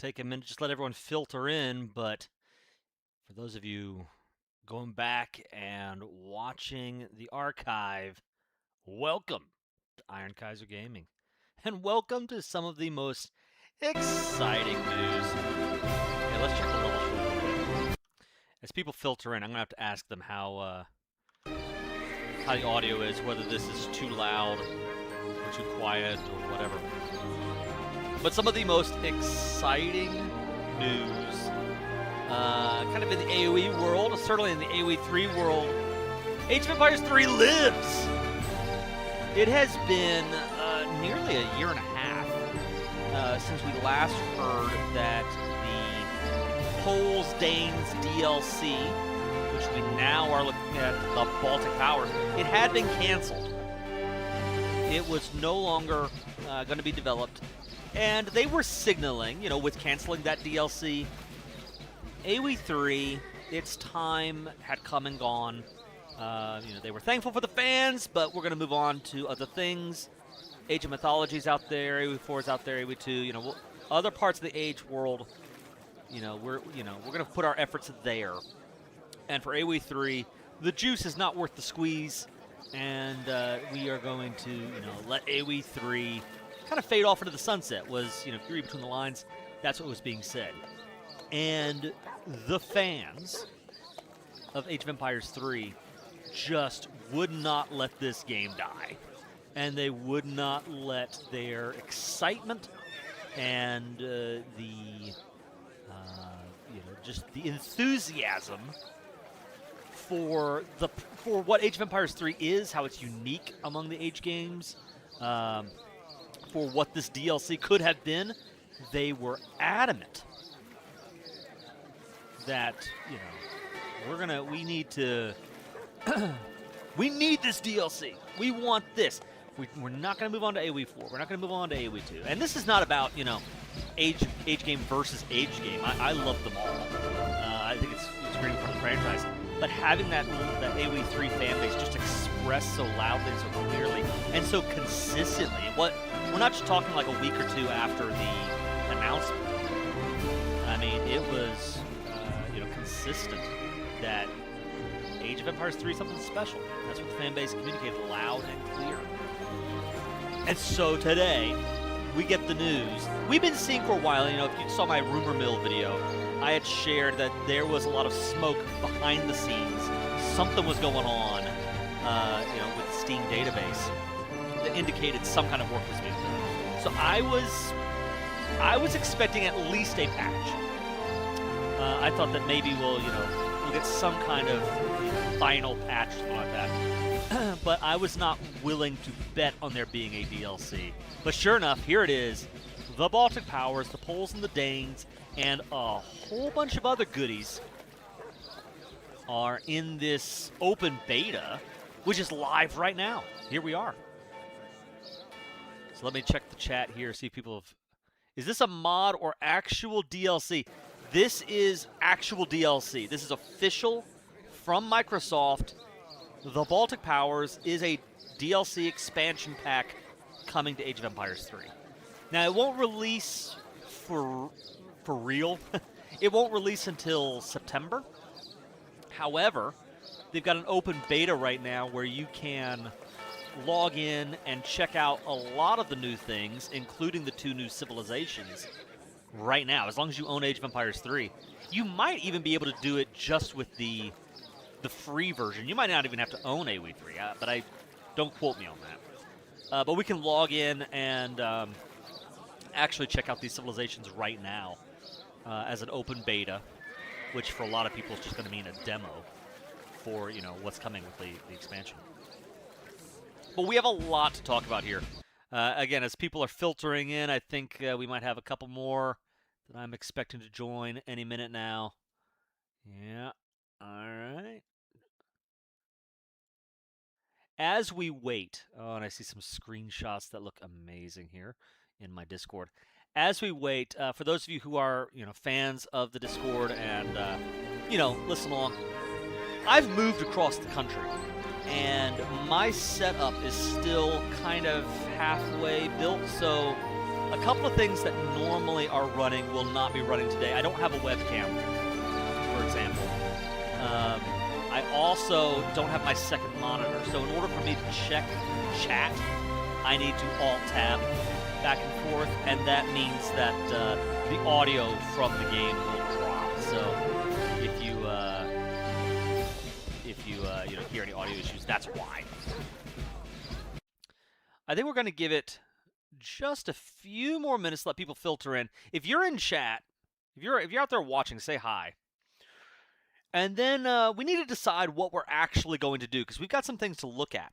take a minute, just let everyone filter in. But for those of you going back and watching the archive, welcome to Iron Kaiser Gaming. And welcome to some of the most exciting news. Okay, let's check the levels real quick. As people filter in, I'm going to have to ask them how the audio is, whether this is too loud or too quiet or whatever. But some of the most exciting news, kind of in the AoE world, certainly in the AoE3 world, Age of Empires 3 lives! It has been nearly a year and a half since we last heard that the Poles Danes DLC, which we now are looking at, the Baltic Powers, it had been canceled. It was no longer going to be developed. And they were signaling, with canceling that DLC, AoE3, its time had come and gone. They were thankful for the fans, but we're going to move on to other things. Age of Mythology's out there, AoE4 is out there, AoE2, other parts of the Age world. We're going to put our efforts there. And for AoE3, the juice is not worth the squeeze, and we are going to, let AoE3 kind of fade off into the sunset. Was, if you read between the lines, that's what was being said. And the fans of Age of Empires 3 just would not let this game die. And they would not let their excitement and just the enthusiasm for what Age of Empires 3 is, how it's unique among the Age games, for what this DLC could have been, they were adamant that, we need to, we need this DLC. We want this. We're not going to move on to AoE4. We're not going to move on to AoE2. And this is not about, Age game versus Age game. I love them all. I think it's great for the franchise. But having that AoE3 fan base just express so loudly and so clearly and so consistently, we're not just talking like a week or two after the announcement. I mean, it was, consistent that Age of Empires 3 is something special. That's what the fan base communicated loud and clear. And so today, we get the news. We've been seeing for a while, if you saw my rumor mill video, I had shared that there was a lot of smoke behind the scenes. Something was going on, with the Steam database that indicated some kind of work was being done. So I was expecting at least a patch. I thought that maybe we'll get some kind of final patch or something like that. But I was not willing to bet on there being a DLC. But sure enough, here it is. The Baltic Powers, the Poles and the Danes, and a whole bunch of other goodies are in this open beta, which is live right now. Here we are. So let me check the chat here, see if people have... Is this a mod or actual DLC? This is actual DLC. This is official from Microsoft. The Baltic Powers is a DLC expansion pack coming to Age of Empires 3. Now, it won't release for real. It won't release until September. However, they've got an open beta right now where you can log in and check out a lot of the new things, including the 2 new civilizations, right now. As long as you own Age of Empires 3. You might even be able to do it just with the free version. You might not even have to own AoE3, but don't quote me on that. But we can log in and actually check out these civilizations right now as an open beta, which for a lot of people is just going to mean a demo for what's coming with the expansion. But we have a lot to talk about here. Again, as people are filtering in, I think we might have a couple more that I'm expecting to join any minute now. Yeah, all right. As we wait, and I see some screenshots that look amazing here in my Discord. As we wait, for those of you who are, fans of the Discord and, listen along, I've moved across the country, and my setup is still kind of halfway built, so A couple of things that normally are running will not be running today. I don't have a webcam, for example. I also don't have my second monitor, so in order for me to check chat, I need to Alt-Tab back and forth, and that means that the audio from the game will drop. So if you hear any audio issues, that's why. I think we're going to give it just a few more minutes to let people filter in. If you're in chat, if you're out there watching, say hi. And then we need to decide what we're actually going to do, because we've got some things to look at.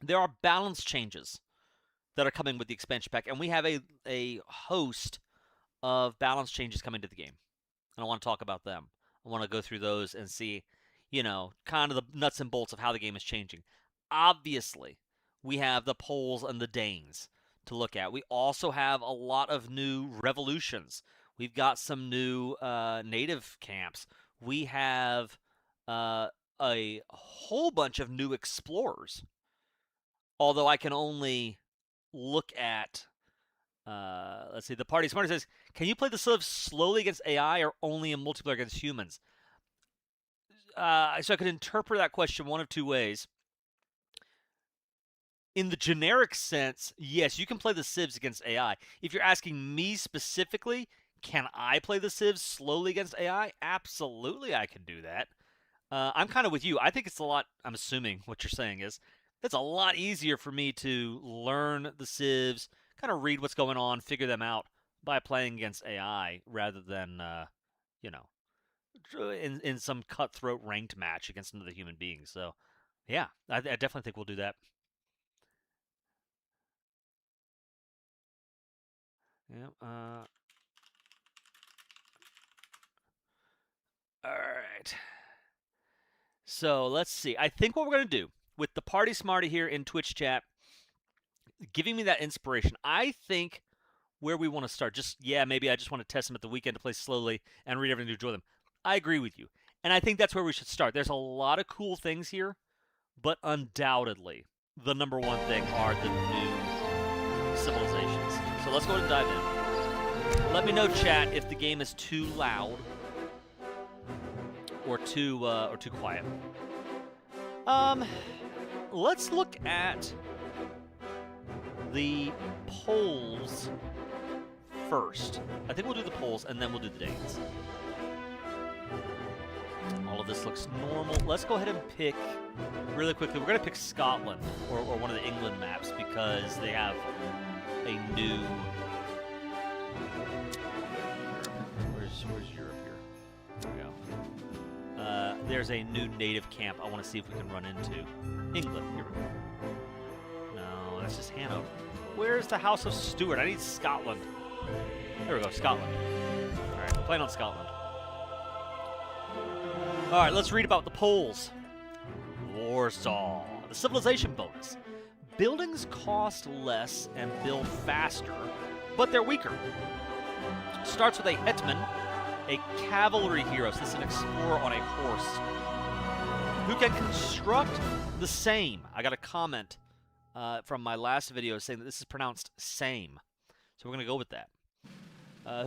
There are balance changes that are coming with the expansion pack, and we have a host of balance changes coming to the game. And I want to talk about them. I want to go through those and see, kind of the nuts and bolts of how the game is changing. Obviously, we have the Poles and the Danes to look at. We also have a lot of new revolutions. We've got some new native camps. We have a whole bunch of new explorers. Although I can only look at, let's see, the Party Smarter says, can you play the Civ slowly against AI or only in multiplayer against humans? So I could interpret that question one of two ways. In the generic sense, yes, you can play the Civs against AI. If you're asking me specifically, can I play the Civs slowly against AI? Absolutely, I can do that. I'm kind of with you. I think it's a lot, I'm assuming what you're saying is, it's a lot easier for me to learn the Civs, kind of read what's going on, figure them out by playing against AI rather than, in some cutthroat ranked match against another human being. So, yeah, I definitely think we'll do that. Yeah. All right. So let's see. I think what we're going to do with the Party Smarty here in Twitch chat, giving me that inspiration, I think where we want to start, maybe I just want to test them at the weekend to play slowly and read everything to enjoy them. I agree with you. And I think that's where we should start. There's a lot of cool things here, but undoubtedly, the number one thing are the new civilizations. So let's go ahead and dive in. Let me know, chat, if the game is too loud or too quiet. Let's look at the Poles first. I think we'll do the Poles, and then we'll do the Danes. All of this looks normal. Let's go ahead and pick, really quickly, we're going to pick Scotland, or one of the England maps, because they have a new... Where's Europe here? There we go. There's a new native camp I want to see if we can run into. England, here we go. No, that's just Hanover. Where's the House of Stuart? I need Scotland. There we go, Scotland. Alright, we're playing on Scotland. Alright, let's read about the Poles. Warsaw. The civilization bonus. Buildings cost less and build faster, but they're weaker. Starts with a hetman, a cavalry hero. So this is an explorer on a horse who can construct the same. I got a comment from my last video saying that this is pronounced same. So we're going to go with that.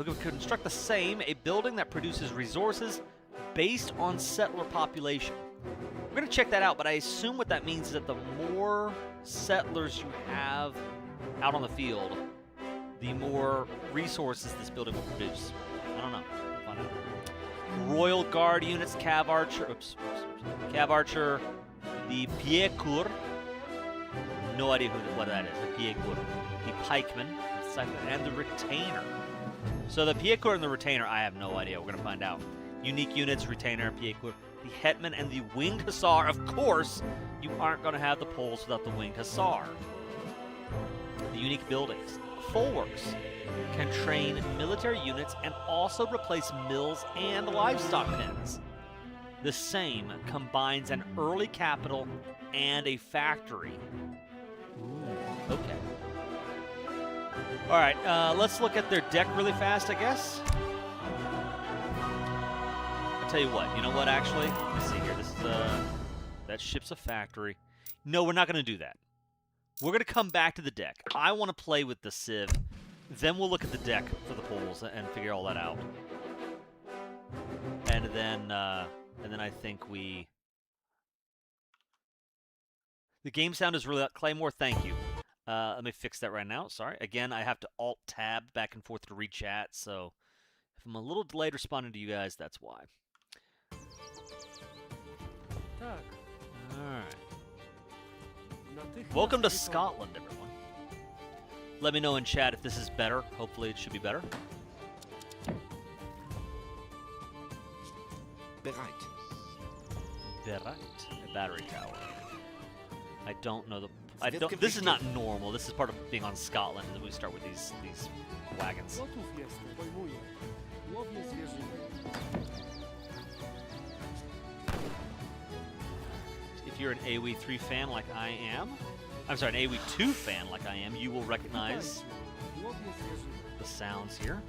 Who can construct the same, a building that produces resources based on settler population. We're going to check that out, but I assume what that means is that the more settlers you have out on the field, the more resources this building will produce. I don't know. We'll find out. Royal Guard units, Cav Archer, Cav Archer, the Piekur, no idea what that is, the Piekur, the Pikeman, and the Retainer. So the Piekur and the Retainer, I have no idea. We're going to find out. Unique units, Retainer, Piekur, the Hetman, and the Winged Hussar. Of course, you aren't going to have the Poles without the Winged Hussar. The unique buildings. Folwarks can train military units and also replace mills and livestock pens. The same combines an early capital and a factory. Ooh, okay. All right, let's look at their deck really fast, I guess. I'll tell you what. You know what, actually? Let's see here. This is that ship's a factory. No, we're not going to do that. We're going to come back to the deck. I want to play with the Civ Then we'll look at the deck for the pools and figure all that out. And then I think we... The game sound is really... Claymore, thank you. Let me fix that right now. Sorry. Again, I have to Alt-Tab back and forth to re-chat, so if I'm a little delayed responding to you guys, that's why. Alright. Welcome to Scotland, everyone. Let me know in chat if this is better. Hopefully it should be better. Bereit. Bereit. A battery tower. I don't know the... This is not normal. This is part of being on Scotland, and then we start with these wagons. If you're an AoE3 fan like I am, I'm sorry, an AoE2 fan like I am, you will recognize the sounds here.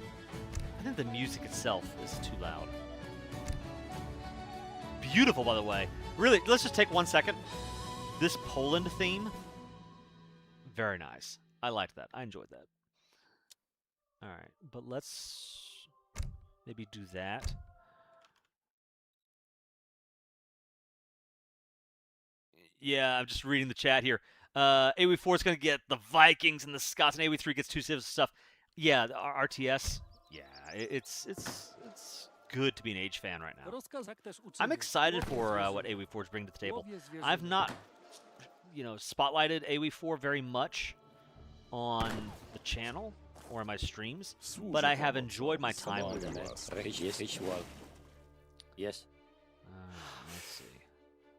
I think the music itself is too loud. Beautiful, by the way. Really, let's just take 1 second. This Poland theme, very nice. I liked that. I enjoyed that. All right, but let's maybe do that. Yeah, I'm just reading the chat here. AoE4 is going to get the Vikings and the Scots, and AoE3 gets 2 civs and stuff. Yeah, the RTS. Yeah, it's good to be an Age fan right now. I'm excited for what AoE4 is bringing to the table. I've not, spotlighted AoE4 very much on the channel or in my streams, but I have enjoyed my time with it. Yes. Let's see.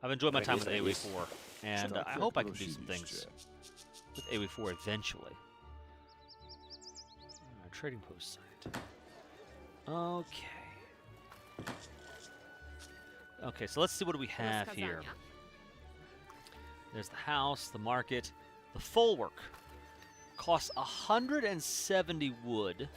I've enjoyed my time with AoE4, and I hope I can do some things with AoE4 eventually. Trading post site. Okay. Okay, so let's see what do we have here. There's the house, the market, the folwark. Costs 170 wood.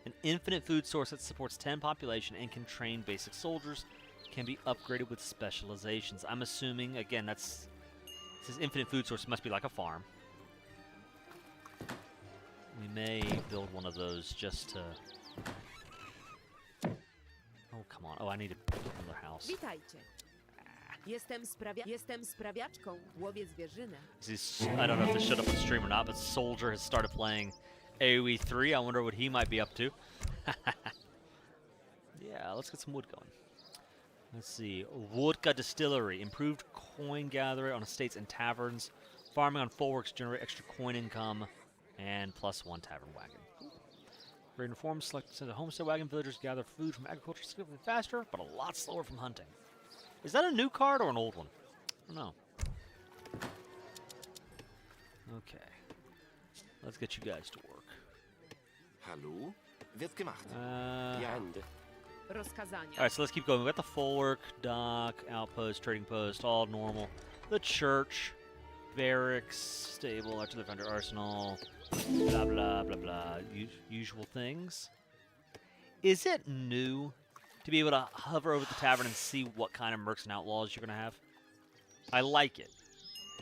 An infinite food source that supports 10 population and can train basic soldiers. Can be upgraded with specializations. I'm assuming, again, this is infinite food source. It must be like a farm. We may build one of those just to... Oh, come on. Oh, I need to build another house. Witajcie. Jestem sprawiaczką, łowię zwierzynę. I don't know if this showed up on stream or not, but Soldier has started playing AoE3. I wonder what he might be up to. Yeah, let's get some wood going. Let's see. Vodka Distillery. Improved coin gathering on estates and taverns. Farming on folwarks generate extra coin income. And +1 tavern wagon. Great informed, select a homestead wagon. Villagers gather food from agriculture significantly faster, but a lot slower from hunting. Is that a new card or an old one? I don't know. Okay. Let's get you guys to work. Hallo? Wird gemacht. Alright, so let's keep going. We got the folwark, dock, outpost, trading post, all normal. The church, barracks, stable, artillery foundry, arsenal, blah, blah, blah, blah. Usual things. Is it new to be able to hover over the tavern and see what kind of mercs and outlaws you're going to have? I like it.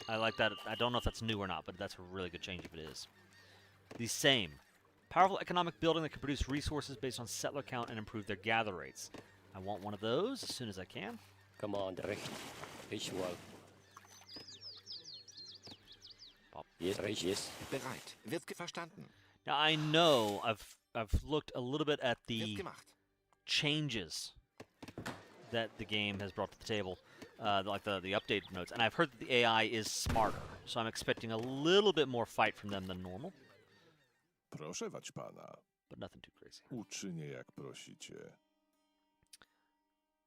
I like that. I don't know if that's new or not, but that's a really good change if it is. The same. Powerful economic building that can produce resources based on settler count and improve their gather rates. I want one of those as soon as I can. Come on, Ritual. Yes, yes. Bereit. Wird verstanden. Now I know I've looked a little bit at the changes that the game has brought to the table, like the updated notes, and I've heard that the AI is smarter, so I'm expecting a little bit more fight from them than normal. Proszę wać pana. But nothing too crazy. Uczynię jak prosicie.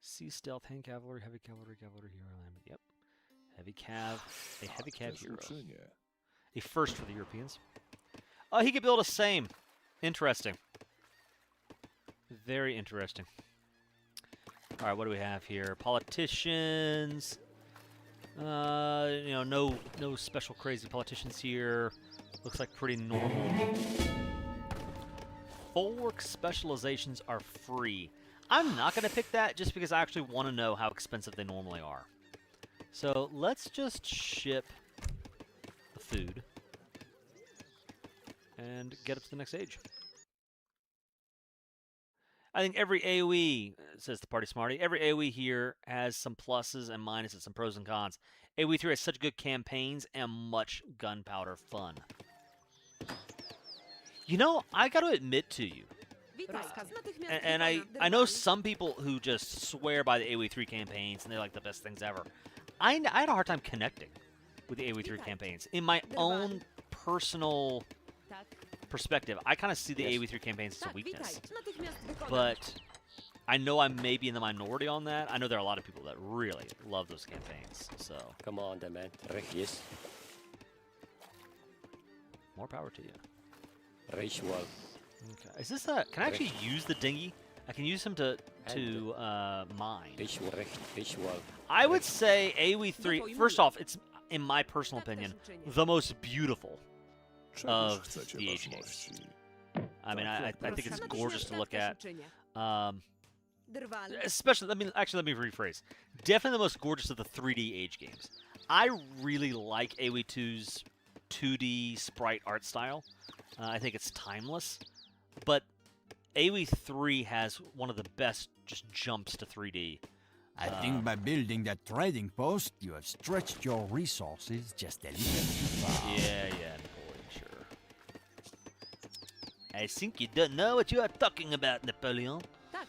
Sea stealth, hand cavalry, heavy cavalry, hero element. Yep. Heavy cav, a heavy cav hero. Uczynię. A first for the Europeans. Oh, he could build a same. Interesting. Very interesting. All right, what do we have here? Politicians. No special crazy politicians here. Looks like pretty normal. Folwark specializations are free. I'm not going to pick that just because I actually want to know how expensive they normally are. So let's just ship the food. and get up to the next stage. I think every AoE, says the Party Smarty, every AoE here has some pluses and minuses, some pros and cons. AoE3 has such good campaigns and much gunpowder fun. You know, I got to admit to you, and I know some people who just swear by the AoE3 campaigns and they're like the best things ever. I had a hard time connecting with the AoE3 campaigns. In my own personal perspective, I kind of see the AoE3 campaigns as a weakness. But I know I may be in the minority on that. I know there are a lot of people that really love those campaigns. So Come on, then, man. Recht, yes. more power to you. Recht well. Okay. Is this a? Can I actually use the dinghy? I can use him to mine. Recht well. I would say AoE3. First off, it's in my personal opinion the most beautiful Czegoż of chcecie, the age waszmości? games. I mean, I think it's gorgeous to look at. Drwal. Especially, let me rephrase. Definitely the most gorgeous of the 3D age games. I really like AoE2's 2D sprite art style. I think it's timeless. But AoE3 has one of the best just jumps to 3D. I think by building that trading post, you have stretched your resources just a little too far. Yeah, Napoleon, sure. I think you don't know what you are talking about, Napoleon. Tak.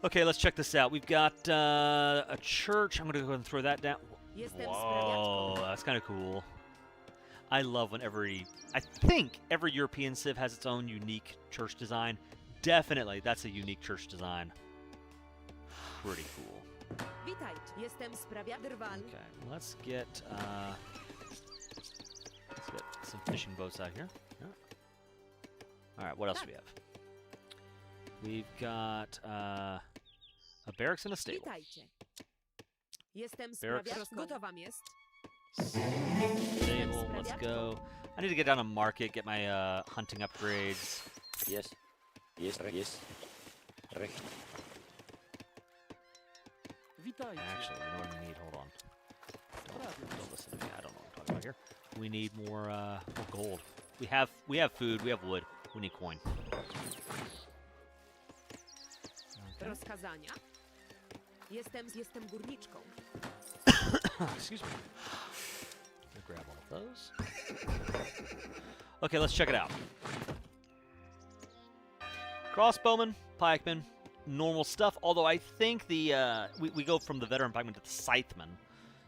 Okay, let's check this out. We've got a church. I'm going to go ahead and throw that down. Jestem Whoa, sprawiaczką. that's kind of cool. I love when I think every European civ has its own unique church design. Definitely, that's a unique church design. Pretty cool. Witajcie. Jestem Drwal. Okay, let's get some fishing boats out here. Yeah. All right, what else do we have? We've got a barracks and a stable. Witajcie. Jestem Barracks. sprawiaczką. Gotowa jest. Stable, let's go. I need to get down to market, get my hunting upgrades. Yes. Yes, yes. Recht. Actually, you know what we need? Hold on. Don't listen to me. I don't know what I'm talking about here. We need more gold. We have food. We have wood. We need coin. Okay. Rozkazania. Jestem górniczką. Excuse me. Let me grab all of those. Okay, let's check it out. Crossbowman, pikeman, normal stuff. Although I think the we go from the veteran pikeman to the scytheman,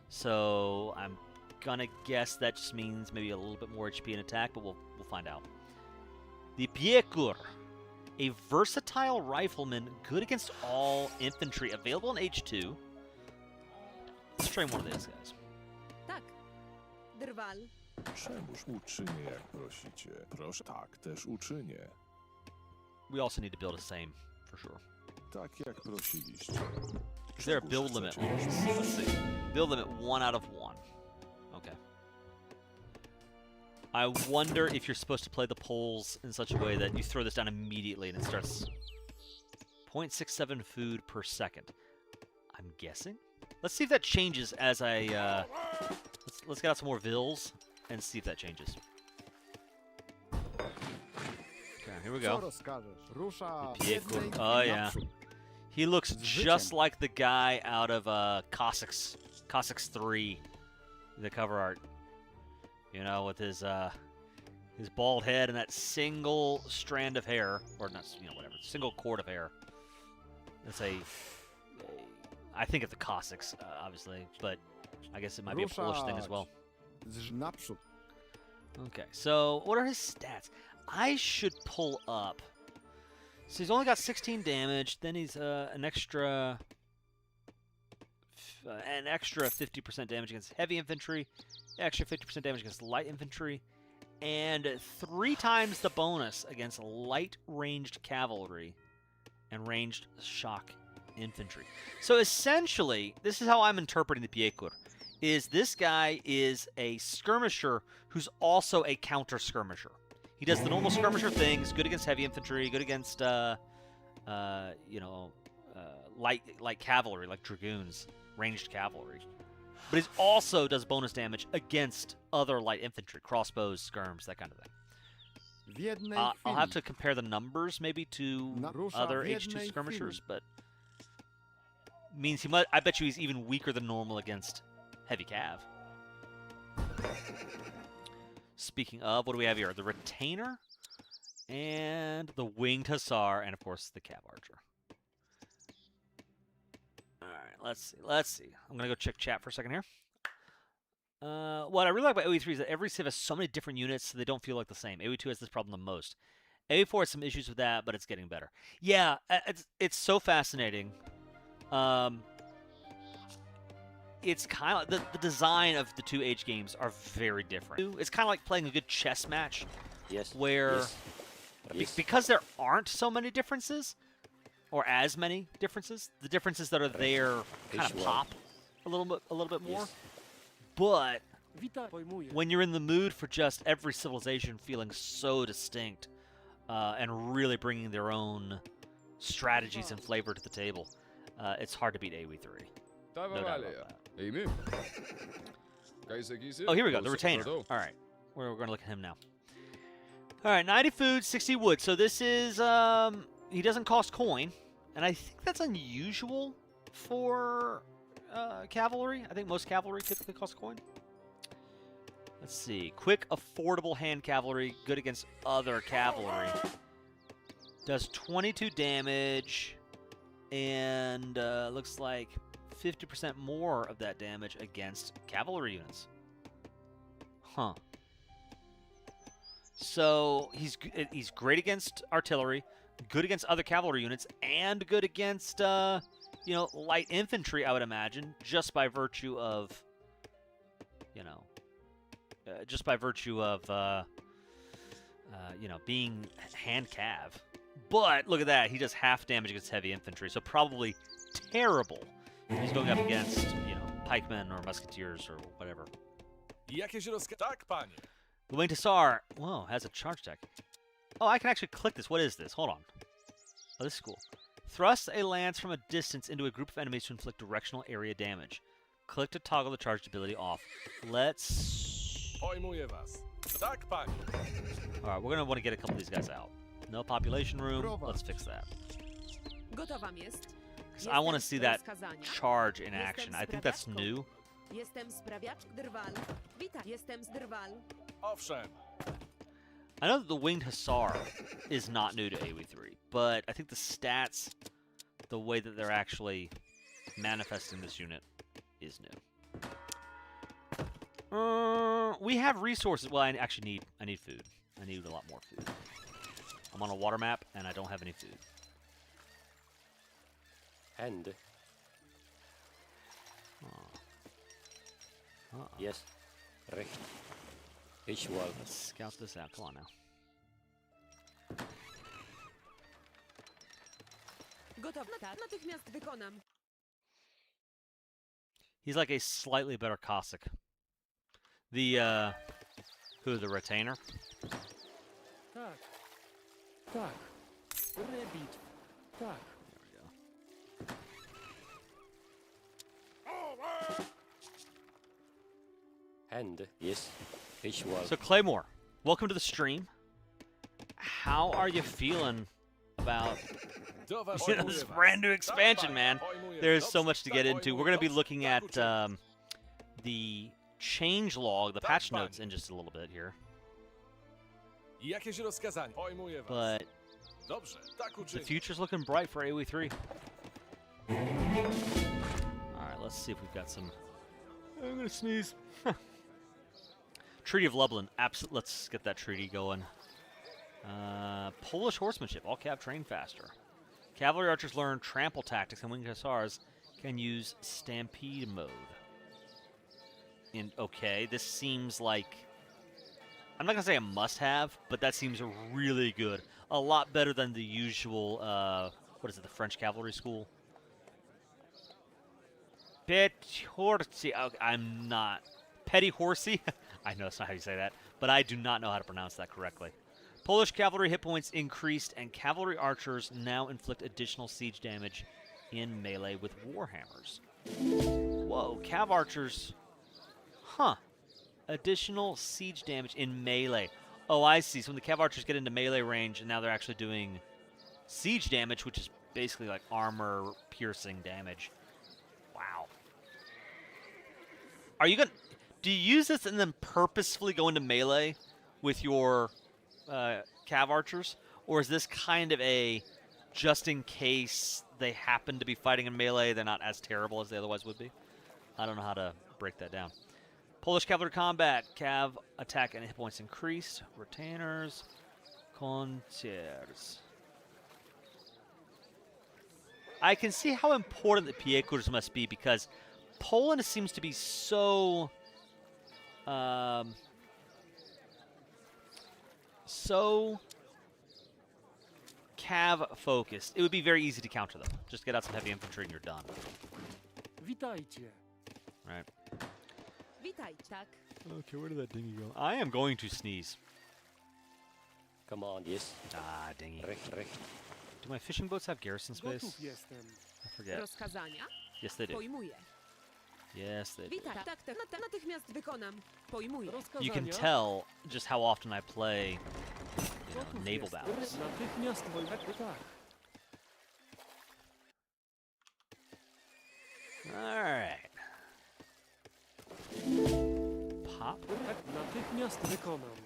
so I'm gonna guess that just means maybe a little bit more HP and attack, but we'll find out. The Piekur, a versatile rifleman, good against all infantry, available in H2. Let's train one of these guys. Tak. Drwal. Czemuż uczynię, jak prosicie? Proszę, tak też uczynię. We also need to build a same, for sure. Tak jak prosiliście. Is there a Czegoż build limit? chcecie, Let's see. Build limit 1 out of 1. Okay. I wonder if you're supposed to play the poles in such a way that you throw this down immediately and it starts 0.67 food per second. I'm guessing. Let's see if that changes as I let's get out some more vills and see if that changes. Okay, here we go. Piekur. Oh yeah. He looks just like the guy out of Cossacks 3, the cover art. You know, with his bald head and that single strand of hair, or not, whatever, single cord of hair. That's I think it's the Cossacks, obviously, but I guess it might be a Polish thing as well. Okay, so what are his stats? I should pull up. So he's only got 16 damage. Then he's an extra 50% damage against heavy infantry, extra 50% damage against light infantry, and 3 times the bonus against light ranged cavalry and ranged shock infantry. So essentially, this is how I'm interpreting the Piekur. Is this guy is a skirmisher who's also a counter skirmisher. He does the normal skirmisher things, good against heavy infantry, good against light cavalry, like dragoons, ranged cavalry. But he also does bonus damage against other light infantry, crossbows, skirms, that kind of thing. W jednej I'll have chwili. to compare the numbers maybe to Rusza other w H2 jednej skirmishers, chwili. but means he might. I bet you he's even weaker than normal against heavy cav. Speaking of, what do we have here? The retainer and the winged hussar, and of course the cav archer. All right, let's see. Let's see. I'm gonna go check chat for a second here. What I really like about AoE3 is that every civ has so many different units, so they don't feel like the same. AoE2 has this problem the most. AoE4 has some issues with that, but it's getting better. Yeah, it's so fascinating. It's kind of the design of the two Age games are very different. It's kind of like playing a good chess match, Yes. where Yes. Yes. because there aren't so many differences, or as many differences, the differences that are there kind of Visual. pop a little bit more. Yes. But Witaj. Pojmuję. when you're in the mood for just every civilization feeling so distinct and really bringing their own strategies and flavor to the table, it's hard to beat AoE3. No doubt about that. Oh, here we go, the retainer. All right, we're going to look at him now. All right, 90 food, 60 wood. So this is, he doesn't cost coin, and I think that's unusual for cavalry. I think most cavalry typically cost coin. Let's see. Quick, affordable hand cavalry, good against other cavalry. Does 22 damage, and looks like 50% more of that damage against cavalry units. Huh. So he's great against artillery, good against other cavalry units, and good against light infantry, I would imagine, just by virtue of being hand cav. But look at that, he does half damage against heavy infantry, so probably terrible if he's going up against pikemen or musketeers or whatever. Tak, panie. The winged hussar, whoa, has a charge deck. Oh, I can actually click this. What is this? Hold on. Oh, this is cool. Thrust a lance from a distance into a group of enemies to inflict directional area damage. Click to toggle the charged ability off. Let's... Pojmuję was. Tak, panie. Alright, we're going to want to get a couple of these guys out. No population room. Let's fix that. Gotowam jest. Because I want to see that Rozkazania. charge in action. I think that's new. Jestem sprawiaczk Drwal. Witaj. Jestem z Drwal. Owszem. I know that the winged hussar is not new to AoE3, but I think the stats, the way that they're actually manifesting this unit, is new. We have resources. Well, I actually need food. I need a lot more food. I'm on a water map, and I don't have any food. And yes. Recht. Visual. Let's scout this out. Come on now. Gotów. Natychmiast wykonam. He's like a slightly better Cossack. The, the retainer? Tak. Tak. Rebit. Tak. There we go. And yes. Visual. So Claymore, welcome to the stream. How are you feeling about Do was this pojmuję was. brand new Tak, expansion, panie. man? Pojmuję. There's Dobrze, so much to tak, get into. We're pojmuję. going to be Dobrze, looking tak at uczynię. the change log, the Tak, patch panie. notes in just a little bit here. Jakieś rozkazanie. Pojmuję was. But Dobrze, tak the uczynię. future's looking bright for AoE3. Alright, let's see if we've got some... I'm going to sneeze. Treaty of Lublin. Let's get that treaty going. Polish horsemanship. All cav train faster. Cavalry archers learn trample tactics, and winged hussars can use stampede mode. Okay, this seems like... I'm not going to say a must-have, but that seems really good. A lot better than the usual, what is it, the French cavalry school? Petit horsey. Oh, I'm not... Petty horsey? I know that's not how you say that, but I do not know how to pronounce that correctly. Polish cavalry hit points increased, and cavalry archers now inflict additional siege damage in melee with warhammers. Whoa, cav archers... Huh. Additional siege damage in melee. Oh, I see. So when the Cav Archers get into melee range, and now they're actually doing siege damage, which is basically like armor-piercing damage. Wow. Are you gonna... Do you use this and then purposefully go into melee with your Cav Archers? Or is this kind of a, just in case they happen to be fighting in melee, they're not as terrible as they otherwise would be? I don't know how to break that down. Polish cavalry combat. Cav attack and hit points increased. Retainers. Conciers. I can see how important the Piekurs must be because Poland seems to be so... so Cav focused. It would be very easy to counter them. Just get out some heavy infantry and you're done. Witajcie. Right. Witaj, tak. Okay, where did that dinghy go? I am going to sneeze. Come on, yes. Ah, dinghy. Recht, recht. Do my fishing boats have garrison space? Gotów jestem. I forget. Rozkazania? Yes, they do. Pojmuję. Yes, they do. Witaj, tak, natychmiast wykonam. Pojmuję. You can Rozkazania? tell just how often I play, you know, Gotów naval jestem. battles. Natychmiast tak. All right. Pop. Tak, natychmiast wykonam.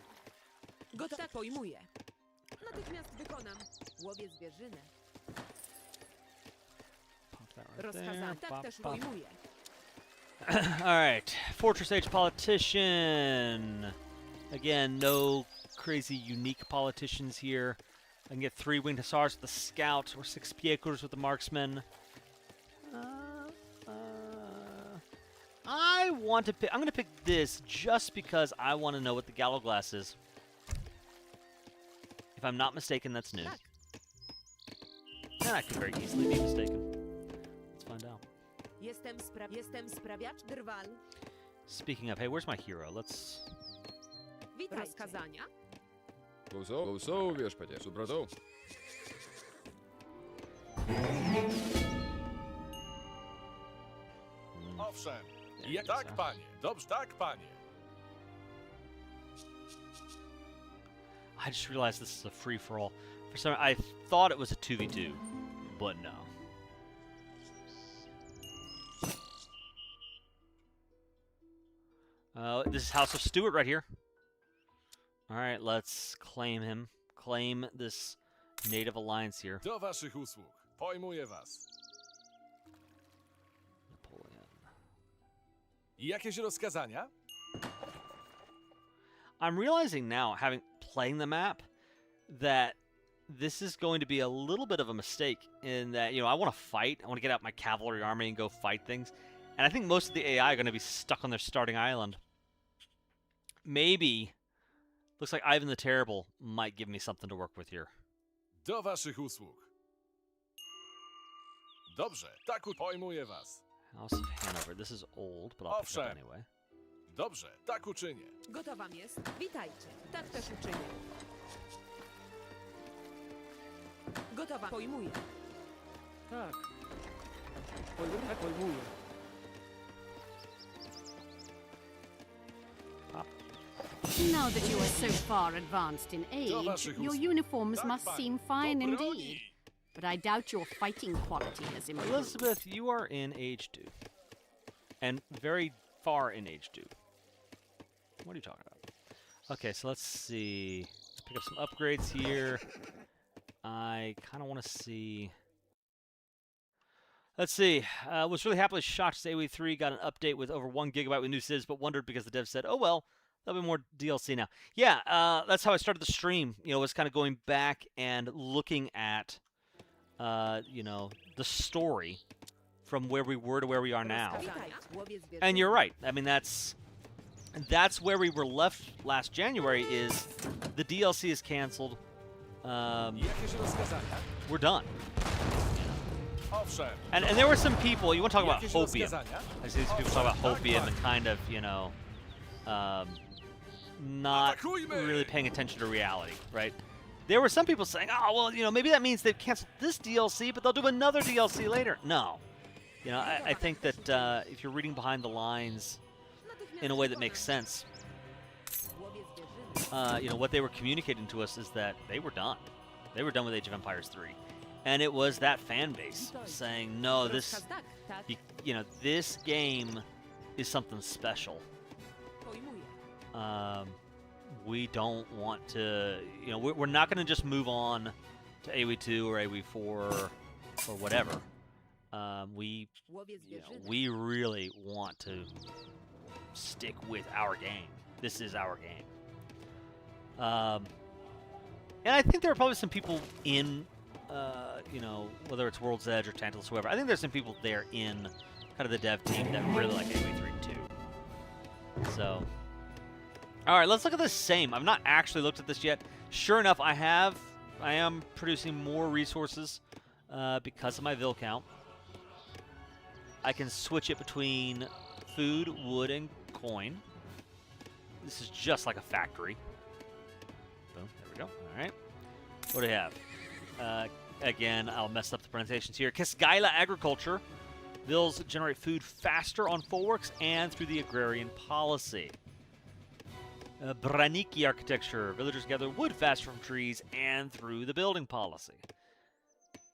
Gotów, tak, pojmuję. Natychmiast wykonam. Łowię zwierzynę. Pop that right Rozkazania? there. Tak Pop, też pop. pojmuję. All right. Fortress Age politician. Again, no crazy unique politicians here. I can get 3 winged hussars with the scout or 6 piekurs with the marksman. I want to pick. I'm going to pick this just because I want to know what the Gallo Glass is. If I'm not mistaken, that's new. Tak. And I could very easily be mistaken. Let's find out. Jestem sprawiacz drwal. Speaking of, hey, where's my hero? Let's... Witaj. Rozkazania? Wiesz, panie, subratą. Owszem. There you go, Tak, sir. panie. Dobrze, tak, panie. I just realized this is a free-for-all. For some, I thought it was a 2v2, but no. This is House of Stewart right here. All right, let's claim him. Claim this native alliance here. Do waszych usług. Pojmuję was. Napoleon. Jakieś rozkazania? I'm realizing now, having playing the map, that this is going to be a little bit of a mistake in that, you know, I want to fight. I want to get out my cavalry army and go fight things. And I think most of the AI are going to be stuck on their starting island. Maybe, looks like Ivan the Terrible might give me something to work with here. Do waszych usług. Dobrze, tak pojmuję was. House of Hanover. This is old, but I'll pick it up Owszem. anyway. Dobrze, tak uczynię. Gotowa jest. Witajcie. Tak też uczynię. Gotowa. Pojmuję. Tak. Tak, pojmuję. Now that you are so far advanced in age, your uniforms must seem fine indeed. But I doubt your fighting quality has improved. Elizabeth, you are in age 2. And very far in age 2. What are you talking about? Okay, so let's see. Let's pick up some upgrades here. I kind of want to see... Let's see. Was really happily shocked as AoE3 got an update with over 1 gigabyte with new civs, but wondered because the devs said, oh well, there'll be more DLC now. Yeah, that's how I started the stream. You know, was kind of going back and looking at, you know, the story from where we were to where we are now. Witajcie. Łowię zwierzynę. And you're right. I mean, that's where we were left last January. Is the DLC is canceled. Jakieś rozkazania? We're done. Owszem. And there were some people. You want to talk about Jakieś hopium? rozkazania? I see these people talk about hopium and kind of, you know, not really paying attention to reality, right? There were some people saying, oh, well, you know, maybe that means they've canceled this DLC, but they'll do another DLC later. No. You know, I think that if you're reading behind the lines in a way that makes sense, Łowię zwierzynę. you know, what they were communicating to us is that they were done. They were done with Age of Empires 3. And it was that fan base saying, no, this, you know, this game is something special. We don't want to, you know, we're not going to just move on to AoE2 or AoE4 or whatever. We really want to stick with our game. This is our game. And I think there are probably some people in, you know, whether it's World's Edge or Tantalus, whoever. I think there's some people there in kind of the dev team that really like AoE3 too. So, all right, let's look at this same. I've not actually looked at this yet. Sure enough, I am producing more resources because of my Vil count. I can switch it between food, wood, and coin. This is just like a factory. Boom, there we go. All right. What do we have? Again, I'll mess up the pronunciations here. Kisgaila Agriculture. Vils generate food faster on Folworks and through the agrarian policy. Braniki Architecture. Villagers gather wood faster from trees and through the building policy.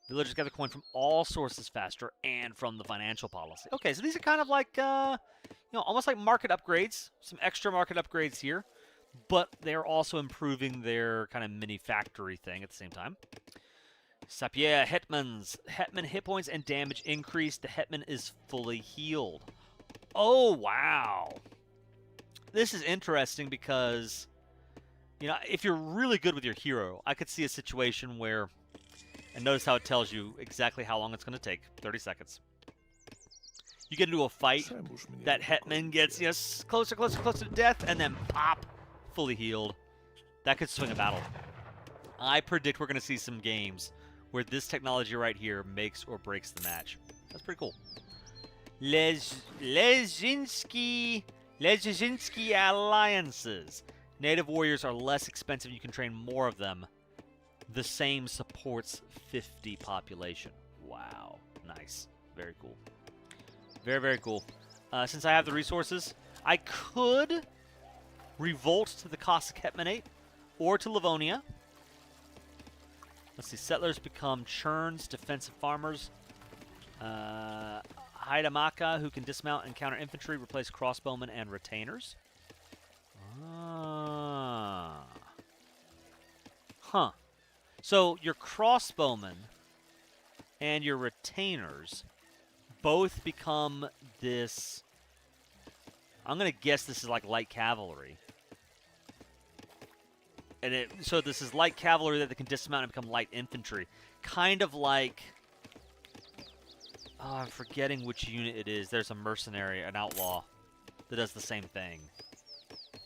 Villagers gather coin from all sources faster and from the financial policy. Okay, so these are kind of like, you know, almost like market upgrades. Some extra market upgrades here. But they're also improving their kind of mini factory thing at the same time. Sapier Hetmans. Hetman hit points and damage increase. The Hetman is fully healed. Oh, wow. This is interesting because, you know, if you're really good with your hero, I could see a situation where, and notice how it tells you exactly how long it's going to take, 30 seconds. You get into a fight, that Hetman gets, you know, closer to death, and then pop, fully healed. That could swing a battle. I predict we're going to see some games where this technology right here makes or breaks the match. That's pretty cool. Lezhinsky alliances. Native warriors are less expensive. You can train more of them. The same supports 50 population. Wow. Nice. Very cool. Very, very cool. Since I have the resources, I could revolt to the Cossack Hetmanate or to Livonia. Let's see. Settlers become churns, defensive farmers. Haidamaka, who can dismount and counter infantry, replace crossbowmen and retainers. Huh. So your crossbowmen and your retainers both become this. I'm going to guess this is like light cavalry. And so this is light cavalry that they can dismount and become light infantry. Kind of like... Oh, I'm forgetting which unit it is. There's a mercenary, an outlaw, that does the same thing.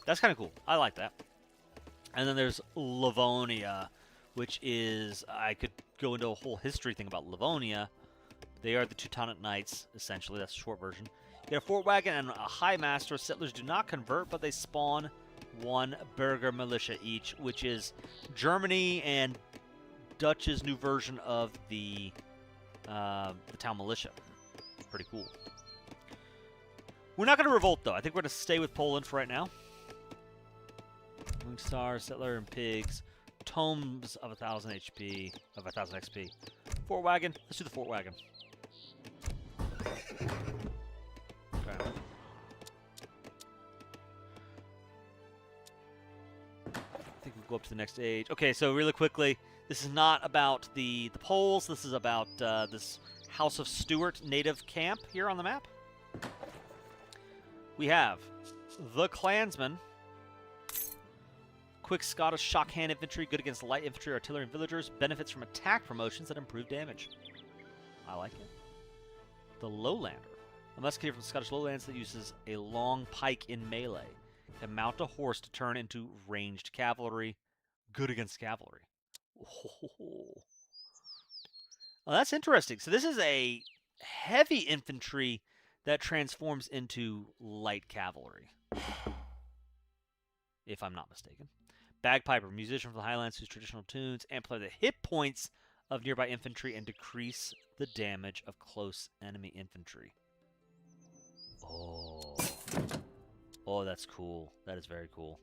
That's kind of cool. I like that. And then there's Livonia, which is... I could go into a whole history thing about Livonia. They are the Teutonic Knights, essentially. That's the short version. You get a fort wagon and a high master. Settlers do not convert, but they spawn one Burger militia each, which is Germany and Dutch's new version of the town militia. Pretty cool. We're not going to revolt, though. I think we're going to stay with Poland for right now. Wing Star, Settler, and Pigs. Tomes of 1,000 HP, of 1,000 XP. Fort wagon. Let's do the fort wagon. Okay. I think we'll go up to the next age. Okay, so really quickly, this is not about the Poles. This is about this House of Stuart native camp here on the map. We have the Clansmen. Quick Scottish shockhand infantry, good against light infantry, artillery, and villagers. Benefits from attack promotions that improve damage. I like it. The Lowlander. A musketeer from the Scottish Lowlands that uses a long pike in melee. Can mount a horse to turn into ranged cavalry. Good against cavalry. Oh. Well, that's interesting. So this is a heavy infantry that transforms into light cavalry. If I'm not mistaken. Bagpiper, musician from the Highlands whose traditional tunes amplify the hit points of nearby infantry and decrease the damage of close enemy infantry. Oh. Oh, that's cool. That is very cool.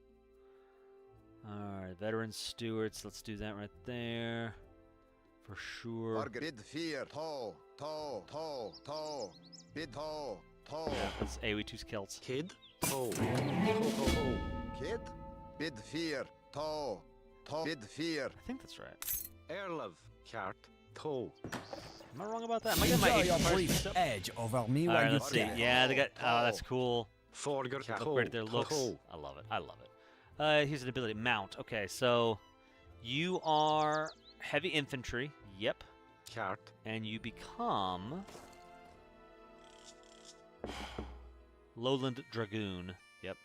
Alright, veteran stewards. Let's do that right there. For sure. Bid fear. Tall. Tall. Tall. Tall. Bid tall. Tall. Yeah, that's AoE2's kills. Kid. Ho. Ho ho ho. Kid. Bid fear. Tall. Tall. Bid fear. I think that's right. Erlov. Cart. Toe. Am I wrong about that? Am I getting my Enjoy your HP brief price up? edge over me All while right, you let's see. can. Yeah, they got. Oh, that's cool. Forger. Upgraded their looks. I love it. I love it. Here's an ability. Mount. Okay, so you are heavy infantry. Yep. Cart. And you become Lowland Dragoon. Yep.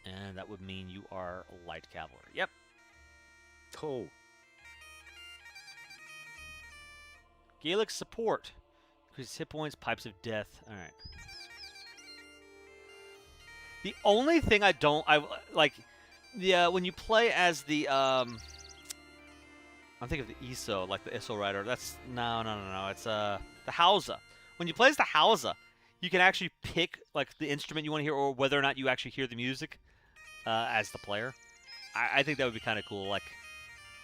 And that would mean you are light cavalry. Yep. Toe. Gaelic support. Increases hit points, pipes of death. All right. The only thing I like, when you play as the I'm thinking of the ISO, like the ISO rider. That's no. It's the Hausa. When you play as the Hausa, you can actually pick like the instrument you want to hear, or whether or not you actually hear the music as the player. I think that would be kind of cool. Like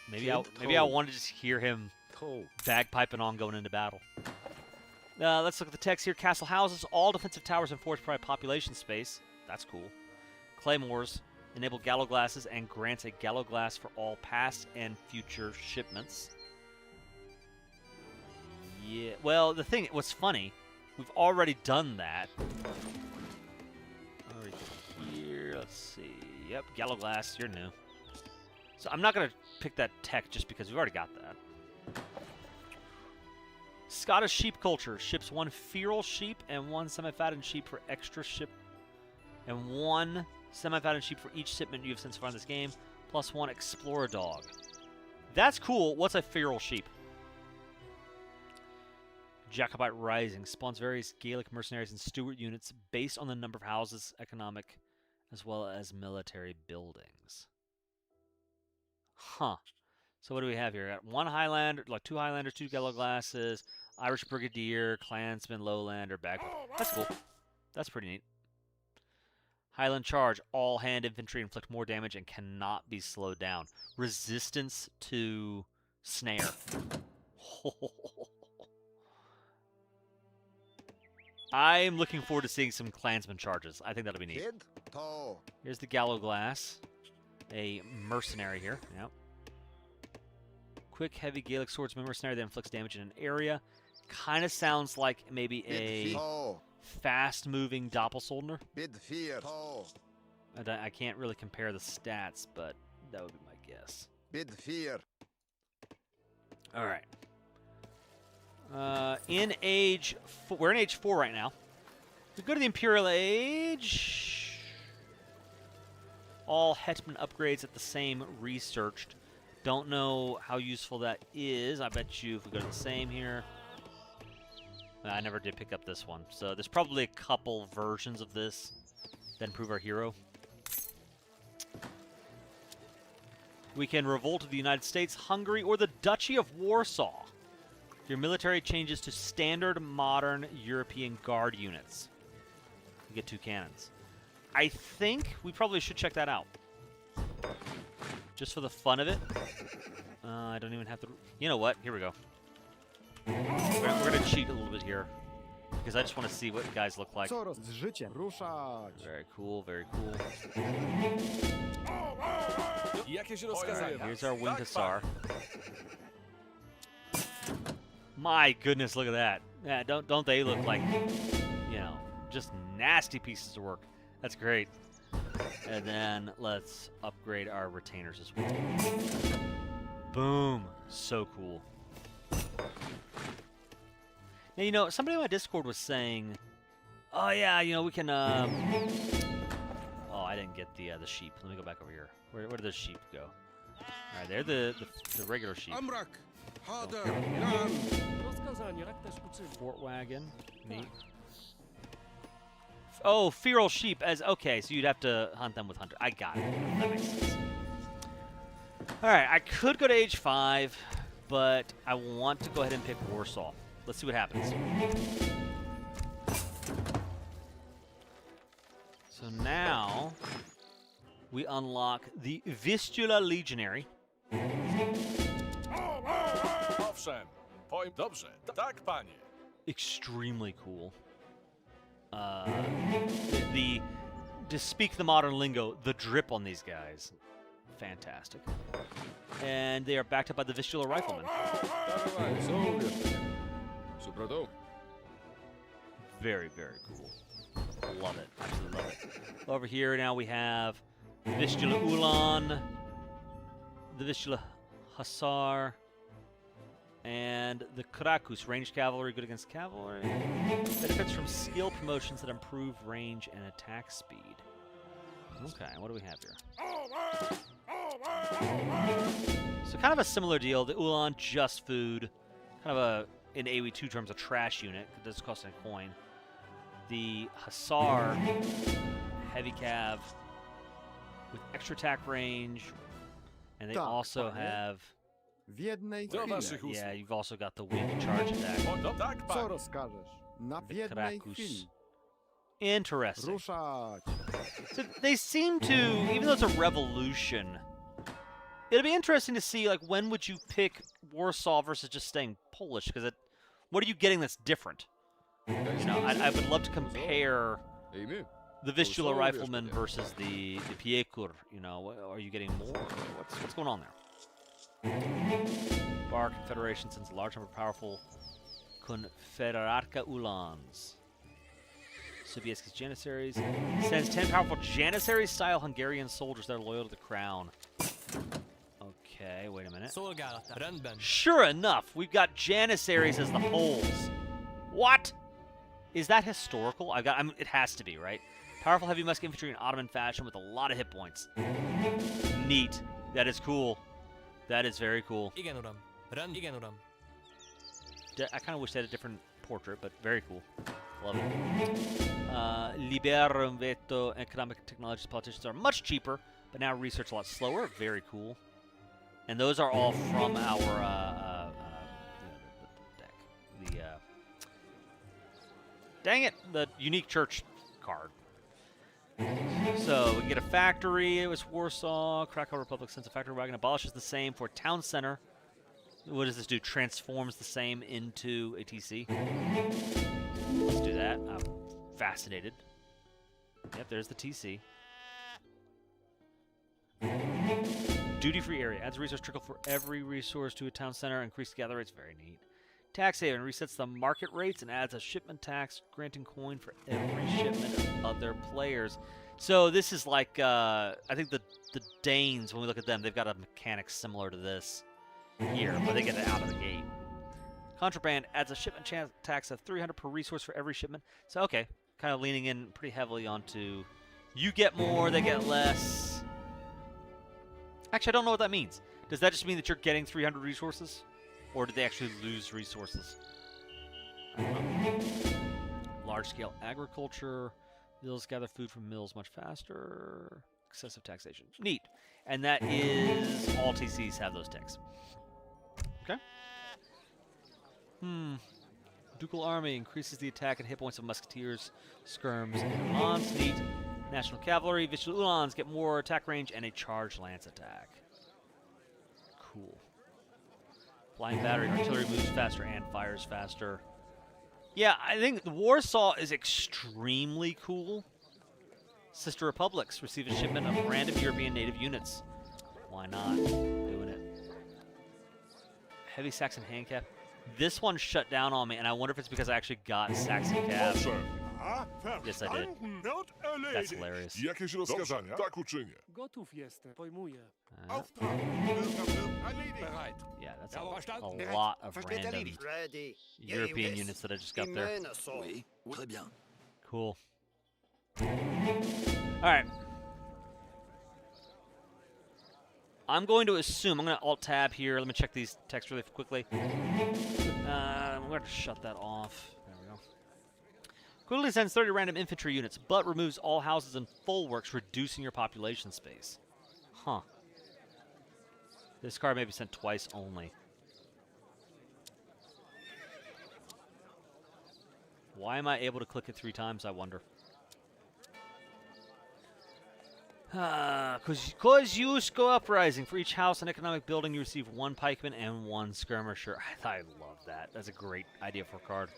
maybe I want to just hear him bagpiping on going into battle. Let's look at the text here. Castle houses all defensive towers and forts provide population space. That's cool. Claymores enable gallow glasses and grants a gallow glass for all past and future shipments. Yeah. Well, what's funny, we've already done that. Over here, let's see. Yep, gallow glass. You're new. So I'm not gonna pick that tech just because we've already got that. Scottish sheep culture ships 1 feral sheep and 1 semi-fattened sheep for extra ship, and 1 semi-fattened sheep for each shipment you have sent so far in this game, plus 1 explorer dog. That's cool. What's a feral sheep? Jacobite Rising spawns various Gaelic mercenaries and Stuart units based on the number of houses, economic, as well as military buildings. Huh. So what do we have here? Got 1 Highlander, like 2 Highlanders, 2 Gallow Glasses, Irish Brigadier, Clansman, Lowlander, Bagpipe. That's cool. That's pretty neat. Highland Charge. All hand infantry inflict more damage and cannot be slowed down. Resistance to snare. I'm looking forward to seeing some Clansman charges. I think that'll be neat. Kid. Tall. Here's the Gallow Glass. A mercenary here. Yep. Quick, heavy Gaelic swordsman mercenary that inflicts damage in an area. Kind of sounds like maybe a Tall. fast-moving Doppelsoldner. Bid fear. Tall. I can't really compare the stats, but that would be my guess. Bid fear. All right. We're in age 4 right now. We go to the Imperial Age. All Hetman upgrades at the same researched. Don't know how useful that is. I bet you if we go to the same here. I never did pick up this one. So there's probably a couple versions of this that improve our hero. We can revolt to the United States, Hungary, or the Duchy of Warsaw. Your military changes to standard modern European Guard units. You get 2 cannons. I think we probably should check that out. Just for the fun of it. I don't even have to... You know what? Here we go. We're going to cheat a little bit here. Because I just want to see what guys look like. Coraz z życiem ruszać. Very cool, very cool. Jakieś rozkazania? Here's our Winged Hussar. My goodness, look at that. Yeah, don't they look like, just nasty pieces of work. That's great. And then let's upgrade our retainers as well. Boom. So cool. Now, somebody on my Discord was saying, oh, yeah, we can... Oh, I didn't get the sheep. Let me go back over here. Where did the sheep go? All right, they're the regular sheep. Rozkazania, jak też uczynić. Fort wagon. Neat. Oh, feral sheep okay, so you'd have to hunt them with hunter. I got it. That makes sense. All right, I could go to age 5, but I want to go ahead and pick Warsaw. Let's see what happens. So now we unlock the Vistula Legionary. Owszem. Dobrze. Tak, panie. Extremely cool. To speak the modern lingo, the drip on these guys, fantastic. And they are backed up by the Vistula Riflemen. Very, very cool. Love it. Absolutely love it. Over here now we have Vistula Ulan, the Vistula Hussar, and the Krakus, ranged cavalry, good against cavalry. Benefits from skill promotions that improve range and attack speed. Okay, what do we have here? So kind of a similar deal. The Ulan, just food. Kind of in AoE2 terms, a trash unit. It doesn't cost any coin. The Hussar, heavy cav, with extra attack range. And they also have... W jednej Do chwili. waszych usług. Yeah, you've also got the weak charge attack. Tak, Co panie. rozkażesz? W The jednej Krakus. chwili. Interesting. Ruszać. So they seem to, even though it's a revolution, it'll be interesting to see, like, when would you pick Warsaw versus just staying Polish? Because what are you getting that's different? You know, I would love to compare the Vistula Riflemen versus the Piekur. You know, are you getting more? What's going on there? Bar Confederation sends a large number of powerful Confederarka Ulans. Sovietski's Janissaries sends 10 powerful Janissary-style Hungarian soldiers that are loyal to the crown. Okay, wait a minute. Sure enough, we've got Janissaries as the Poles. What? Is that historical? It has to be, right? Powerful heavy musket infantry in Ottoman fashion with a lot of hit points. Neat. That is cool. That is very cool. I kind of wish they had a different portrait, but very cool. Love it. Liberum Veto economic technologies politicians are much cheaper, but now research a lot slower. Very cool. And those are all from our the deck. Dang it, the unique church card. So we get a factory. It was Warsaw. Krakow Republic sends a factory wagon. Abolishes the same for town center. What does this do? Transforms the same into a TC. Let's do that. I'm fascinated. Yep, there's the TC. Duty-free area. Adds a resource trickle for every resource to a town center. Increased gather rates. Very neat. Tax haven resets the market rates and adds a shipment tax, granting coin for every shipment of other players. So this is like, I think the Danes, when we look at them, they've got a mechanic similar to this here, but they get it out of the gate. Contraband adds a shipment tax of 300 per resource for every shipment. So, okay, kind of leaning in pretty heavily onto you get more, they get less. Actually, I don't know what that means. Does that just mean that you're getting 300 resources? Or did they actually lose resources? I don't know. Large-scale agriculture. Mills gather food from mills much faster. Excessive taxation. Neat. And that is... all TCs have those ticks. Okay. Ducal Army increases the attack and hit points of musketeers, skirms, and ulans. Neat. National Cavalry. Vistula Ulans get more attack range and a charged lance attack. Cool. Flying battery, artillery moves faster and fires faster. Yeah, I think the Warsaw is extremely cool. Sister Republics receive a shipment of random European native units. Why not? Doing it. Heavy Saxon handcap. This one shut down on me, and I wonder if it's because I actually got Saxon cab. Yes, I did. That's hilarious. Jakieś rozkazania? Tak uczynię. Gotów jestem, pojmuję. Yeah, that's a lot of random Ready. European units that I just got there. Cool. Alright. I'm going to assume, I'm going to Alt-Tab here. Let me check these texts really quickly. I'm going to shut that off. There we go. Quickly sends 30 random infantry units, but removes all houses and bulwarks, reducing your population space. Huh. This card may be sent twice only. Why am I able to click it 3 times, I wonder? Kosciuszko Uprising. For each house and economic building, you receive 1 pikeman and 1 skirmisher. I love that. That's a great idea for a card.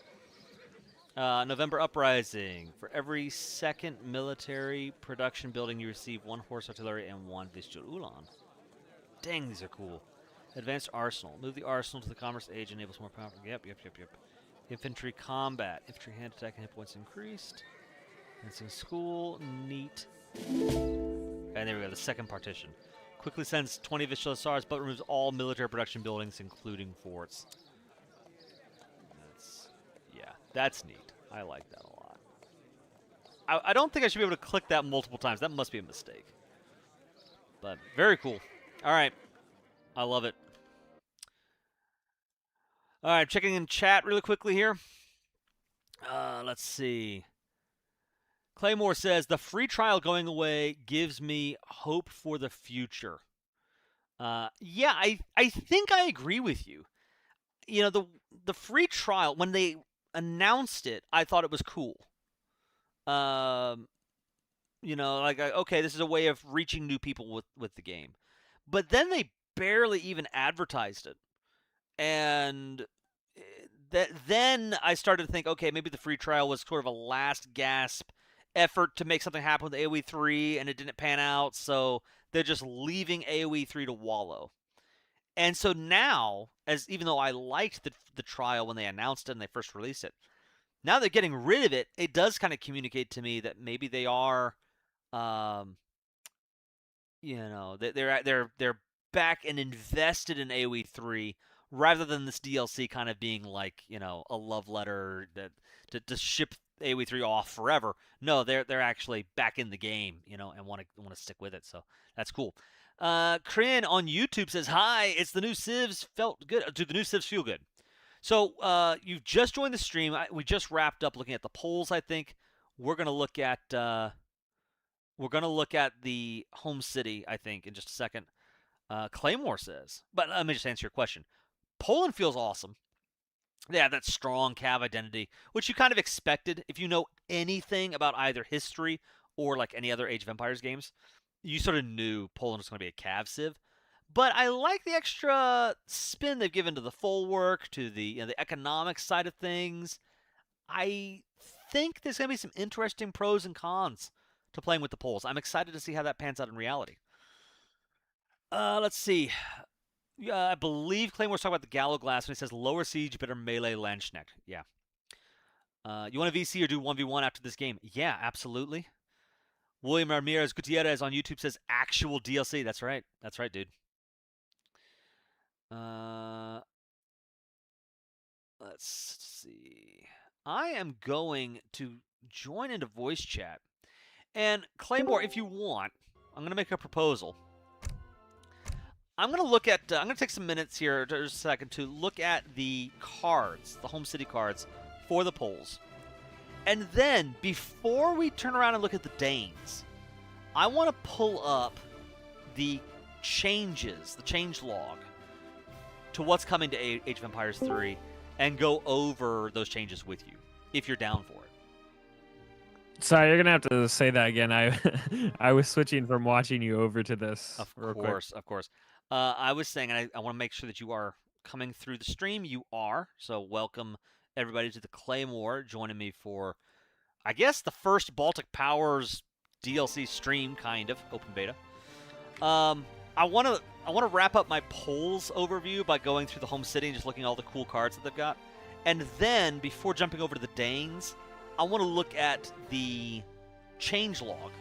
November Uprising. For every second military production building, you receive 1 horse artillery and 1 Vistula Ulan. Dang, these are cool. Advanced Arsenal. Move the arsenal to the Commerce Age. Enables more powerful. Yep. Infantry Combat. Infantry hand attack and hit points increased. Fencing School. Neat. And there we go, the second partition. Quickly sends 20 Vistula Sars, but removes all military production buildings, including forts. That's neat. I like that a lot. I don't think I should be able to click that multiple times. That must be a mistake. But very cool. All right. I love it. All right, checking in chat really quickly here. Let's see. Claymore says, the free trial going away gives me hope for the future. Yeah, I think I agree with you. You know, the free trial, when they announced it, I thought it was cool. You know, like, okay, this is a way of reaching new people with the game. But then they barely even advertised it. And then I started to think, okay, maybe the free trial was sort of a last gasp effort to make something happen with AoE3, and it didn't pan out, so they're just leaving AoE3 to wallow. And so now, even though I liked the trial when they announced it and they first released it, now they're getting rid of it. It does kind of communicate to me that maybe they are, you know, they're back and invested in AoE3 rather than this DLC kind of being like, you know, a love letter to ship AoE3 off forever. No, they're actually back in the game, you know, and want to stick with it. So that's cool. Kryn on YouTube says, hi, it's the new Civs felt good. Do the new Civs feel good? So you've just joined the stream. We just wrapped up looking at the polls, I think. We're going to look at the home city, I think, in just a second. Claymore says, but let me just answer your question. Poland feels awesome. They have that strong Cav identity, which you kind of expected. If you know anything about either history or like any other Age of Empires games, you sort of knew Poland was going to be a Cav Civ. But I like the extra spin they've given to the full work, to the the economic side of things. I think there's going to be some interesting pros and cons to playing with the Poles. I'm excited to see how that pans out in reality. Let's see. I believe Claymore's talking about the Gallo Glass when he says lower siege, better melee Landsknecht. Yeah. You want a VC or do 1v1 after this game? Yeah, absolutely. William Ramirez Gutierrez on YouTube says actual DLC. That's right. That's right, dude. Let's see. I am going to join into voice chat. And Claymore, if you want, I'm going to make a proposal. I'm going to look at, I'm going to take some minutes here, just a second, to look at the cards, the home city cards for the polls. And then, before we turn around and look at the Danes, I want to pull up the changes, the change log, to what's coming to Age of Empires 3, and go over those changes with you, if you're down for it. Sorry, you're going to have to say that again. I was switching from watching you over to this. Of course. I was saying, and I want to make sure that you are coming through the stream. You are. So welcome, everybody, to the Claymore, joining me for, I guess, the first Baltic Powers DLC stream, kind of, open beta. I want to wrap up my polls overview by going through the home city and just looking at all the cool cards that they've got. And then, before jumping over to the Danes, I want to look at the change log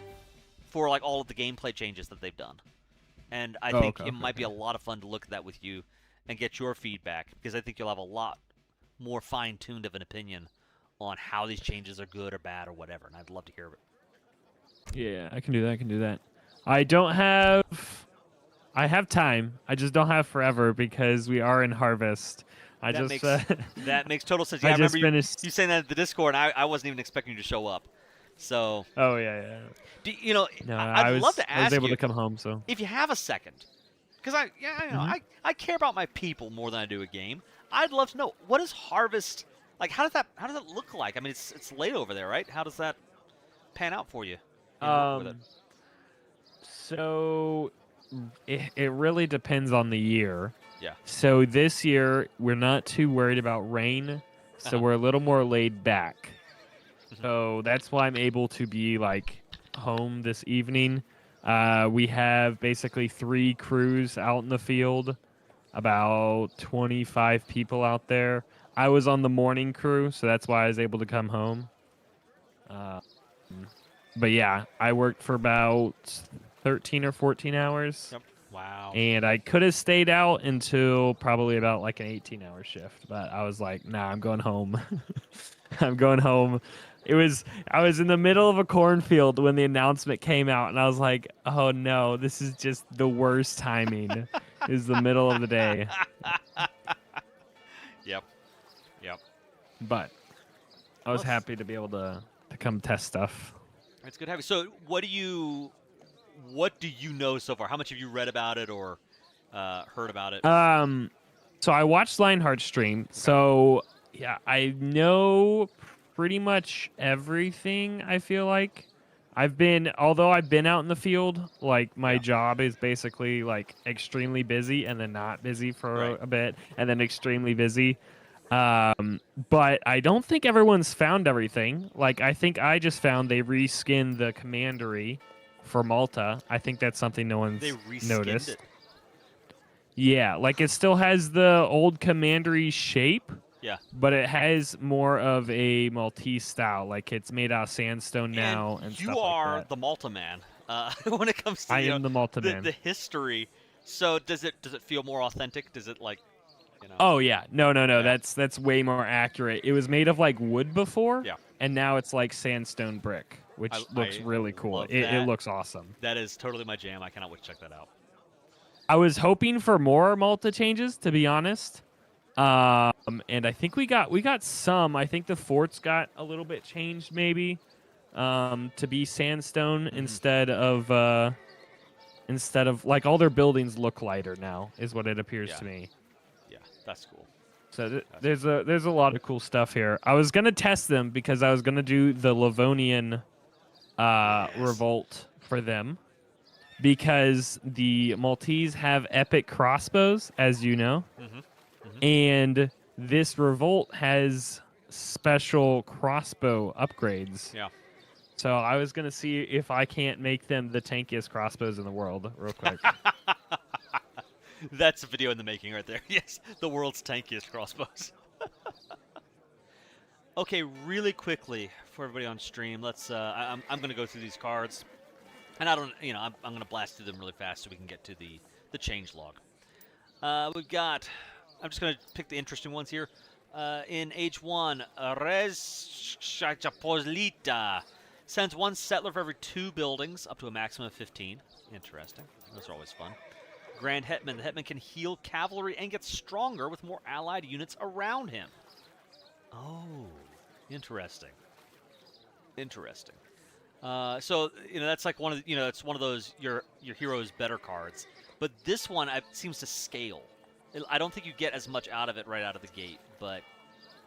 for like all of the gameplay changes that they've done. And I think it might be a lot of fun to look at that with you and get your feedback, because I think you'll have a lot more fine-tuned of an opinion on how these changes are good or bad or whatever, and I'd love to hear it. Yeah, I can do that. I have time. I just don't have forever because we are in Harvest. That makes total sense. Yeah, I remember you saying that at the Discord, and I wasn't even expecting you to show up. So. Oh yeah. I'd love to ask you. I was able to come home, so. If you have a second, because I care about my people more than I do a game. I'd love to know, what is Harvest like? How does that look like? I mean, it's late over there, right? How does that pan out for you? So it really depends on the year. Yeah. So this year we're not too worried about rain, so we're a little more laid back. So that's why I'm able to be like home this evening. We have basically 3 crews out in the field, about 25 people out there. I was on the morning crew, so that's why I was able to come home. But yeah, I worked for about 13 or 14 hours. Yep. Wow. And I could have stayed out until probably about like an 18-hour shift, but I was like, nah, I'm going home. I'm going home. I was in the middle of a cornfield when the announcement came out, and I was like, oh no, this is just the worst timing. It was the middle of the day. Yep. Yep. But I was happy to be able to come test stuff. It's good to have you. So what do you know so far? How much have you read about it or heard about it? So I watched Lionheart's stream. So yeah, I know pretty much everything, I feel like. Although I've been out in the field, like my job is basically like extremely busy and then not busy for a bit and then extremely busy. But I don't think everyone's found everything. Like, I think I just found they reskinned the commandery for Malta. I think that's something no one's noticed. It. Yeah, like it still has the old commandery shape. Yeah. But it has more of a Maltese style. Like it's made out of sandstone now and you stuff are like that. the Malta man when it comes to I am the Malta man. The history. So does it feel more authentic? Does it like, you know? Oh yeah, no. Yeah. That's way more accurate. It was made of like wood before, yeah, and now it's like sandstone brick, which looks really cool. It looks awesome. That is totally my jam. I cannot wait to check that out. I was hoping for more Malta changes, to be honest. And I think we got some. I think the forts got a little bit changed, maybe, to be sandstone instead of like all their buildings look lighter now, is what it appears to me. Yeah, that's cool. So there's a lot of cool stuff here. I was gonna test them because I was gonna do the Livonian revolt for them, because the Maltese have epic crossbows, as you know. And this revolt has special crossbow upgrades. Yeah. So I was going to see if I can't make them the tankiest crossbows in the world real quick. That's a video in the making right there. Yes, the world's tankiest crossbows. Okay, really quickly for everybody on stream, let's. I'm going to go through these cards, and I'm going to blast through them really fast so we can get to the change log. We've got. I'm just going to pick the interesting ones here. In Age 1, Res Chapolita sends 1 settler for every 2 buildings, up to a maximum of 15. Interesting. Those are always fun. Grand Hetman. The Hetman can heal cavalry and get stronger with more allied units around him. Oh, interesting. Interesting. So, that's like one of it's one of those your hero's better cards. But this one seems to scale. I don't think you get as much out of it right out of the gate, but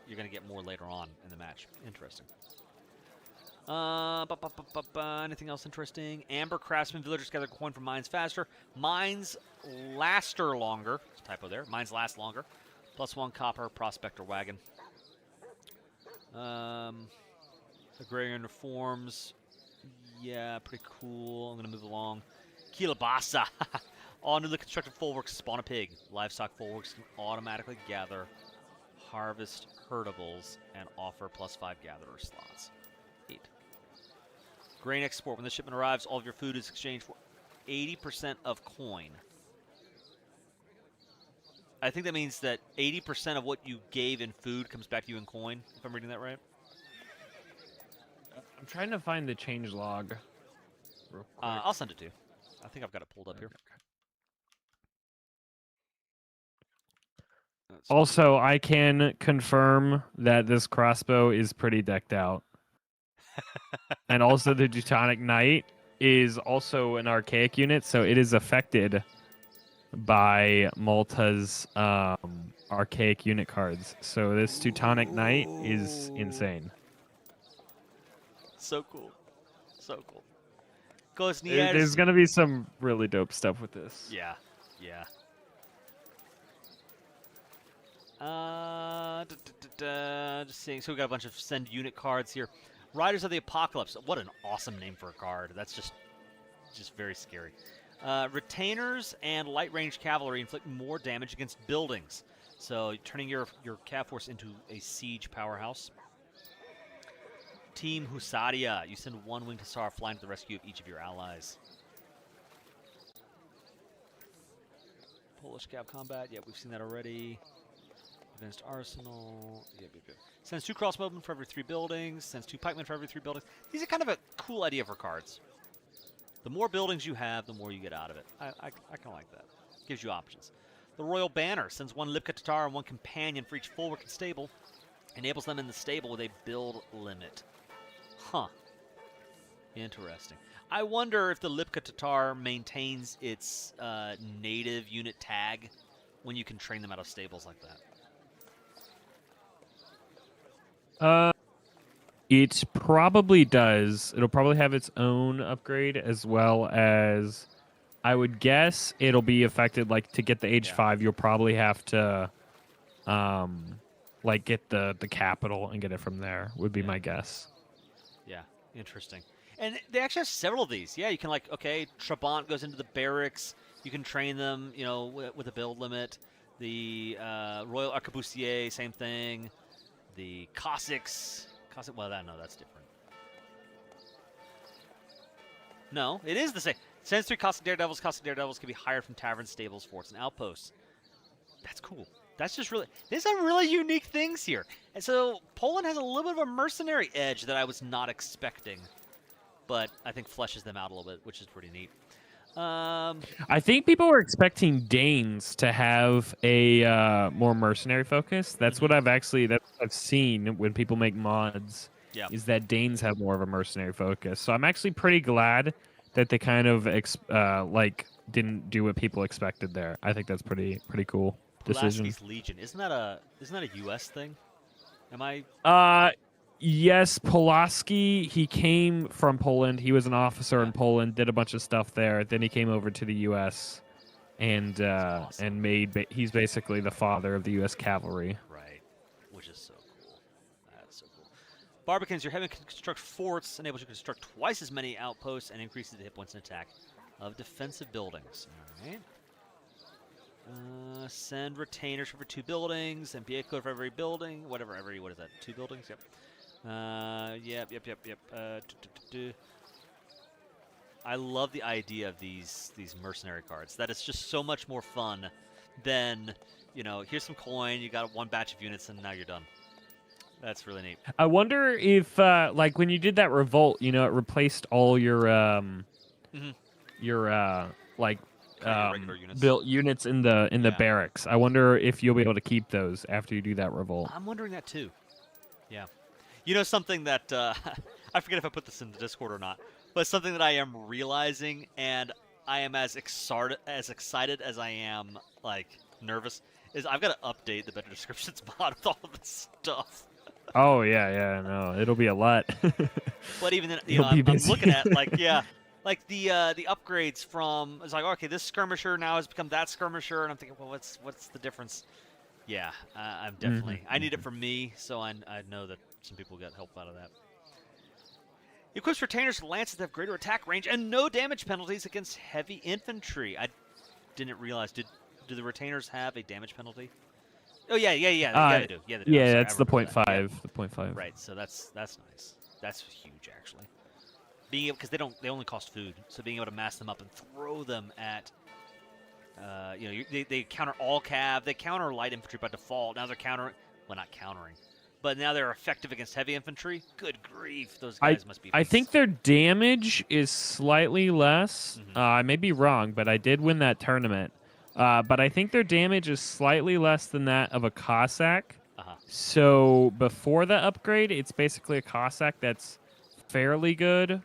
you're going to get more later on in the match. Interesting. Anything else interesting? Amber Craftsman villagers gather coin from mines faster. Mines laster longer. Typo there. Mines last longer. +1 copper prospector wagon. Agrarian reforms. Yeah, pretty cool. I'm going to move along. Kilabasa. All newly constructed fullworks spawn a pig. Livestock fullworks can automatically gather, harvest herdables, and offer +5 gatherer slots. 8. Grain export. When the shipment arrives, all of your food is exchanged for 80% of coin. I think that means that 80% of what you gave in food comes back to you in coin, if I'm reading that right. I'm trying to find the change log. Real quick. I'll send it to you. I think I've got it pulled up here. Also, I can confirm that this crossbow is pretty decked out. And also the Teutonic Knight is also an archaic unit, so it is affected by Malta's archaic unit cards. So this Teutonic Knight is insane. So cool. So cool. There's gonna be some really dope stuff with this. Yeah, yeah. Just seeing. So we got a bunch of send unit cards here. Riders of the Apocalypse. What an awesome name for a card. That's just very scary. Retainers and light range cavalry inflict more damage against buildings. So turning your cav force into a siege powerhouse. Team Husaria. You send one winged hussar flying to the rescue of each of your allies. Polish cav combat. Yeah, we've seen that already. Advanced arsenal. Yep. Sends 2 crossbowmen for every 3 buildings. Sends 2 pikemen for every 3 buildings. These are kind of a cool idea for cards. The more buildings you have, the more you get out of it. I kind of like that. Gives you options. The Royal Banner sends 1 Lipka Tatar and 1 companion for each full working stable. Enables them in the stable with a build limit. Huh. Interesting. I wonder if the Lipka Tatar maintains its native unit tag when you can train them out of stables like that. It probably does. It'll probably have its own upgrade, as well as, I would guess it'll be affected, like, to get the H5, you'll probably have to, like, get the capital and get it from there, would be my guess. Yeah, interesting. And they actually have several of these. Yeah, you can, like, okay, Trabant goes into the barracks. You can train them, you know, with a build limit. The Royal Arquebusier, same thing. The Cossacks. Well, no, that's different. No, it is the same. Sends 3 Cossack Daredevils. Cossack Daredevils can be hired from taverns, stables, forts, and outposts. That's cool. That's just really... There's some really unique things here. And so Poland has a little bit of a mercenary edge that I was not expecting. But I think fleshes them out a little bit, which is pretty neat. I think people were expecting Danes to have a more mercenary focus. That's what I've seen when people make mods. Yeah. Is that Danes have more of a mercenary focus. So I'm actually pretty glad that they kind of like didn't do what people expected there. I think that's pretty cool decision. Pulaski's Legion, isn't that a U.S. thing? Am I? Yes, Pulaski, he came from Poland. He was an officer in Poland, did a bunch of stuff there. Then he came over to the U.S. and awesome. and he's basically the father of the U.S. cavalry. Right, which is so cool. That's so cool. Barbicans, your heaven can construct forts, enables you to construct twice as many outposts, and increases the hit points and attack of defensive buildings. All right. Send retainers for 2 buildings, and PA code for every building, what is that? 2 buildings? Yep. Yep. I love the idea of these mercenary cards. That it's just so much more fun than, you know, here's some coin, you got 1 batch of units, and now you're done. That's really neat. I wonder if, like, when you did that revolt, you know, it replaced all your like regular units. built units in the barracks. I wonder if you'll be able to keep those after you do that revolt. I'm wondering that too. Yeah. You know, something that, I forget if I put this in the Discord or not, but something that I am realizing, and I am as excited as I am, like, nervous, is I've got to update the Better Descriptions mod with all of this stuff. Oh, yeah, no, it'll be a lot. But even then, you know, I'm looking at, like, like the upgrades from, it's like, okay, this skirmisher now has become that skirmisher, and I'm thinking, well, what's the difference? Yeah, I'm definitely, I need it for me, so I know that some people get help out of that. Equips retainers and lances that have greater attack range and no damage penalties against heavy infantry. I didn't realize. Do the retainers have a damage penalty? Oh yeah, they do. Yeah, they do. Yeah, Sorry, that's the 0.5. Yeah. The 0.5. Right. So that's nice. That's huge, actually. Being able, because they only cost food, so being able to mass them up and throw them at, you know, they counter all cav. They counter light infantry by default. Now they're not countering. But now they're effective against heavy infantry. Good grief, those guys must be. I think their damage is slightly less. I may be wrong, but I did win that tournament. But I think their damage is slightly less than that of a Cossack. So before the upgrade, it's basically a Cossack that's fairly good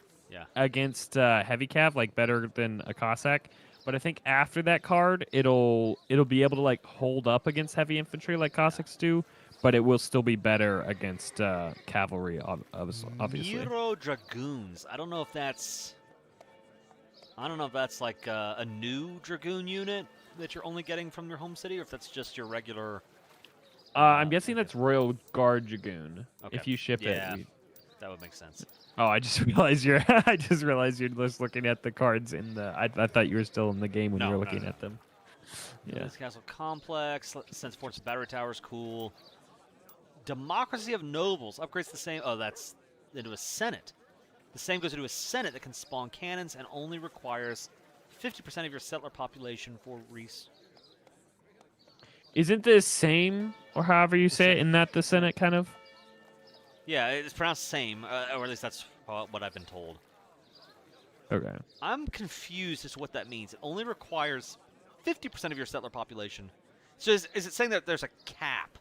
against heavy cav, like better than a Cossack. But I think after that card, it'll be able to like hold up against heavy infantry like Cossacks do. But it will still be better against cavalry, obviously. Miro Dragoons. I don't know if that's I don't know if that's like a new Dragoon unit that you're only getting from your home city, or if that's just your regular. I'm guessing that's Royal Guard Dragoon. Okay. If you ship Yeah, it. that would make sense. Oh, I just realized you're. I just realized you're just looking at the cards in the. I thought you were still in the game when you were looking at them. Yeah. This castle complex, sense forts battery towers, cool. Democracy of nobles upgrades the same. Oh, that's into a senate. The same goes into a senate that can spawn cannons and only requires 50% of your settler population for res. Isn't the same, or however you say it, in that the Senate kind of? Yeah, it's pronounced same, or at least that's what I've been told. Okay. I'm confused as to what that means. It only requires 50% of your settler population. So is it saying that there's a cap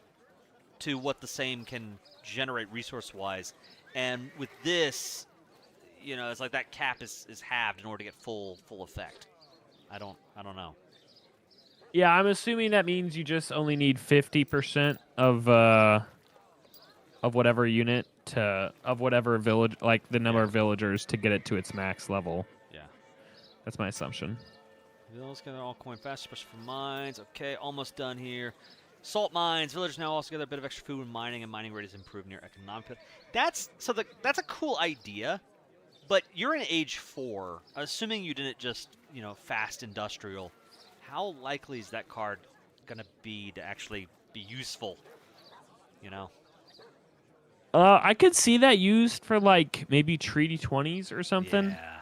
to what the same can generate resource-wise? And with this, you know, it's like that cap is halved in order to get full effect. I don't know. Yeah, I'm assuming that means you just only need 50% of whatever unit of whatever village, like the number of villagers to get it to its max level. Yeah. That's my assumption. Villagers gather all coin fast, especially for mines. Okay, almost done here. Salt mines. Villagers now also gather a bit of extra food when mining, and mining rate is improved near economic. That's a cool idea, but you're in age 4. Assuming you didn't just, you know, fast industrial, how likely is that card gonna be to actually be useful? You know. I could see that used for like maybe treaty 20s or something. Yeah.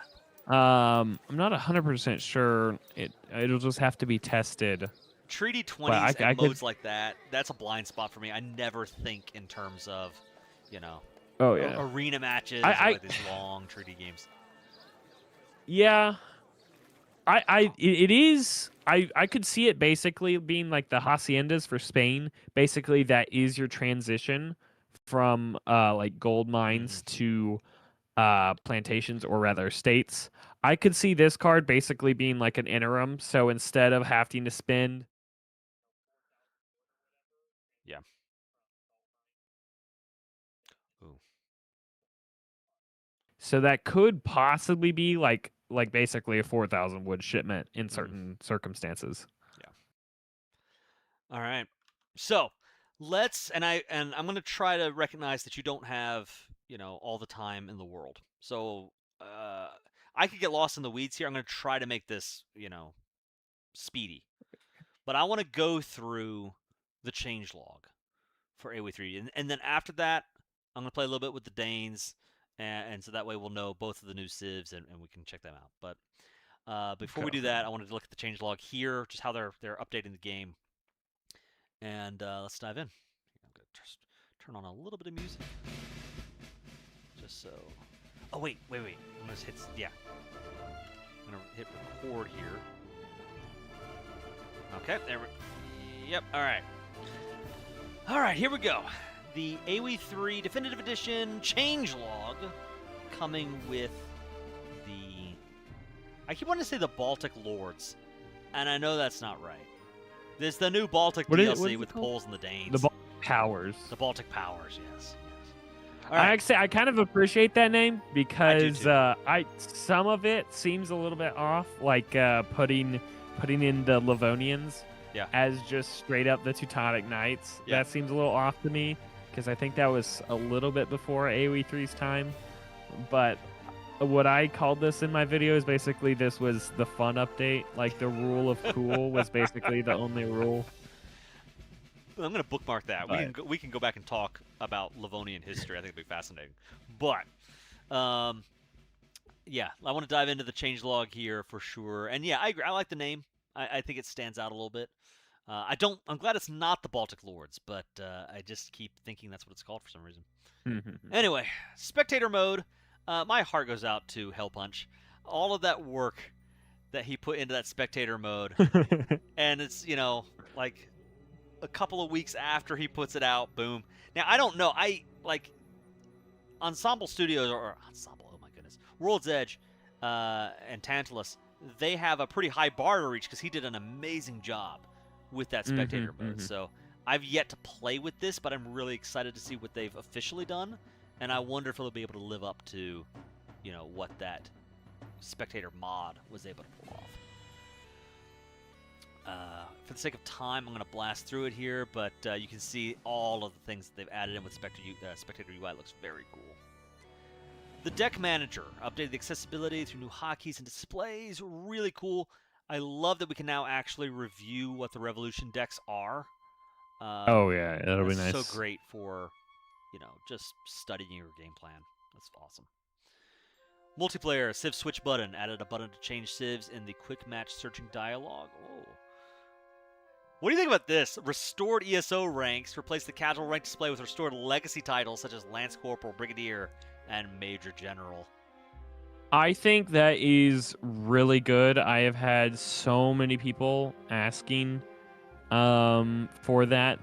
I'm not 100% sure. It'll just have to be tested. Treaty 20s and modes like that, that's a blind spot for me. I never think in terms of, you know, arena matches or like these long treaty games. Yeah. It is. I could see it basically being like the haciendas for Spain. Basically, that is your transition from like gold mines to plantations, or rather states. I could see this card basically being like an interim. So instead of having to spend, yeah. Ooh. So that could possibly be like basically a 4,000 wood shipment in certain circumstances. Yeah. All right. So let's and I'm going to try to recognize that you don't have, you know, all the time in the world. So I could get lost in the weeds here. I'm going to try to make this, you know, speedy. But I want to go through the changelog for AoE3, and then after that, I'm going to play a little bit with the Danes, and so that way we'll know both of the new civs, and we can check them out. But before we do that, I wanted to look at the changelog here, just how they're updating the game, and let's dive in. I'm going to just turn on a little bit of music, just so. Oh wait. I'm going to hit I'm going to hit record here. Okay, there we. Yep. All right. Here we go. The AoE3 Definitive Edition changelog, coming with the. I keep wanting to say the Baltic Lords, and I know that's not right. There's the new Baltic DLC with the Poles and the Danes. The Baltic Powers. The Baltic Powers, yes. I kind of appreciate that name because some of it seems a little bit off, like putting in the Livonians as just straight up the Teutonic Knights. Yeah. That seems a little off to me because I think that was a little bit before AoE3's time. But what I called this in my video is basically this was the fun update. Like the rule of cool was basically the only rule. I'm going to bookmark that. We can go back and talk about Livonian history. I think it'd be fascinating. But, yeah, I want to dive into the changelog here for sure. And yeah, I agree. I like the name. I think it stands out a little bit. I'm glad it's not the Baltic Lords, but I just keep thinking that's what it's called for some reason. Anyway, spectator mode. My heart goes out to Hellpunch. All of that work that he put into that spectator mode, and it's, you know, like a couple of weeks after he puts it out, boom. Now, I don't know. I like Ensemble Studios or Ensemble. Oh my goodness, World's Edge and Tantalus. They have a pretty high bar to reach because he did an amazing job with that spectator mode. So I've yet to play with this, but I'm really excited to see what they've officially done, and I wonder if it'll be able to live up to, you know, what that spectator mod was able to pull off. For the sake of time, I'm going to blast through it here, but you can see all of the things that they've added in with spectator UI. It looks very cool. The deck manager updated the accessibility through new hotkeys and displays. Really cool. I love that we can now actually review what the Revolution decks are. Oh yeah, that'll be nice. So great for, just studying your game plan. That's awesome. Multiplayer Civ switch button added a button to change civs in the quick match searching dialogue. Oh. What do you think about this? Restored ESO ranks replace the casual rank display with restored legacy titles such as Lance Corporal, Brigadier, and Major General. I think that is really good. I have had so many people asking for that.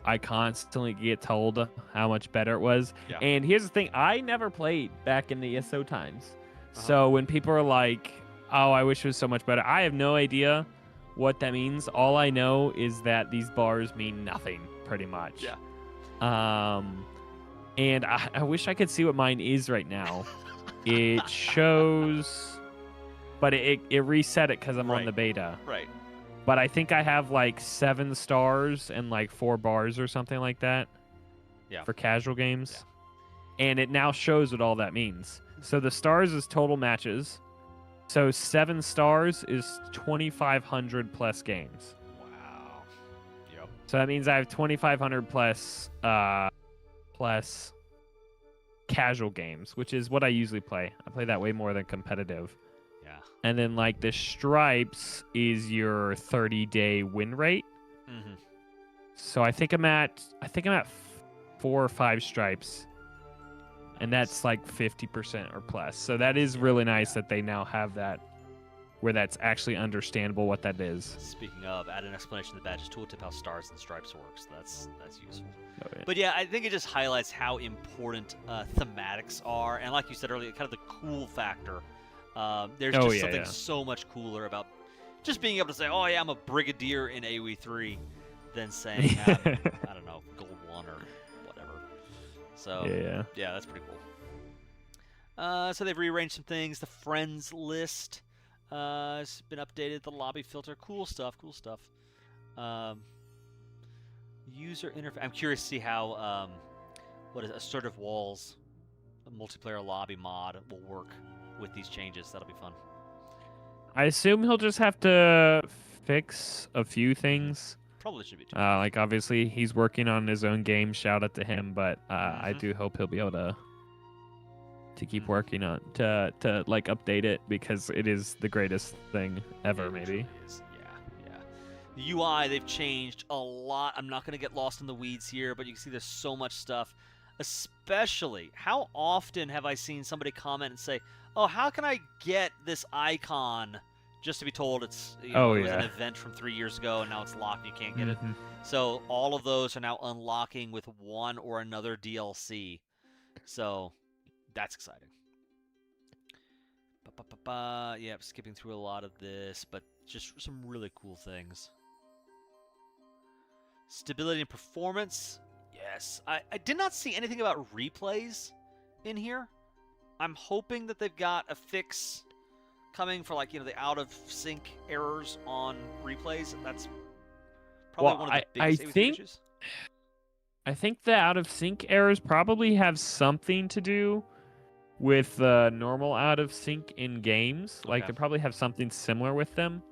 I constantly get told how much better it was. Yeah. And here's the thing, I never played back in the ESO times. So when people are like, oh, I wish it was so much better, I have no idea what that means. All I know is that these bars mean nothing, pretty much. Yeah. And I wish I could see what mine is right now. It shows, but it reset it because I'm on the beta. Right. But I think I have like 7 stars and like 4 bars or something like that. Yeah. For casual games. Yeah. And it now shows what all that means. So the stars is total matches. So 7 stars is 2,500 plus games. Wow. Yep. So that means I have 2,500 plus casual games, which is what I usually play. I play that way more than competitive. Yeah. And then like the stripes is your 30-day win rate. Mm-hmm. So I think I'm at 4 or 5 stripes. And that's like 50% or plus. So that is really nice that they now have that where that's actually understandable what that is. Speaking of, add an explanation to the badges tooltip how stars and stripes works. That's useful. Oh, yeah. But yeah, I think it just highlights how important thematics are, and like you said earlier, kind of the cool factor. There's just something so much cooler about just being able to say, "Oh yeah, I'm a brigadier in AoE3," than saying, I don't know, Gold 1 or whatever. So yeah, that's pretty cool. So they've rearranged some things. The friends list has been updated. The lobby filter, cool stuff. User interface. I'm curious to see how what is assertive walls, a multiplayer lobby mod will work with these changes. That'll be fun. I assume he'll just have to fix a few things. Probably should be too. Like obviously he's working on his own game. Shout out to him, but I do hope he'll be able to keep working on to like update it because it is the greatest thing ever. Maybe. The UI, they've changed a lot. I'm not going to get lost in the weeds here, but you can see there's so much stuff. Especially, how often have I seen somebody comment and say, "Oh, how can I get this icon?" Just to be told it was an event from 3 years ago and now it's locked. You can't get it. So all of those are now unlocking with one or another DLC. So that's exciting. Yeah, skipping through a lot of this, but just some really cool things. Stability and performance. Yes. I did not see anything about replays in here. I'm hoping that they've got a fix coming for the out of sync errors on replays. That's probably one of the biggest issues. I think the out of sync errors probably have something to do with the normal out of sync in games. Like they probably have something similar with them.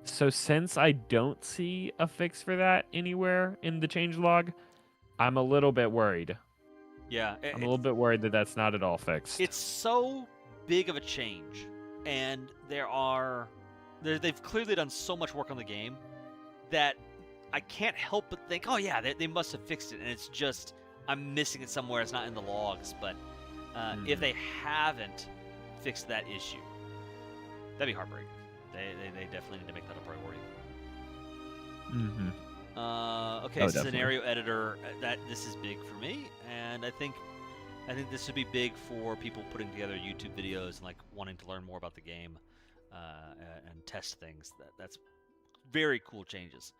So since I don't see a fix for that anywhere in the changelog, I'm a little bit worried. Yeah. I'm a little bit worried that that's not at all fixed. It's so big of a change, and they've clearly done so much work on the game that I can't help but think, oh yeah, they must have fixed it, and it's just I'm missing it somewhere. It's not in the logs, but if they haven't fixed that issue, that'd be heartbreaking. They definitely need to make that a priority. Okay, scenario editor. This is big for me, and I think this would be big for people putting together YouTube videos and wanting to learn more about the game and test things. That's very cool changes.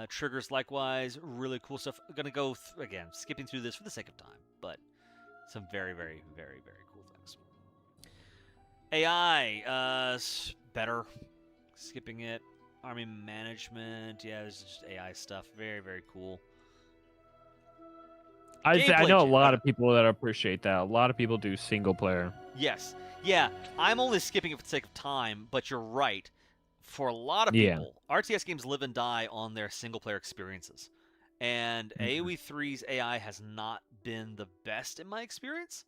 Triggers likewise, really cool stuff. I'm gonna go again, skipping through this for the sake of time, but some very, very, very, very cool things. AI, better. Skipping it. Army management, yeah, this is just AI stuff. Very, very cool. I Gameplay know a change. lot of people that appreciate that. A lot of people do single player. Yes. Yeah, I'm only skipping it for the sake of time, but you're right. For a lot of Yeah. people, RTS games live and die on their single-player experiences. And AoE3's AI has not been the best in my experience.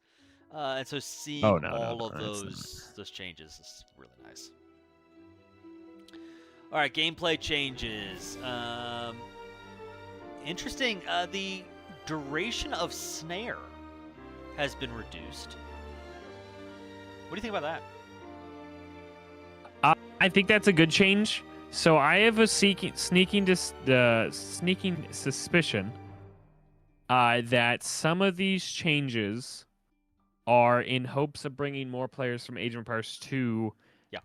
And so seeing Oh, no, all of it's those changes is really nice. All right, gameplay changes. Interesting. The duration of snare has been reduced. What do you think about that? I think that's a good change. So I have a sneaking suspicion that some of these changes are in hopes of bringing more players from Age of Empires 2. Yeah.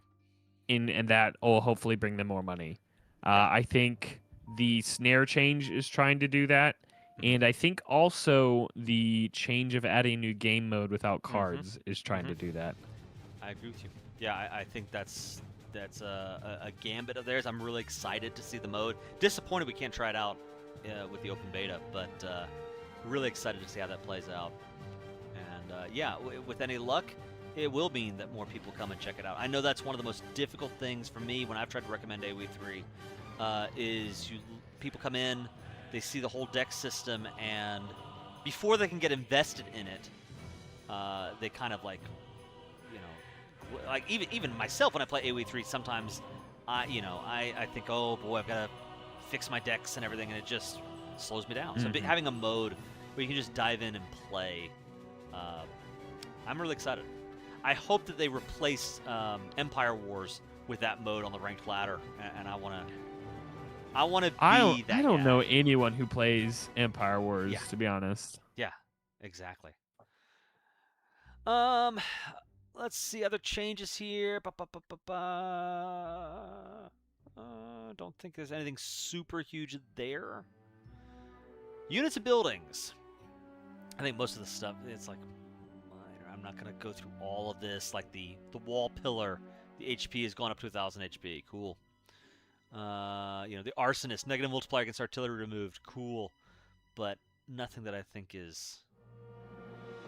And that will hopefully bring them more money. I think the snare change is trying to do that. And I think also the change of adding a new game mode without cards is trying to do that. I agree with you. Yeah, I think that's a gambit of theirs. I'm really excited to see the mode. Disappointed we can't try it out with the open beta, but really excited to see how that plays out. And yeah, with any luck, it will mean that more people come and check it out. I know that's one of the most difficult things for me when I've tried to recommend AoE3 is people come in, they see the whole deck system, and before they can get invested in it, they kind of like, like even myself when I play AoE3, sometimes I think, oh boy, I've got to fix my decks and everything, and it just slows me down. So having a mode where you can just dive in and play, I'm really excited. I hope that they replace Empire Wars with that mode on the ranked ladder, and I want to be that I don't guy. know anyone who plays Empire Wars, to be honest. Yeah, exactly. Let's see other changes here. Don't think there's anything super huge there. Units and buildings. I think most of the stuff, it's like minor. I'm not going to go through all of this. Like the wall pillar, the HP has gone up to 1,000 HP. Cool. The arsonist, negative multiplier against artillery removed. Cool. But nothing that I think is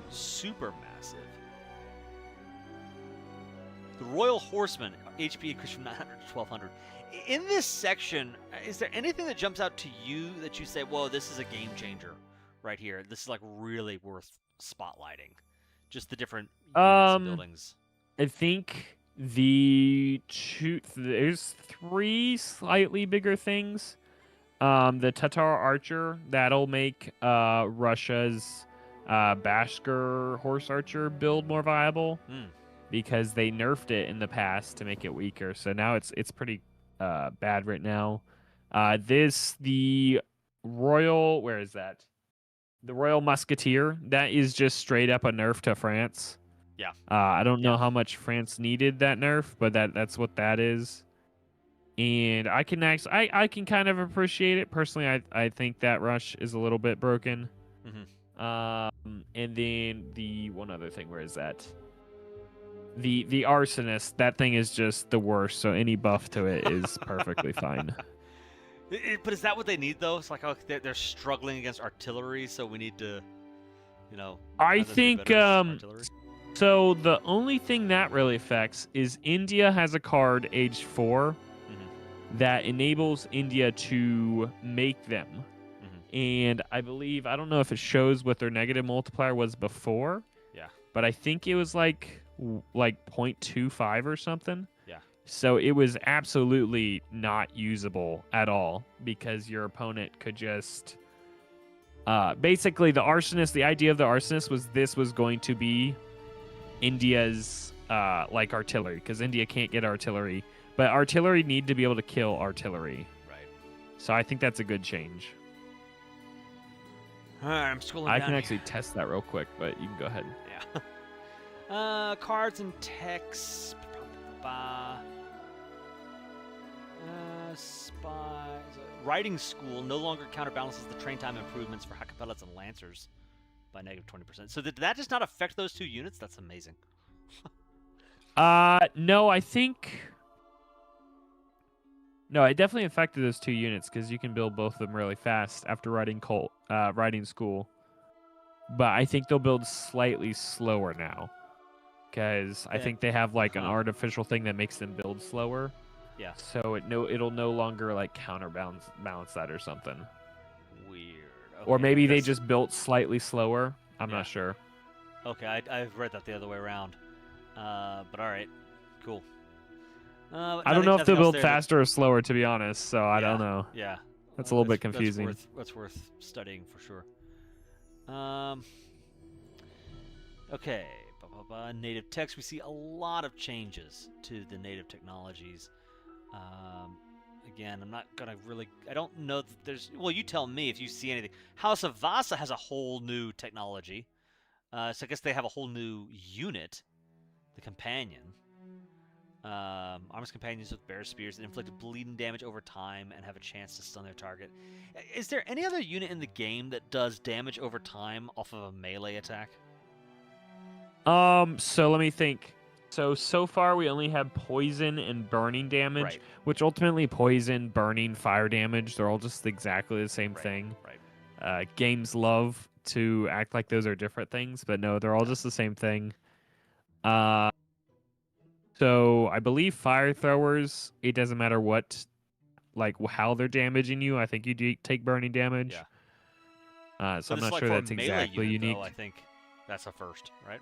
super massive. The Royal Horseman, HP increased from 900 to 1,200. In this section, is there anything that jumps out to you that you say, whoa, this is a game changer right here? This is like really worth spotlighting. Just the different units and buildings. I think there's 3 slightly bigger things. The Tatar Archer, that'll make Russia's Bashkir Horse Archer build more viable. Because they nerfed it in the past to make it weaker, so now it's pretty bad right now. The Royal, where is that? The Royal Musketeer, that is just straight up a nerf to France. Yeah. I don't know how much France needed that nerf, but that's what that is. And I can kind of appreciate it personally. I think that rush is a little bit broken. And then the one other thing, where is that? The arsonist, that thing is just the worst, so any buff to it is perfectly fine. But is that what they need, though? It's like, oh, they're struggling against artillery, so we need to, I think, so the only thing that really affects is India has a card, age 4, that enables India to make them. And I don't know if it shows what their negative multiplier was before. Yeah. But I think it was like 0.25 or something. Yeah. So it was absolutely not usable at all because your opponent could just basically the arsonist, the idea of the arsonist was this was going to be India's like artillery, because India can't get artillery, but artillery need to be able to kill artillery. Right. So I think that's a good change. All right, I'm scrolling I down can here. actually test that real quick, but you can go ahead. Yeah. Cards and text. Spies. Writing school no longer counterbalances the train time improvements for Hackapellets and Lancers by -20%. So did that just not affect those 2 units? That's amazing. No, I think. No, it definitely affected those 2 units because you can build both of them really fast after riding school. But I think they'll build slightly slower now because I think they have like an artificial thing that makes them build slower. Yeah. So it'll no longer like counterbalance that or something. Weird. Or Okay, maybe they just built slightly slower. I'm Yeah. not sure. Okay, I've read that the other way around. But all right, cool. I don't know if they'll build faster or slower, to be honest. So I don't know. Yeah, That's a little bit confusing. That's worth studying for sure. Okay, native text. We see a lot of changes to the native technologies. Again, I'm not gonna really. I don't know that there's. Well, you tell me if you see anything. House of Vasa has a whole new technology. So I guess they have a whole new unit, the companion. Arms companions with bear spears that inflict bleeding damage over time and have a chance to stun their target. Is there any other unit in the game that does damage over time off of a melee attack? So let me think. So far we only have poison and burning damage, Right. which ultimately poison, burning, fire damage, they're all just exactly the same thing. Right. Games love to act like those are different things, but no, they're all just the same thing. So I believe fire throwers, it doesn't matter what, like how they're damaging you. I think you do take burning damage. Yeah. So I'm But not it's sure for a that's melee exactly unit, unique. though, I think that's a first, right?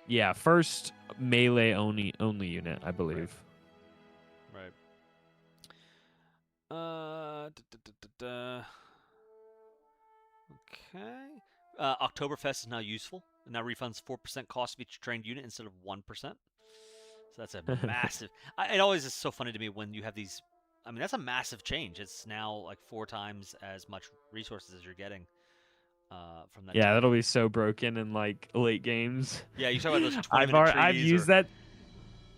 Yeah, first melee only unit, I believe. Right. Okay. Oktoberfest is now useful. It now refunds 4% cost of each trained unit instead of 1%. So that's a massive. It always is so funny to me when you have these. I mean, that's a massive change. It's now like 4 times as much resources as you're getting from that. Yeah, that'll be so broken in like late games. Yeah, you talk about those 20-minute trees. I've used that.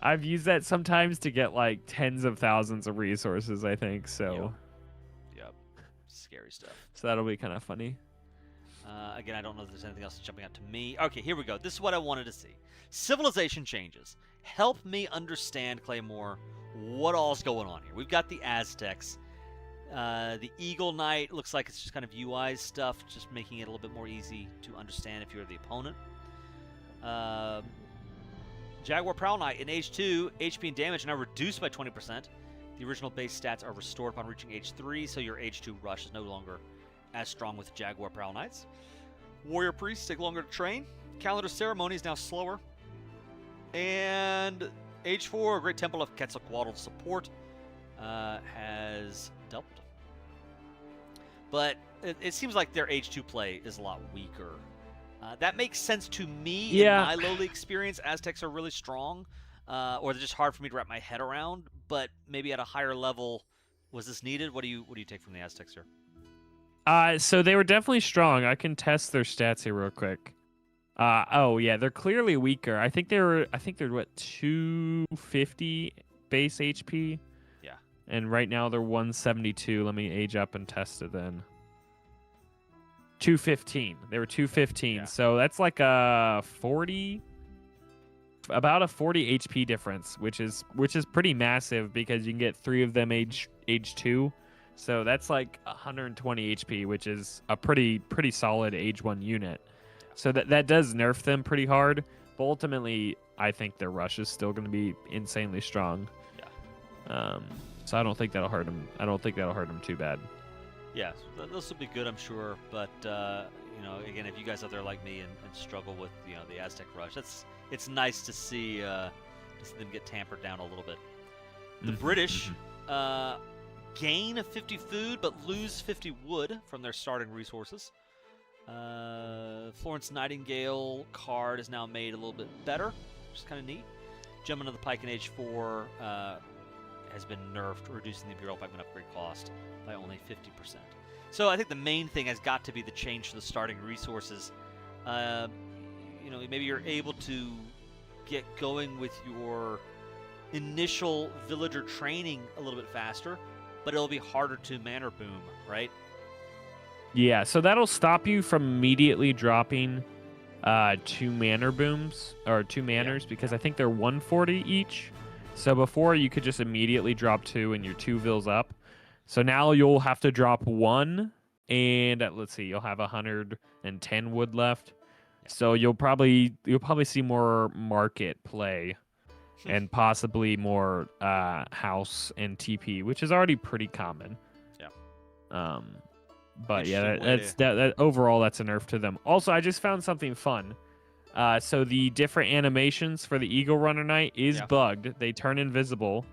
I've used that sometimes to get like tens of thousands of resources. I think so. Yep. Scary stuff. So that'll be kind of funny. Again, I don't know if there's anything else jumping out to me. Okay, here we go. This is what I wanted to see. Civilization changes. Help me understand, Claymore, what all's going on here. We've got the Aztecs. The Eagle Knight looks like it's just kind of UI stuff, just making it a little bit more easy to understand if you're the opponent. Jaguar Prowl Knight in Age 2, HP and damage are now reduced by 20%. The original base stats are restored upon reaching Age 3, so your Age 2 rush is no longer as strong with Jaguar Prowl Knights. Warrior Priests take longer to train. Calendar Ceremony is now slower. And Age 4, Great Temple of Quetzalcoatl support has doubled. But it seems like their Age 2 play is a lot weaker. That makes sense to me in my lowly experience. Aztecs are really strong, or they're just hard for me to wrap my head around. But maybe at a higher level, was this needed? What do you take from the Aztecs here? So they were definitely strong. I can test their stats here real quick. Oh yeah, they're clearly weaker. I think they're what 250 base HP. Yeah. And right now they're 172. Let me age up and test it then. 215. They were 215. Yeah. So that's like about a 40 HP difference, which is pretty massive because you can get 3 of them age 2. So that's like 120 HP, which is a pretty solid age 1 unit. So that does nerf them pretty hard, but ultimately I think their rush is still going to be insanely strong. Yeah. So I don't think that'll hurt them. I don't think that'll hurt them too bad. Yeah, this will be good, I'm sure. But again, if you guys out there like me and struggle with the Aztec rush, it's nice to see them get tampered down a little bit. The British gain 50 food but lose 50 wood from their starting resources. Florence Nightingale card is now made a little bit better, which is kind of neat. Gentleman of the Pike in Age 4 has been nerfed, reducing the Imperial Pikeman upgrade cost by only 50%. So I think the main thing has got to be the change to the starting resources. Maybe you're able to get going with your initial villager training a little bit faster, but it'll be harder to manor boom, right? Yeah, so that'll stop you from immediately dropping two manor booms or two manners because I think they're 140 each. So before you could just immediately drop 2 and you're 2 vills up. So now you'll have to drop 1 and let's see, you'll have 110 wood left. So you'll probably see more market play and possibly more house and TP, which is already pretty common. Yeah. But yeah, Interesting that overall that's a nerf to them. Also, I just found something fun. So the different animations for the Eagle Runner Knight is bugged. They turn invisible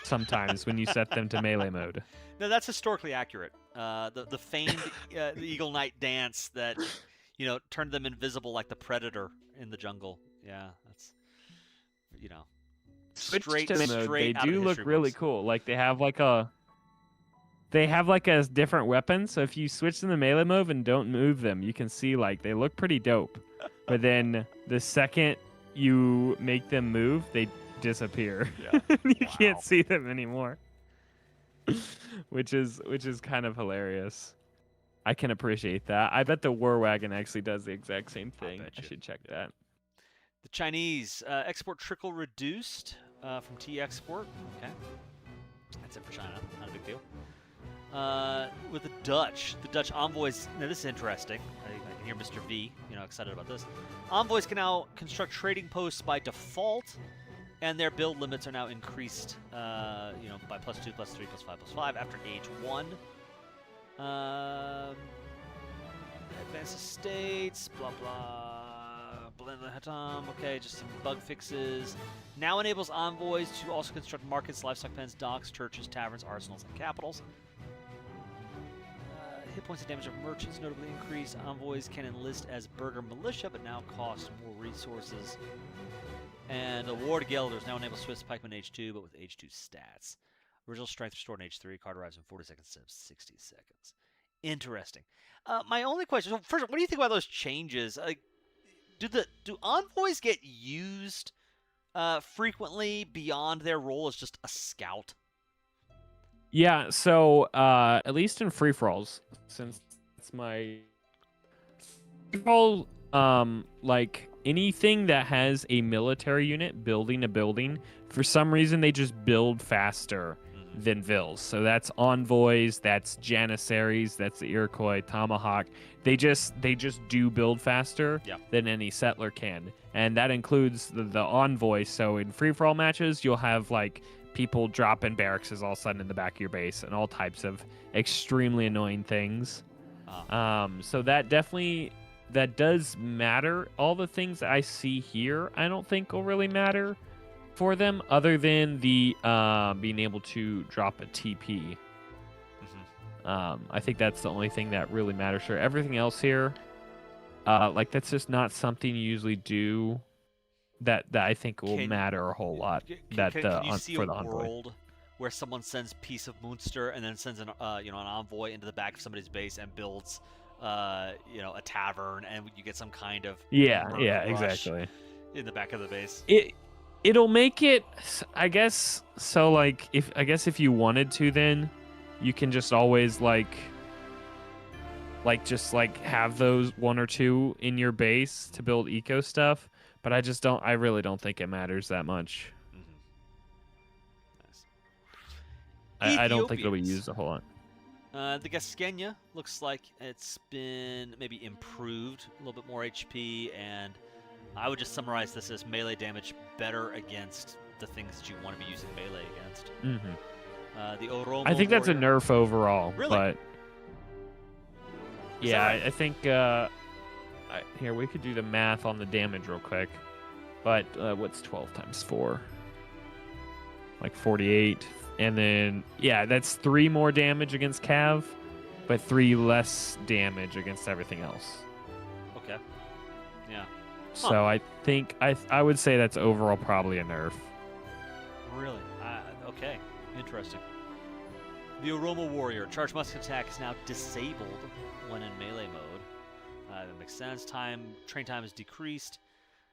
sometimes when you set them to melee mode. No, that's historically accurate. The famed the Eagle Knight dance that turned them invisible like the Predator in the jungle. Yeah, that's Switch straight to mode, straight they out of do look history really books. cool. Like they have like a different weapon. So if you switch them to melee mode and don't move them, you can see like they look pretty dope. But then the second you make them move, they disappear. Yeah. You can't see them anymore. which is kind of hilarious. I can appreciate that. I bet the War Wagon actually does the exact same thing. I should check that. The Chinese export trickle reduced from T-export. Okay, that's it for China. Not a big deal. With the Dutch envoys. Now this is interesting. I can hear Mr. V, excited about this. Envoys can now construct trading posts by default, and their build limits are now increased, by +2, +3, +5, +5 after age 1. Advanced estates, blah blah. Okay, just some bug fixes. Now enables envoys to also construct markets, livestock pens, docks, churches, taverns, arsenals, and capitals. Hit points and damage of merchants notably increased. Envoys can enlist as burgher militia, but now cost more resources. And Award Gelders now enables Swiss Pikeman H2, but with H2 stats. Original strength restored in H3. Card arrives in 40 seconds instead of 60 seconds. Interesting. My only question, so first, what do you think about those changes? Like, do envoys get used frequently beyond their role as just a scout? Yeah, so at least in free-for-alls, since it's my free-for-all, like anything that has a military unit building a building, for some reason they just build faster than Vills. So that's envoys, that's janissaries, that's the Iroquois Tomahawk. They just do build faster than any settler can, and that includes the envoy. So in free-for-all matches, you'll have like people dropping barracks all of a sudden in the back of your base and all types of extremely annoying things. So that does matter. All the things that I see here, I don't think will really matter for them, other than the being able to drop a TP. I think that's the only thing that really matters. Sure, everything else here, like that's just not something you usually do. That I think will matter a whole lot. Can you see a world where someone sends Piece of Munster and then sends an envoy into the back of somebody's base and builds a tavern, and you get some kind of rush exactly in the back of the base? It'll make it, I guess. So like if you wanted to, then you can just always like have those 1 or 2 in your base to build eco stuff. But I really don't think it matters that much. Nice. I don't think it'll be used a whole lot. The Gasquenya looks like it's been maybe improved, a little bit more HP, and I would just summarize this as melee damage better against the things that you want to be using melee against. The Oromo I think that's a warrior. nerf overall. Really? But Is yeah, that right? I think here we could do the math on the damage real quick. But what's 12 times 4? Like 48. And then that's 3 more damage against Cav, but 3 less damage against everything else. Okay. Yeah. So I think I would say that's overall probably a nerf. Really? Okay. Interesting. The Oromo warrior. Charged musket attack is now disabled when in melee mode. That makes sense. Train time is decreased.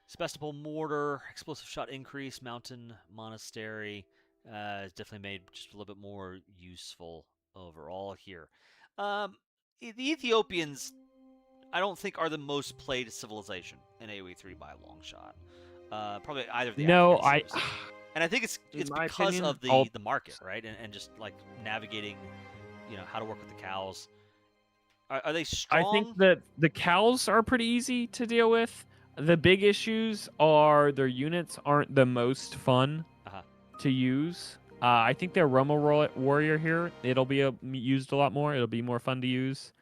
Sebastopol mortar, explosive shot increase. Mountain monastery is definitely made just a little bit more useful overall here. The Ethiopians I don't think are the most played civilization in AoE3 by a long shot. Probably either of the No, African civs. And I think it's my because opinion, of all- the market, right? And just like navigating, how to work with the cows. Are they strong? I think that the cows are pretty easy to deal with. The big issues are their units aren't the most fun Uh-huh. to use. I think their Romo Warrior here, it'll be used a lot more. It'll be more fun to use.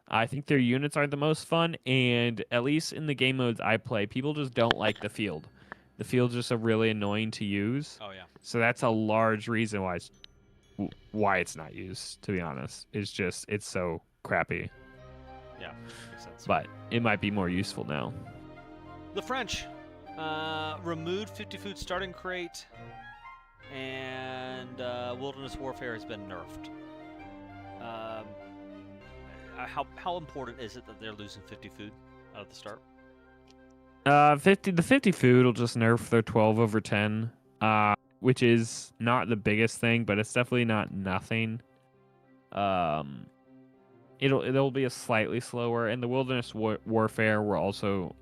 I think their units are the most fun, and at least in the game modes I play, people just don't like the field. The field's just really annoying to use. Oh yeah. So that's a large reason why it's not used, to be honest. It's so crappy. Yeah, makes sense. But it might be more useful now. The French removed 50 food starting crate, and wilderness warfare has been nerfed. How important is it that they're losing 50 food out of the start? 50 food will just nerf their 12 over 10, which is not the biggest thing, but it's definitely not nothing. It'll be a slightly slower, and the wilderness warfare will also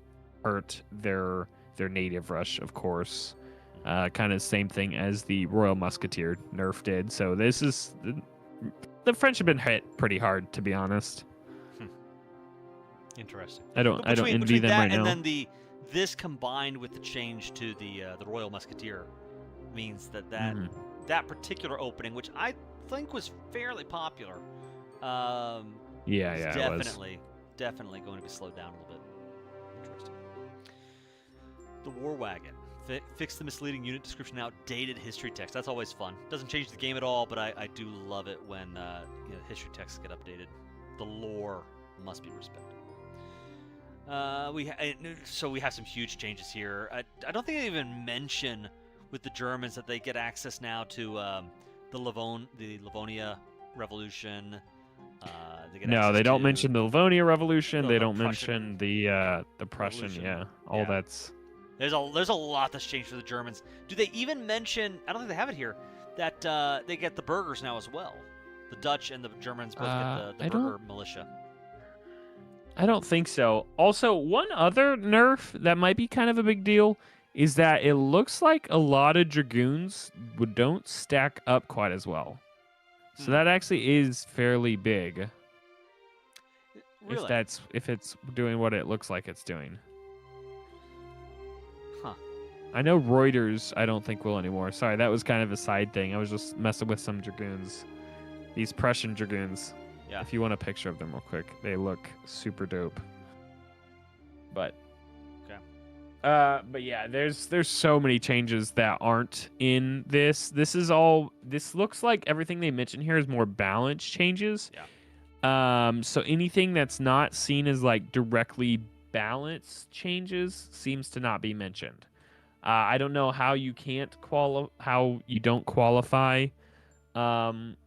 hurt their native rush, of course. Kind of same thing as the Royal Musketeer nerf did. So this is the French have been hit pretty hard, to be honest. Interesting. I don't envy between them that right and now. then this combined with the change to the Royal Musketeer means that that particular opening, which I think was fairly popular, Yeah, is it was. definitely going to be slowed down a little bit. Interesting. The War Wagon. Fix the misleading unit description, outdated history text. That's always fun. Doesn't change the game at all, but I do love it when history texts get updated. The lore must be respected. So we have some huge changes here. I don't think they even mention with the Germans that they get access now to the Livonia Revolution. They don't mention the Livonia Revolution. the They don't Prussian mention the Prussian. Revolution. Yeah, all Yeah. that's. There's a lot that's changed for the Germans. Do they even mention? I don't think they have it here. That they get the burghers now as well. The Dutch and the Germans both get the burgher militia. I don't think so. Also, one other nerf that might be kind of a big deal is that it looks like a lot of dragoons don't stack up quite as well. So that actually is fairly big. Really? If it's doing what it looks like it's doing. Huh. I know Reuters I don't think will anymore. Sorry, that was kind of a side thing. I was just messing with some dragoons. These Prussian dragoons. Yeah. If you want a picture of them real quick, they look super dope. But but yeah, there's so many changes that aren't in this. This looks like everything they mentioned here is more balance changes. Yeah. So anything that's not seen as like directly balance changes seems to not be mentioned. I don't know how you don't qualify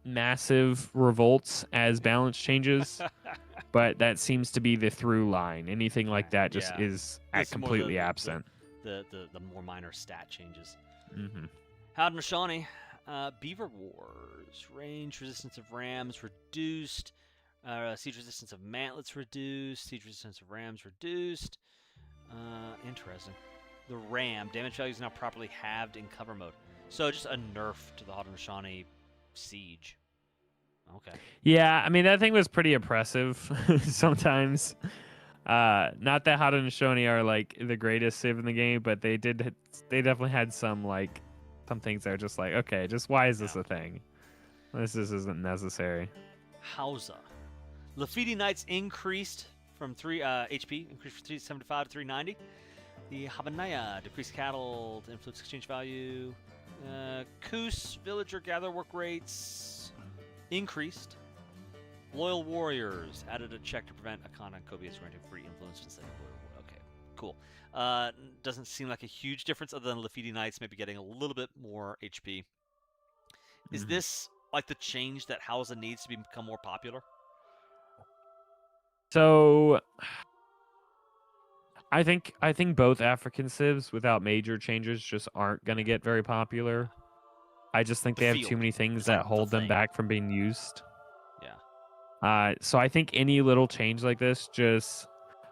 massive revolts as balance changes, but that seems to be the through line. Anything like that just is It's more completely absent. The more minor stat changes. Mm-hmm. Haudenosaunee, Beaver Wars, range resistance of rams reduced, siege resistance of mantlets reduced, siege resistance of rams reduced. Interesting. The ram damage value is now properly halved in cover mode. So just a nerf to the Haudenosaunee siege. Okay. Yeah, I mean that thing was pretty oppressive sometimes. Not that Haudenosaunee are like the greatest civ in the game, but they definitely had some things that are just like, okay, just why is this a thing? This isn't necessary. Hausa. Lafitte Knights increased from 3 HP, increased from 375 to 390. The Habanaya decreased cattle to influence exchange value. Koos villager gather work rates increased. Loyal warriors added a check to prevent Akana and Kobe's granting free influence from the second loyal. Okay, cool. Doesn't seem like a huge difference other than Lafitte Knights maybe getting a little bit more HP. Is this like the change that Hausa needs to become more popular? So I think both African civs without major changes just aren't going to get very popular. I just think they have too many things that hold them back from being used. Yeah. So I think any little change like this just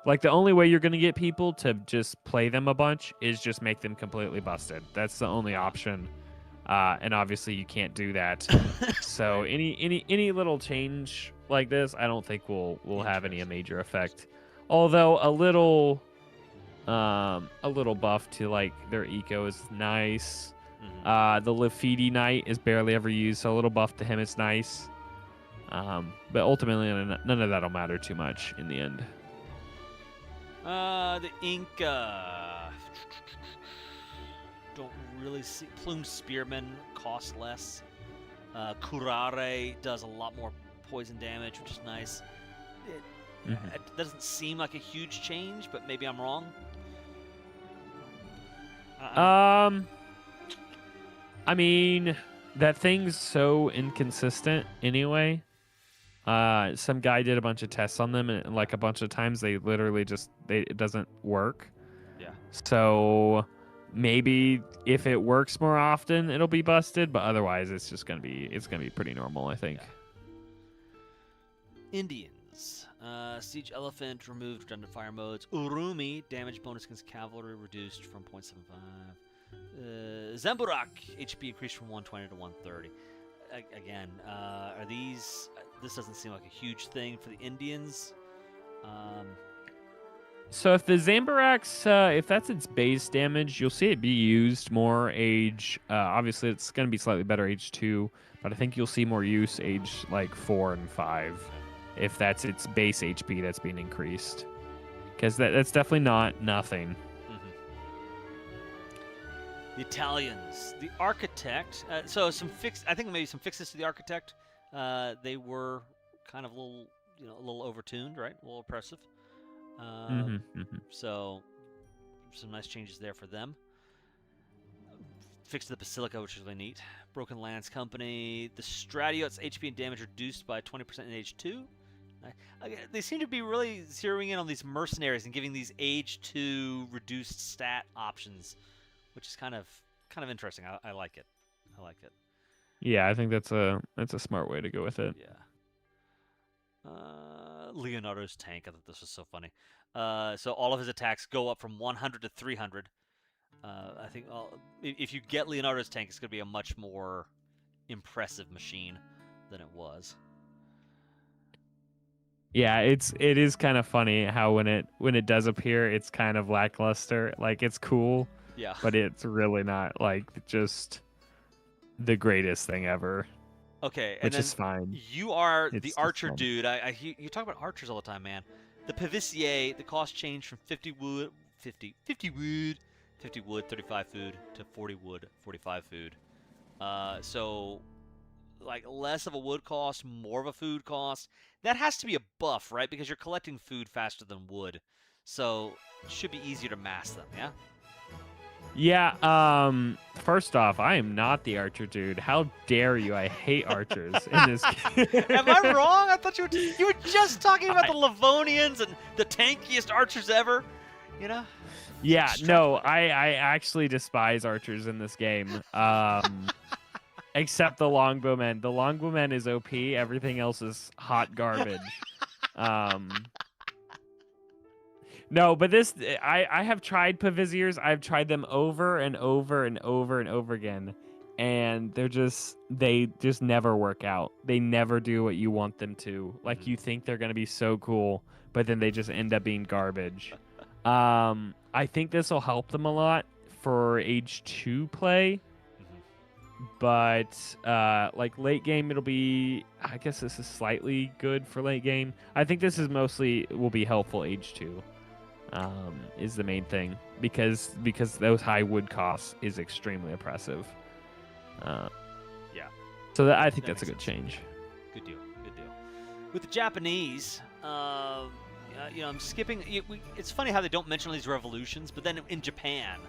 Like, the only way you're going to get people to just play them a bunch is just make them completely busted. That's the only option. And obviously you can't do that. So any little change like this, I don't think will have any major effect. Although a little buff to like their eco is nice. The Lafidi Knight is barely ever used, so a little buff to him is nice. But ultimately, none of that'll matter too much in the end. The Inca. Don't really see. Plumed Spearman costs less. Curare does a lot more poison damage, which is nice. It doesn't seem like a huge change, but maybe I'm wrong. I mean, that thing's so inconsistent anyway. Some guy did a bunch of tests on them, and like a bunch of times they literally it doesn't work. Yeah. So maybe if it works more often, it'll be busted, but otherwise it's gonna be pretty normal, I think. Yeah. Indians. Siege Elephant removed redundant fire modes. Urumi, damage bonus against cavalry reduced from 0.75. Zamburak, HP increased from 120 to 130. Again, are these... This doesn't seem like a huge thing for the Indians. So if the Zamburak's, if that's its base damage, you'll see it be used more age. Obviously, it's going to be slightly better age 2, but I think you'll see more use age like 4 and 5 if that's its base HP that's being increased. Because that's definitely not nothing. The Italians, the Architect. So I think maybe some fixes to the Architect. They were kind of a little overtuned, right? A little oppressive. So some nice changes there for them. Fixed the Basilica, which is really neat. Broken Lands Company. The Stratiots HP and damage reduced by 20% in age 2. They seem to be really zeroing in on these mercenaries and giving these age 2 reduced stat options, which is kind of interesting. I like it. Yeah, I think that's a smart way to go with it. Yeah. Leonardo's tank. I thought this was so funny. So all of his attacks go up from 100 to 300. I think if you get Leonardo's tank, it's going to be a much more impressive machine than it was. Yeah, it is kind of funny how when it does appear, it's kind of lackluster. Like, it's cool, yeah, but it's really not like just the greatest thing ever. Okay, which is fine. You are It's the archer fun. dude. You talk about archers all the time, man. The Pavicier, the cost changed from 50 wood, 35 food to 40 wood, 45 food. So like less of a wood cost, more of a food cost. That has to be a buff, right? Because you're collecting food faster than wood. So it should be easier to mass them, yeah? Yeah, first off, I am not the archer dude. How dare you? I hate archers in this game. Am I wrong? I thought you were just talking about the Livonians and the tankiest archers ever, you know? Yeah, no, I actually despise archers in this game. Except the longbowmen. The longbowmen is OP. Everything else is hot garbage. No, but this I have tried Pavisiers. I've tried them over and over and over and over again, and they just never work out. They never do what you want them to. Like, you think they're gonna be so cool, but then they just end up being garbage. I think this will help them a lot for age 2 play. But like late game, it'll be, I guess this is slightly good for late game. I think this is mostly will be helpful age 2. Is the main thing because those high wood costs is extremely oppressive. Yeah. So I think That that's a makes good sense. change. Good deal. With the Japanese, I'm skipping. It's funny how they don't mention all these revolutions, but then in Japan,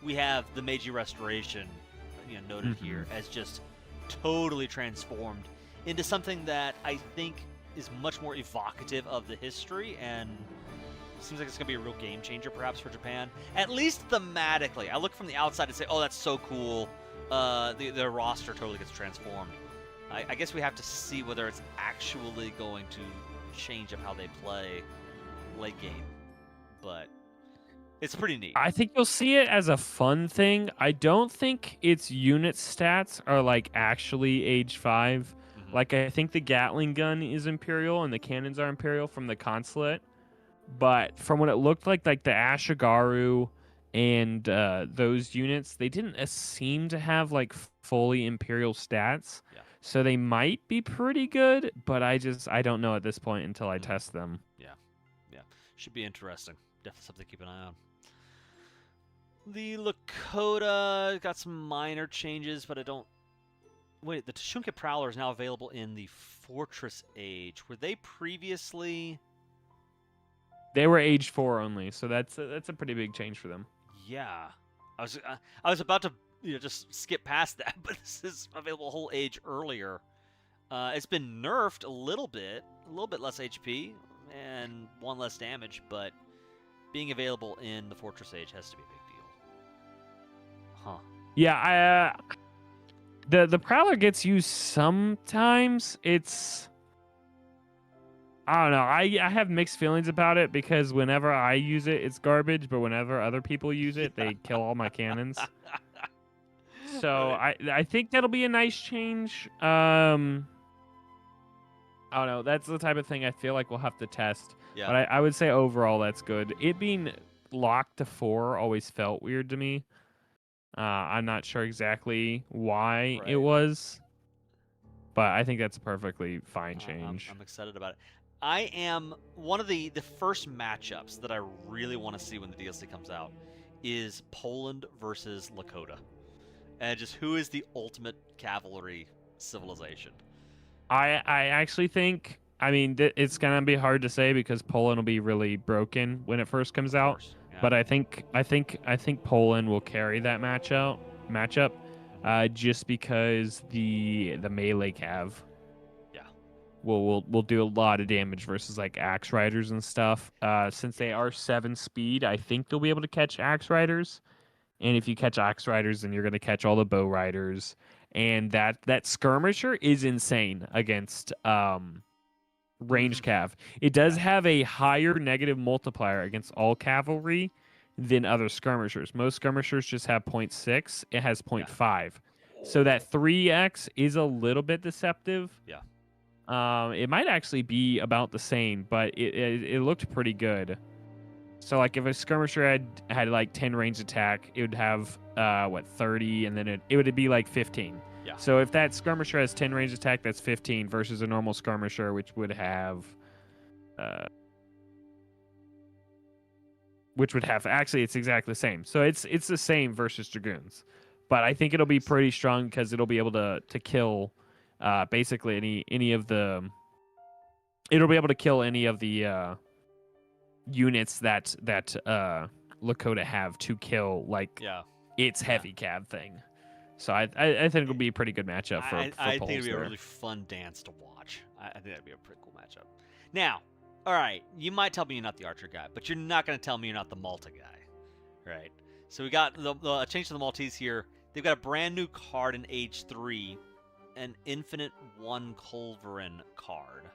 we have the Meiji Restoration, noted here as just totally transformed into something that I think is much more evocative of the history and seems like it's going to be a real game changer perhaps for Japan, at least thematically. I look from the outside and say, oh, that's so cool. The roster totally gets transformed. I guess we have to see whether it's actually going to change up how they play late game. but it's pretty neat. I think you'll see it as a fun thing. I don't think its unit stats are like actually age 5. Mhm. Like I think the Gatling gun is Imperial and the cannons are Imperial from the consulate. But from what it looked like the Ashigaru and those units, they didn't seem to have like fully Imperial stats. Yeah. So they might be pretty good, but I don't know at this point until I test them. Should be interesting. Definitely something to keep an eye on. The Lakota got some minor changes, but I don't... Wait, the Tashunka Prowler is now available in the Fortress Age. Were they previously... They were age 4 only, so that's a pretty big change for them. Yeah. I was about to just skip past that, but this is available a whole age earlier. It's been nerfed a little bit less HP, and 1 less damage, but being available in the Fortress Age has to be a big deal. Huh. Yeah, the Prowler gets used sometimes. It's... I don't know. I have mixed feelings about it because whenever I use it, it's garbage, but whenever other people use it, they kill all my cannons. So I think that'll be a nice change. I don't know. That's the type of thing I feel like we'll have to test. Yeah. But I would say overall that's good. It being locked to 4 always felt weird to me. I'm not sure exactly why it was, but I think that's a perfectly fine change. I'm excited about it. I am one of the first matchups that I really want to see when the DLC comes out is Poland versus Lakota, and just who is the ultimate cavalry civilization. I actually think, I mean, it's gonna be hard to say because Poland will be really broken when it first comes out. Yeah. But I think Poland will carry that matchup, just because the melee cav, will do a lot of damage versus like axe riders and stuff. Since they are 7 speed, I think they'll be able to catch axe riders. And if you catch axe riders, then you're gonna catch all the bow riders. And that skirmisher is insane against range cav. It does have a higher negative multiplier against all cavalry than other skirmishers. Most skirmishers just have 0.6. It has 0.5. So that 3x is a little bit deceptive. Yeah. It might actually be about the same, but it looked pretty good. So like if a skirmisher had like 10 range attack, it would have 30, and then it would be like 15. Yeah. So if that skirmisher has 10 range attack, that's 15 versus a normal skirmisher, which would have actually it's exactly the same. So it's the same versus dragoons, but I think it'll be pretty strong because it'll be able to kill basically any of the. It'll be able to kill any of the units that Lakota have to kill its heavy cav thing. So I think it'll be a pretty good matchup for I Poles think it'll be there. a really fun dance to watch. I think that'd be a pretty cool matchup. Now, all right, you might tell me you're not the Archer guy, but you're not going to tell me you're not the Malta guy, right? So we got the change to the Maltese here. They've got a brand new card in Age 3, an Infinite 1 Culverin card.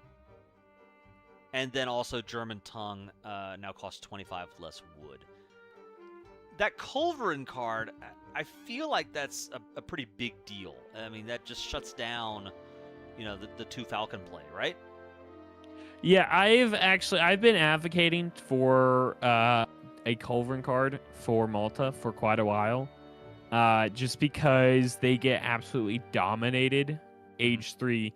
And then also German Tongue now costs 25 less wood. That Culverin card, I feel like that's a pretty big deal. I mean, that just shuts down, the 2 Falcon play, right? Yeah, I've been advocating for a Culverin card for Malta for quite a while. Just because they get absolutely dominated Age 3.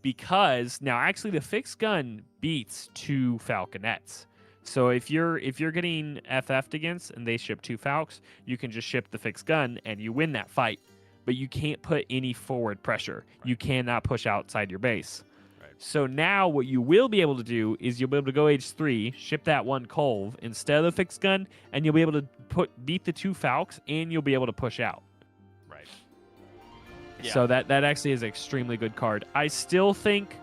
Because now actually the fixed gun beats 2 Falconets. So if you're getting FF'd against and they ship 2 Falcons, you can just ship the fixed gun and you win that fight. But you can't put any forward pressure. Right. You cannot push outside your base. Right. So now what you will be able to do is you'll be able to go Age 3, ship that 1 Culv instead of the fixed gun, and you'll be able to beat the 2 Falcons and you'll be able to push out. Right. Yeah. So that actually is an extremely good card. I still think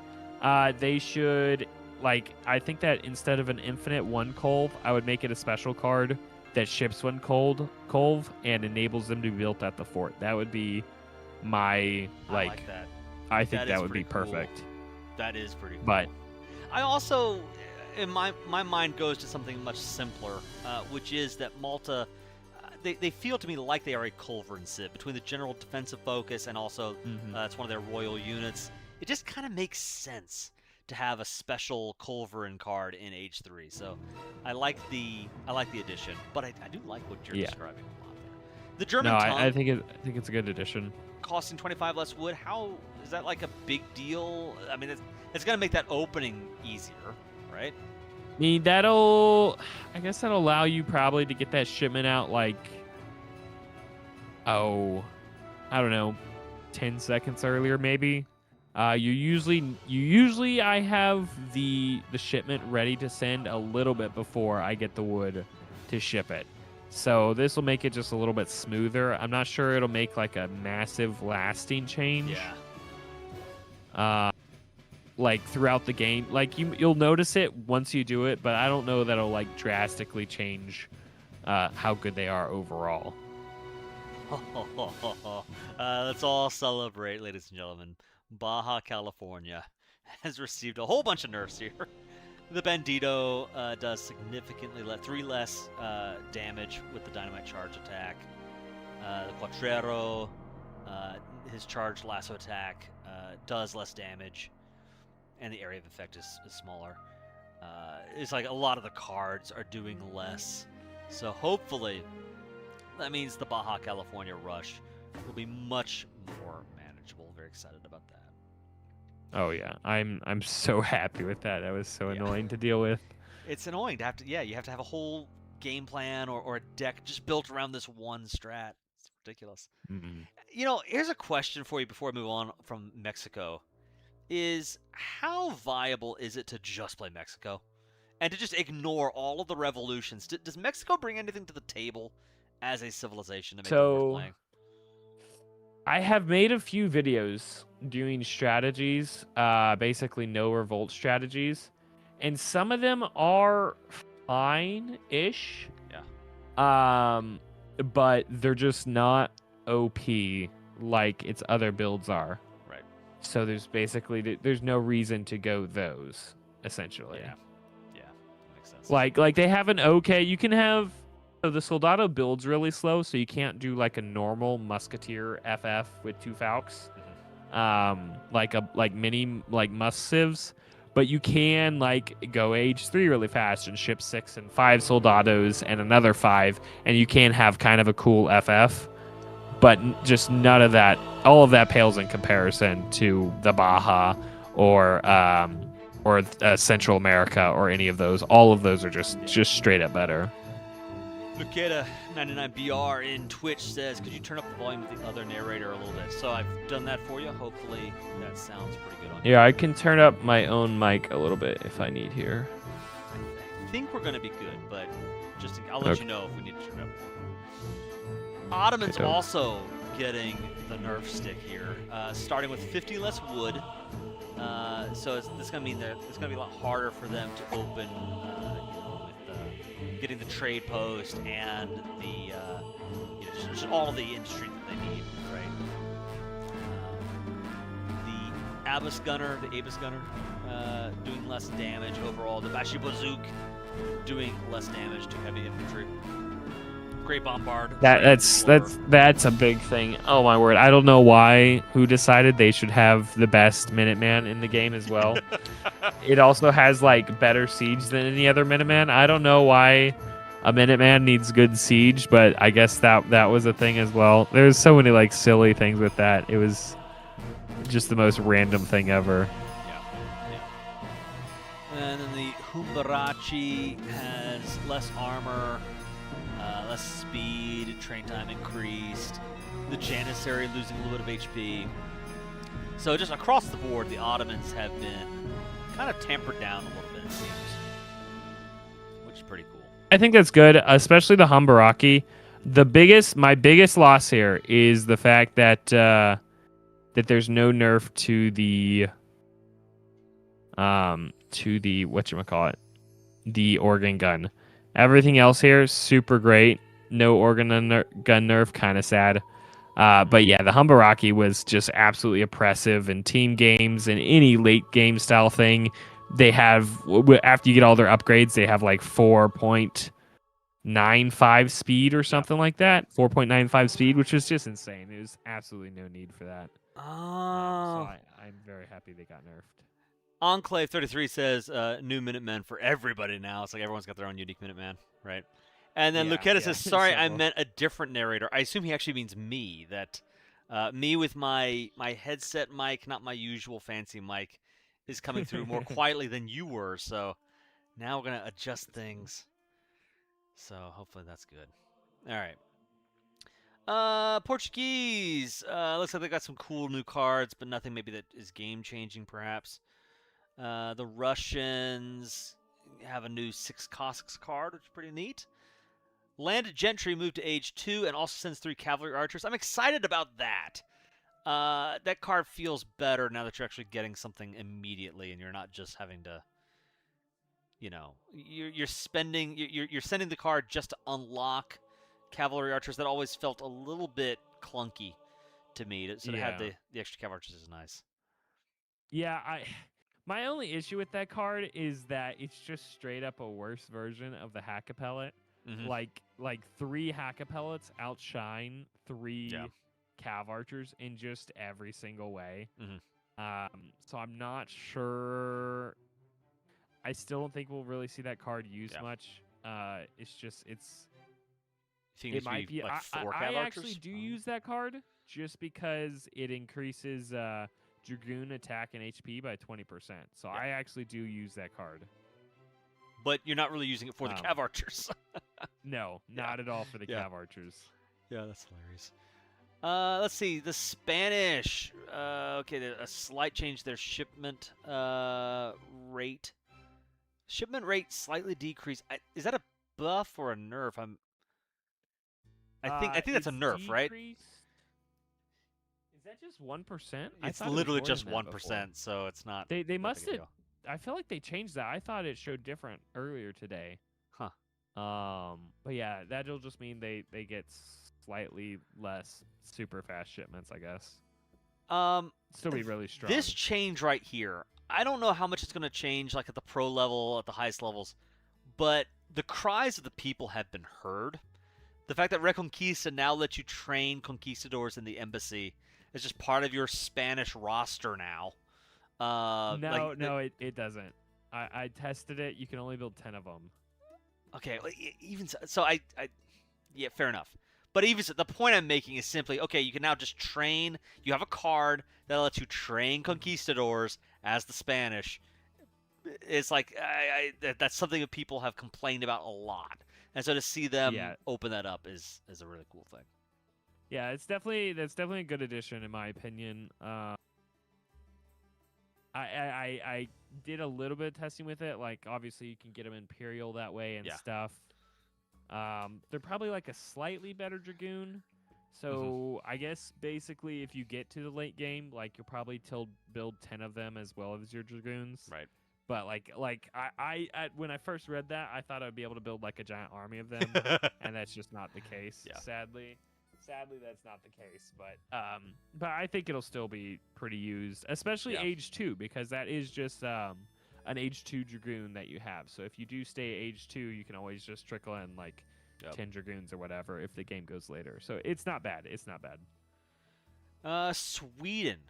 they should, I think that instead of an infinite 1 Culv, I would make it a special card that ships 1 Culv and enables them to be built at the fort. That would be my, I like that. I think that would be pretty cool. perfect. That is pretty cool. But I also, in my mind goes to something much simpler, which is that Malta, they feel to me like they are a Culverin Civ between the general defensive focus and also it's one of their royal units. It just kind of makes sense to have a special Culverin card in H3. So I like the addition, but I do like what you're describing a lot there. The German tongue, I think it's a good addition. costing 25 less wood. How is that like a big deal? I mean, it's going to make that opening easier, right? I mean, I guess that'll allow you probably to get that shipment out like, I don't know, 10 seconds earlier maybe. You usually I have the shipment ready to send a little bit before I get the wood to ship it. So this will make it just a little bit smoother. I'm not sure it'll make like a massive lasting change. Yeah. Like throughout the game, like you'll notice it once you do it, but I don't know that'll like drastically change how good they are overall. Let's all celebrate, ladies and gentlemen. Baja California has received a whole bunch of nerfs here. The Bandito does significantly 3 less damage with the dynamite charge attack. The Quattrero, his charged lasso attack, does less damage, and the area of effect is smaller. It's like a lot of the cards are doing less, so hopefully that means the Baja California rush will be much more manageable. Very excited about that. Oh yeah, I'm so happy with that. That was so annoying to deal with. It's annoying to have to, you have to have a whole game plan or a deck just built around this one strat. It's ridiculous. You know, here's a question for you before we move on from Mexico. Is how viable is it to just play Mexico and to just ignore all of the revolutions? Does Mexico bring anything to the table as a civilization to make it worth playing? I have made a few videos doing strategies, basically no revolt strategies, and some of them are fine-ish. Yeah. But they're just not OP like its other builds are. Right. So there's no reason to go those, essentially. Yeah. Yeah. Makes sense. Like they have an okay. You can have. So the Soldado build's really slow, so you can't do like a normal Musketeer FF with 2 Falcons, like mini Musk civs, but you can like go H3 really fast and ship 6 and 5 Soldados and another 5, and you can have kind of a cool FF, but just none of that. All of that pales in comparison to the Baja or Central America or any of those. All of those are just straight up better. Luketa99BR in Twitch says, could you turn up the volume of the other narrator a little bit? So I've done that for you. Hopefully that sounds pretty good on you. Yeah, I can turn up my own mic a little bit if I need here. I think we're going to be good, but I'll let you know if we need to turn up. Ottoman's also getting the nerf stick here, starting with 50 less wood. So this is going to mean that it's going to be a lot harder for them to open getting the trade post and the just all the industry that they need, right? The Abus Gunner, doing less damage overall. The Bashi Bazook doing less damage to heavy infantry. Great Bombard. That's a big thing. Oh my word! I don't know who decided they should have the best Minuteman in the game as well. It also has like better siege than any other Minuteman. I don't know why a Minuteman needs good siege, but I guess that was a thing as well. There's so many like silly things with that. It was just the most random thing ever. Yeah. And then the Humbarachi has less armor. Less speed, train time increased. The Janissary losing a little bit of HP. So just across the board, the Ottomans have been kind of tempered down a little bit, it seems. Which is pretty cool. I think that's good, especially the Humbaraki. My biggest loss here is the fact that there's no nerf to the whatchamacallit, the organ gun. Everything else here, super great. No organ gun nerf, kind of sad. But yeah, the Humbaraki was just absolutely oppressive in team games and any late game style thing. they have after you get all their upgrades, they have like 4.95 speed or something like that. 4.95 speed, which is just insane. There's absolutely no need for that. So I'm very happy they got nerfed. Enclave 33 says new Minutemen for everybody now. It's like everyone's got their own unique Minuteman, right? And then Lucetta says, sorry, I meant a different narrator. I assume he actually means me. That me with my headset mic, not my usual fancy mic, is coming through more quietly than you were. So now we're going to adjust things. So hopefully that's good. All right. Portuguese. Looks like they got some cool new cards, but nothing maybe that is game-changing, perhaps. The Russians have a new 6 Cossacks card, which is pretty neat. Landed Gentry moved to age 2 and also sends 3 Cavalry Archers. I'm excited about that. That card feels better now that you're actually getting something immediately and you're not just having to, you're sending the card just to unlock Cavalry Archers. That always felt a little bit clunky to me. So to have the extra Cavalry Archers is nice. Yeah, my only issue with that card is that it's just straight up a worse version of the Hack-a-Pellet. Mm-hmm. Like 3 Hack-a-Pellets outshine 3 Cav Archers in just every single way. Mm-hmm. So I'm not sure. I still don't think we'll really see that card used much. It might be. Like 4 Cav I Archers? actually do use that card just because it increases Dragoon attack and HP by 20%. So I actually do use that card. But you're not really using it for the Cav Archers. No, not at all for the Cav Archers. Yeah, that's hilarious. Let's see. The Spanish. Okay, a slight change their shipment rate. Shipment rate slightly decreased. Is that a buff or a nerf? I think that's a nerf, right? Is that just 1%? It's literally just 1%, so it's not. They must have. I feel like they changed that. I thought it showed different earlier today. Huh. But yeah, that'll just mean they get slightly less super fast shipments, I guess. Still be really strong. This change right here, I don't know how much it's going to change, like at the pro level, at the highest levels, but the cries of the people have been heard. The fact that Reconquista now lets you train conquistadors in the embassy is just part of your Spanish roster now. It doesn't. I tested it. You can only build 10 of them. Okay, even so, yeah, fair enough. But even so, the point I'm making is simply, okay, you can now just train. You have a card that lets you train conquistadors as the Spanish. It's like that's something that people have complained about a lot, and so to see them open that up is a really cool thing. Yeah, that's definitely a good addition in my opinion. I did a little bit of testing with it. Like, obviously, you can get them Imperial that way and stuff. They're probably like a slightly better Dragoon. So I guess basically, if you get to the late game, like you'll probably build 10 of them as well as your Dragoons. Right. But I when I first read that, I thought I'd be able to build like a giant army of them, and that's just not the case. Yeah. Sadly, that's not the case, but I think it'll still be pretty used, especially age 2, because that is just an age 2 Dragoon that you have. So if you do stay age 2, you can always just trickle in like 10 Dragoons or whatever if the game goes later. So it's not bad. It's not bad. Sweden.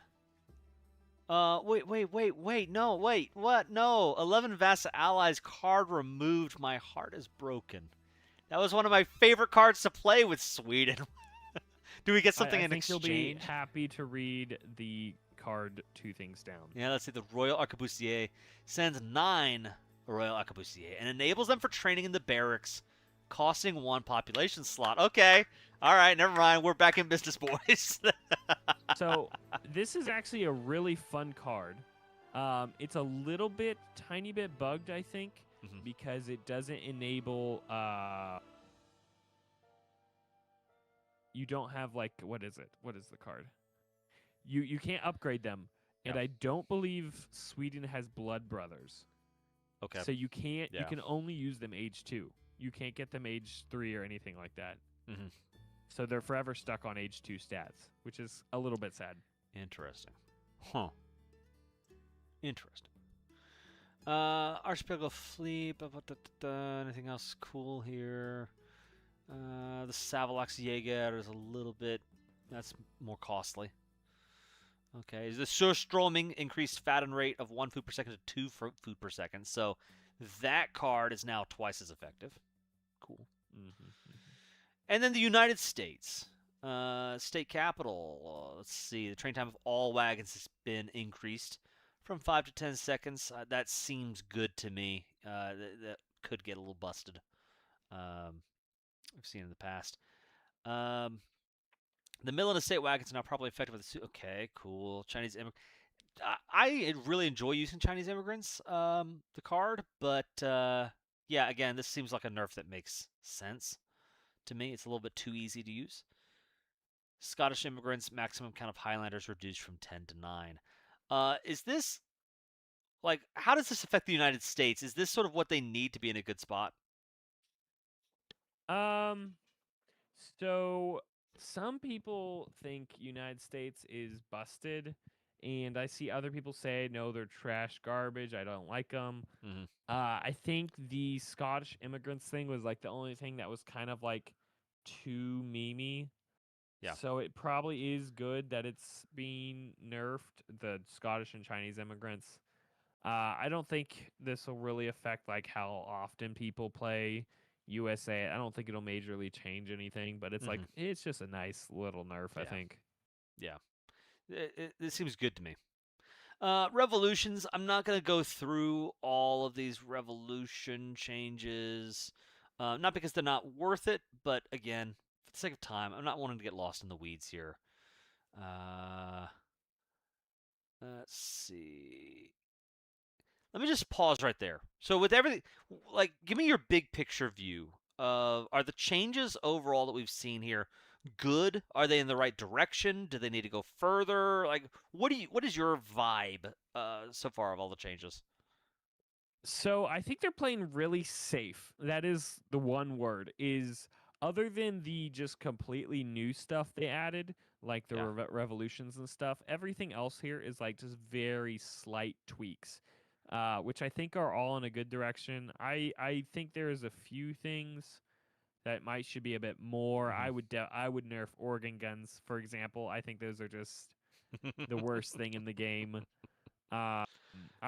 Wait, no, wait, what? No, 11 Vasa Allies card removed. My heart is broken. That was one of my favorite cards to play with Sweden. Do we get something in exchange? I think you'll be happy to read the card 2 things down. Yeah, let's see. The Royal Arquebusier sends 9 Royal Arquebusier and enables them for training in the barracks, costing 1 population slot. Okay. All right, never mind. We're back in business, boys. So this is actually a really fun card. It's a little bit, tiny bit bugged, I think, because it doesn't enable... you don't have, like, what is it? What is the card? You can't upgrade them. And I don't believe Sweden has blood brothers. Okay. So you can't, you can only use them age 2. You can't get them age 3 or anything like that. So they're forever stuck on age 2 stats, which is a little bit sad. Interesting. Huh. Interesting. Archipelago Fleet. Anything else cool here? The Savalax Jaeger is a little bit. That's more costly. Okay, the Surstroming increased fatten rate of 1 food per second to 2 food per second. So that card is now twice as effective. Cool. And then the United States. State capital. Let's see. The train time of all wagons has been increased from 5 to 10 seconds. That seems good to me. That could get a little busted. We've seen in the past. The mill and estate wagons are now probably effective with the okay, cool. Chinese immigrants. I really enjoy using Chinese immigrants, the card, but yeah, again, this seems like a nerf that makes sense to me. It's a little bit too easy to use. Scottish immigrants, maximum count of Highlanders reduced from 10 to 9. Is this, like, how does this affect the United States? Is this sort of what they need to be in a good spot? So some people think United States is busted, and I see other people say no, they're trash garbage. I don't like them. I think the Scottish immigrants thing was like the only thing that was kind of like too memey. Yeah. So it probably is good that it's being nerfed, the Scottish and Chinese immigrants. I don't think this will really affect like how often people play USA. I don't think it'll majorly change anything, but it's like it's just a nice little nerf, I think. Yeah. It seems good to me. Revolutions. I'm not going to go through all of these revolution changes. Not because they're not worth it, but again, for the sake of time, I'm not wanting to get lost in the weeds here. Let's see. Let me just pause right there. So with everything, like, give me your big picture view of, are the changes overall that we've seen here good? Are they in the right direction? Do they need to go further? Like, what is your vibe so far of all the changes? So I think they're playing really safe. That is the one word. Is other than the just completely new stuff they added, like the revolutions and stuff, everything else here is like just very slight tweaks, which I think are all in a good direction. I think there is a few things that should be a bit more. I would nerf organ guns, for example. I think those are just the worst thing in the game. I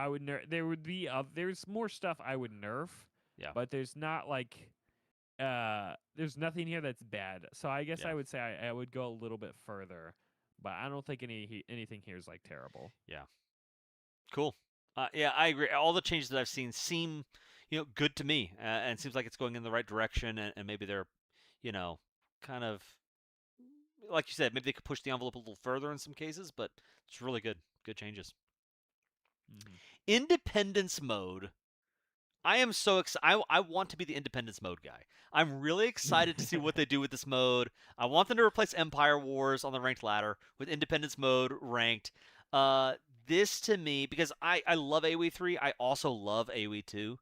would nerf. There would be there's more stuff I would nerf. Yeah. But there's not like there's nothing here that's bad. So I guess I would say I would go a little bit further, but I don't think anything here is like terrible. Yeah. Cool. Yeah, I agree. All the changes that I've seen seem, good to me, and it seems like it's going in the right direction. And maybe they're, kind of, like you said, maybe they could push the envelope a little further in some cases. But it's really good. Good changes. Independence mode. I am so excited. I want to be the independence mode guy. I'm really excited to see what they do with this mode. I want them to replace Empire Wars on the ranked ladder with independence mode ranked. This to me, because I love AoE3, I also love AoE2,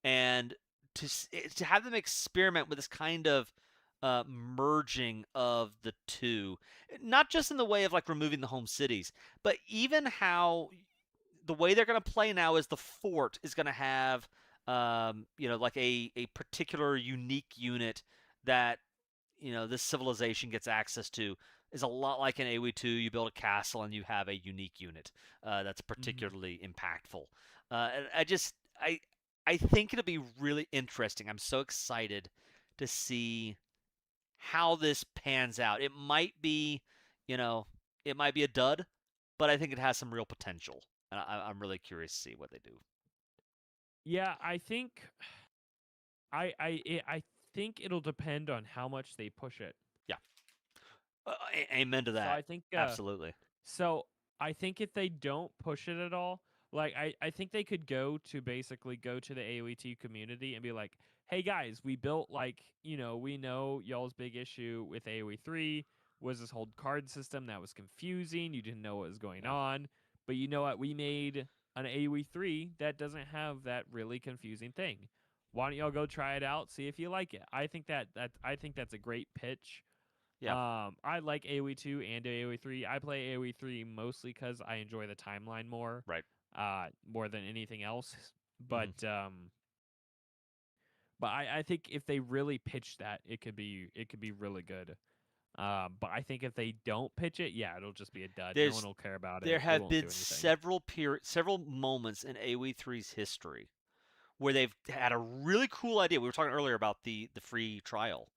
and to have them experiment with this kind of merging of the two, not just in the way of like removing the home cities, but even how the way they're going to play now is the fort is going to have like a particular unique unit that this civilization gets access to, is a lot like in AoE2. You build a castle and you have a unique unit that's particularly impactful. And I think it'll be really interesting. I'm so excited to see how this pans out. It might be, a dud, but I think it has some real potential. And I'm really curious to see what they do. Yeah, I think I think it'll depend on how much they push it. Yeah. Amen to that. So I think absolutely. So I think if they don't push it at all, like I think they could basically go to the AoE2 community and be like, hey guys, we built we know y'all's big issue with AoE3 was this whole card system that was confusing. You didn't know what was going on. But you know what? We made an AoE3 that doesn't have that really confusing thing. Why don't y'all go try it out, see if you like it? I think that's a great pitch. Yeah. I like AoE2 and AoE3. I play AoE3 mostly because I enjoy the timeline more. Right. More than anything else. but I think if they really pitch that, it could be really good. But I think if they don't pitch it, yeah, it'll just be a dud. No one will care about it. There It have won't do been anything. several moments in AoE3's history where they've had a really cool idea. We were talking earlier about the free trial.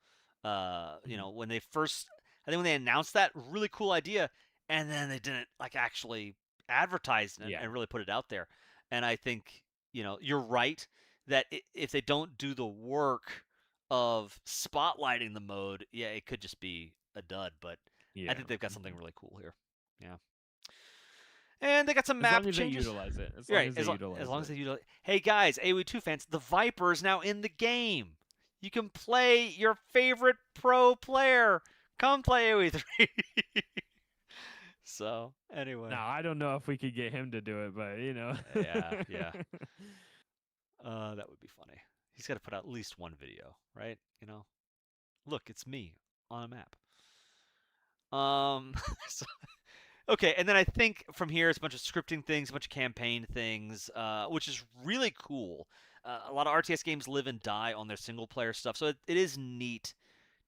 You know, when they first, I think when they announced that really cool idea, and then they didn't like actually advertise it Yeah. and really put it out there. And I think, you know, you're right that if they don't do the work of spotlighting the mode, yeah, it could just be a dud. But I Yeah. think they've got something really cool here. Yeah. And they got some As map long as they changes. utilize it. As long Right, as they utilize as long it. as they utilize. Hey guys, AoE2 fans, the Viper is now in the game. You can play your favorite pro player. Come play AoE3. So anyway. Now I don't know if we could get him to do it, but you know. Yeah. That would be funny. He's got to put out at least one video, right? You know, look, it's me on a map. So, okay, and then I think from here it's a bunch of scripting things, a bunch of campaign things, which is really cool. A lot of RTS games live and die on their single-player stuff, so it is neat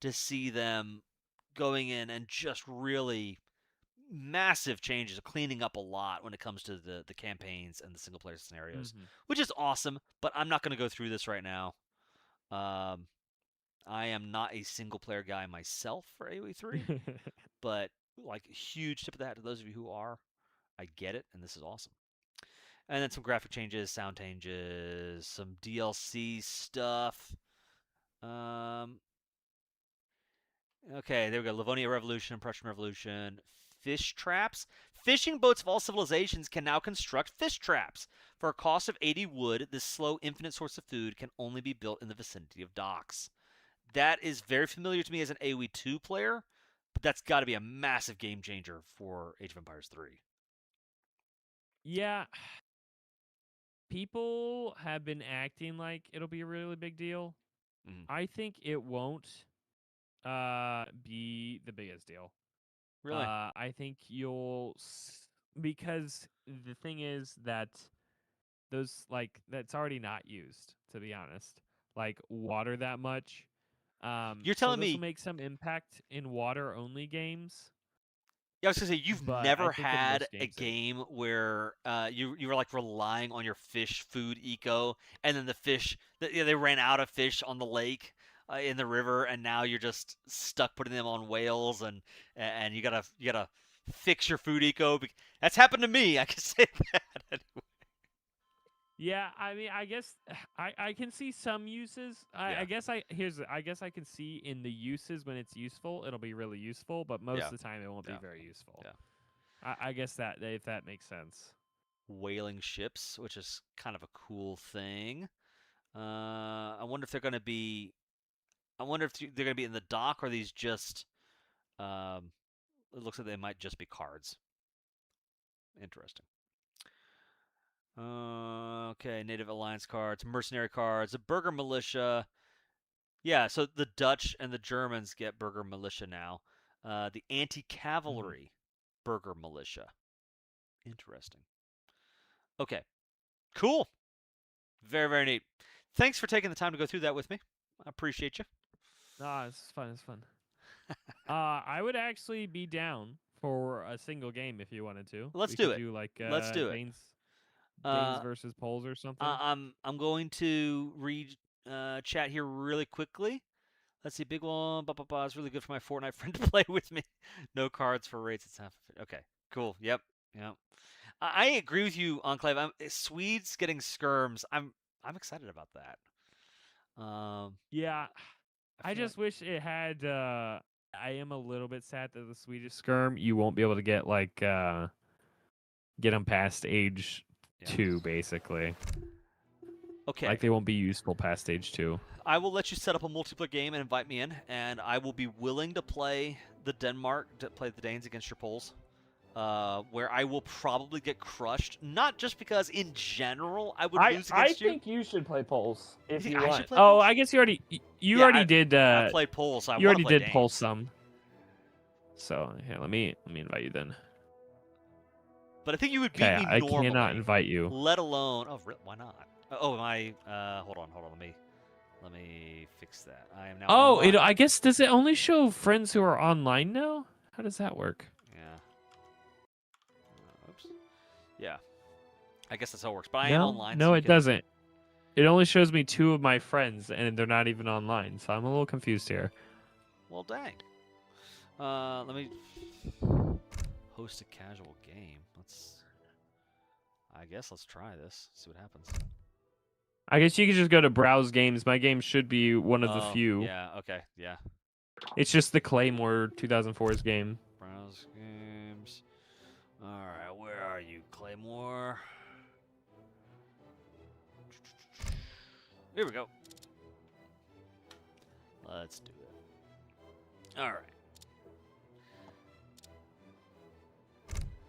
to see them going in and just really massive changes, cleaning up a lot when it comes to the campaigns and the single-player scenarios, which is awesome, but I'm not going to go through this right now. I am not a single-player guy myself for AoE3, but like huge tip of the hat to those of you who are. I get it, and this is awesome. And then some graphic changes, sound changes, some DLC stuff. Okay, there we go. Livonia Revolution, Prussian Revolution, fish traps. Fishing boats of all civilizations can now construct fish traps. For a cost of 80 wood, this slow, infinite source of food can only be built in the vicinity of docks. That is very familiar to me as an AoE 2 player, but that's got to be a massive game changer for Age of Empires 3. Yeah. People have been acting like it'll be a really big deal. I think it won't be the biggest deal. Really? I think you'll because the thing is that those that's already not used, to be honest. Like water that much. You're so telling this me will make some impact in water only games. Yeah, I was gonna say you've but never I think in had most a games game where you were like relying on your fish food eco, and then the fish they ran out of fish on the lake in the river, and now you're just stuck putting them on whales, and you gotta fix your food eco. That's happened to me. I can say that. Anyway. Yeah, I mean, I guess I can see some uses. I guess I can see in the uses when it's useful, it'll be really useful, but most of the time it won't be very useful. Yeah. I guess that if that makes sense. Whaling ships, which is kind of a cool thing. I wonder if they're going to be. I wonder if they're going to be in the dock, or are these just. It looks like they might just be cards. Interesting. Okay, Native Alliance cards, mercenary cards, the Burger Militia. Yeah, so the Dutch and the Germans get Burger Militia now. The anti-cavalry Burger Militia. Interesting. Okay, cool. Very, very neat. Thanks for taking the time to go through that with me. I appreciate you. Ah, it's fun. It's fun. I would actually be down for a single game if you wanted to. Let's We do could it. like Let's do it. Danes versus Poles or something. I'm going to read chat here really quickly. Let's see, big one. It's really good for my Fortnite friend to play with me. No cards for rates. It's half. Okay, cool. Yep. I agree with you, Enclave. Swedes getting skirms. I'm excited about that. Yeah, I just wish it had. I am a little bit sad that the Swedish skirm you won't be able to get get them past age 2, basically. Okay. Like they won't be useful past age 2. I will let you set up a multiplayer game and invite me in, and I will be willing to play the Danes against your Poles. Where I will probably get crushed, not just because in general I would lose against you. I think you should play Poles if you I want. should play Oh, Poles? I guess you already did. I played Poles. So you already did Danes. Pole some. So here, let me invite you then. But I think you would beat me I normally. cannot invite you. Let alone, why not? Oh, my. Hold on. Let me fix that. I am now. Oh, online. I guess does it only show friends who are online now? How does that work? Yeah. Oops. Yeah. I guess that's how it works. But I am online. No, so you it can- doesn't. It only shows me 2 of my friends, and they're not even online. So I'm a little confused here. Well, dang. Let me host a casual game. I guess let's try this. See what happens. I guess you could just go to browse games. My game should be one of the few. Yeah. Okay. Yeah. It's just the Claymore 2004's game. Browse games. All right. Where are you, Claymore? Here we go. Let's do it. All right.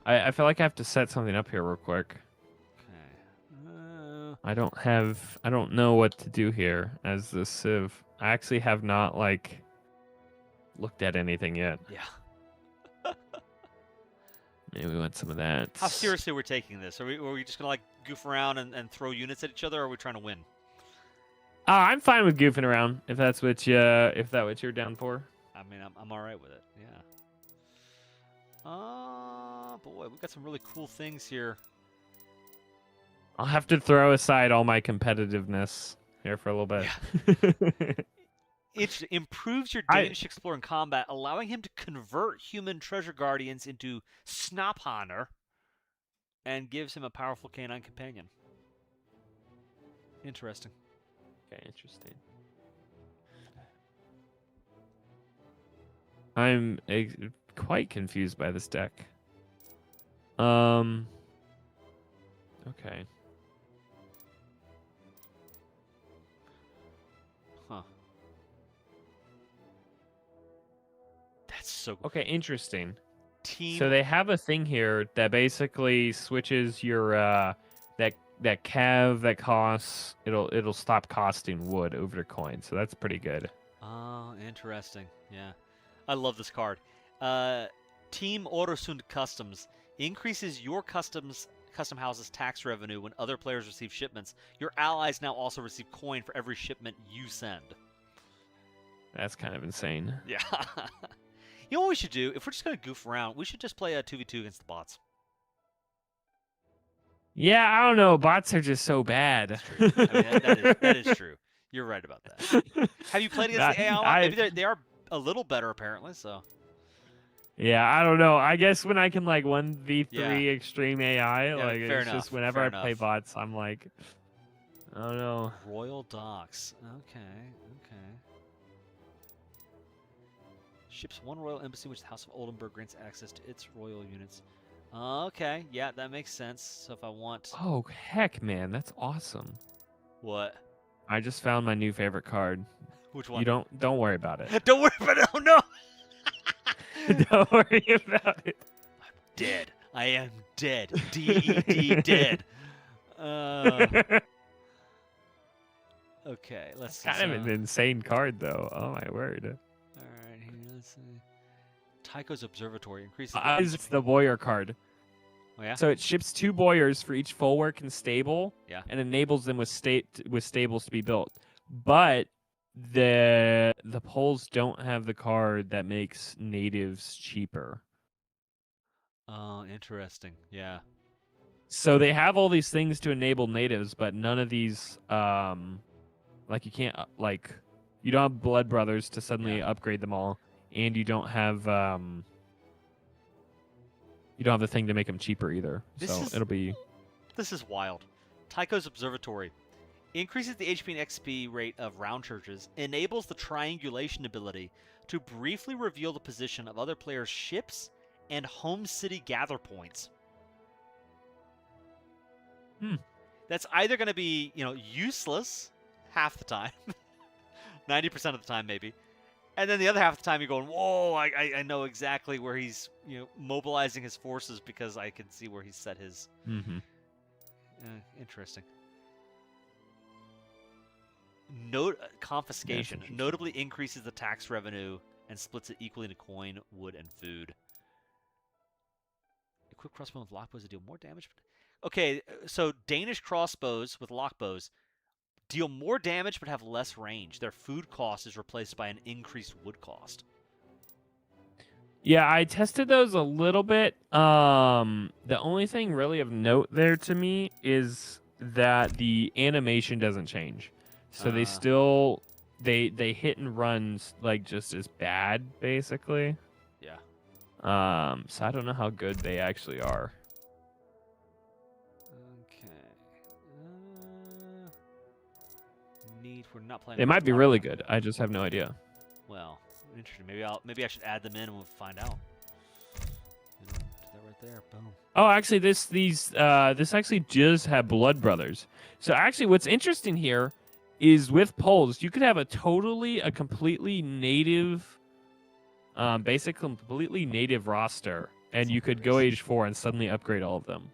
I feel like I have to set something up here real quick. Okay. I don't know what to do here as the Civ. I actually have not looked at anything yet. Yeah. Maybe we want some of that. How seriously we're taking this? Are we just gonna goof around and throw units at each other, or are we trying to win? I'm fine with goofing around if that's what you're down for. I mean, I'm all right with it. Yeah. Boy, we got some really cool things here. I'll have to throw aside all my competitiveness here for a little bit. It improves your Danish explorer in combat, allowing him to convert human treasure guardians into Snaphaner, and gives him a powerful canine companion. Interesting. Okay, interesting. I'm quite confused by this deck. Okay. Huh. That's so Okay, interesting. team. So they have a thing here that basically switches your that cav that costs it'll stop costing wood over to coin. So that's pretty good. Oh, interesting. Yeah. I love this card. Team Oresund Customs increases your custom house's tax revenue when other players receive shipments. Your allies now also receive coin for every shipment you send. That's kind of insane. Yeah. You know what we should do? If we're just going to goof around, we should just play a 2v2 against the bots. Yeah, I don't know. Bots are just so bad. I mean, that is true. You're right about that. Have you played against the AI? Maybe they are a little better, apparently, so... Yeah, I don't know. I guess when I can 1v3 Yeah. extreme AI, Yeah, fair it's enough, just whenever fair I play enough. bots, I'm like, I don't know. Royal Docks. Okay. Ships one royal embassy, which the House of Oldenburg grants access to its royal units. Okay, yeah, that makes sense. So if I want... Oh, heck, man, that's awesome. What? I just found my new favorite card. Which one? You don't worry about it. Don't worry about it. Oh, no! Don't worry about it. I'm dead. I am dead. D-E-D, dead. Okay, let's see. Kind of an insane card, though. Oh, my word. All right, here, let's see. Tycho's Observatory increases... It's the Boyar card. Oh, yeah? So it ships 2 Boyars for each Folwark and stable, Yeah. and enables them with stables to be built. But the Poles don't have the card that makes natives cheaper. Oh, interesting. Yeah. So they have all these things to enable natives, but none of these, you can't, you don't have Blood Brothers to suddenly upgrade them all, and you don't have the thing to make them cheaper either. It'll be... This is wild. Tycho's Observatory increases the HP and XP rate of round churches, enables the triangulation ability to briefly reveal the position of other players' ships and home city gather points. That's either going to be, useless half the time, 90% of the time maybe, and then the other half of the time you're going, whoa, I know exactly where he's mobilizing his forces because I can see where he's set his. Interesting. Confiscation notably increases the tax revenue and splits it equally into coin, wood, and food. Equip crossbow with lockbows to deal more damage. Okay, so Danish crossbows with lockbows deal more damage but have less range. Their food cost is replaced by an increased wood cost. Yeah, I tested those a little bit. The only thing really of note there to me is that the animation doesn't change. So they still they hit and runs like just as bad, basically. Yeah. So I don't know how good they actually are. Okay. Neat. We're not playing. They with might be water really map. good. I just have no idea. Well, interesting. Maybe I should add them in and we'll find out. You know, do that right there. Boom. Oh, actually, this actually just have Blood Brothers. So actually, what's interesting here is with polls, you could have a completely native, completely native roster, and you could go age 4 and suddenly upgrade all of them.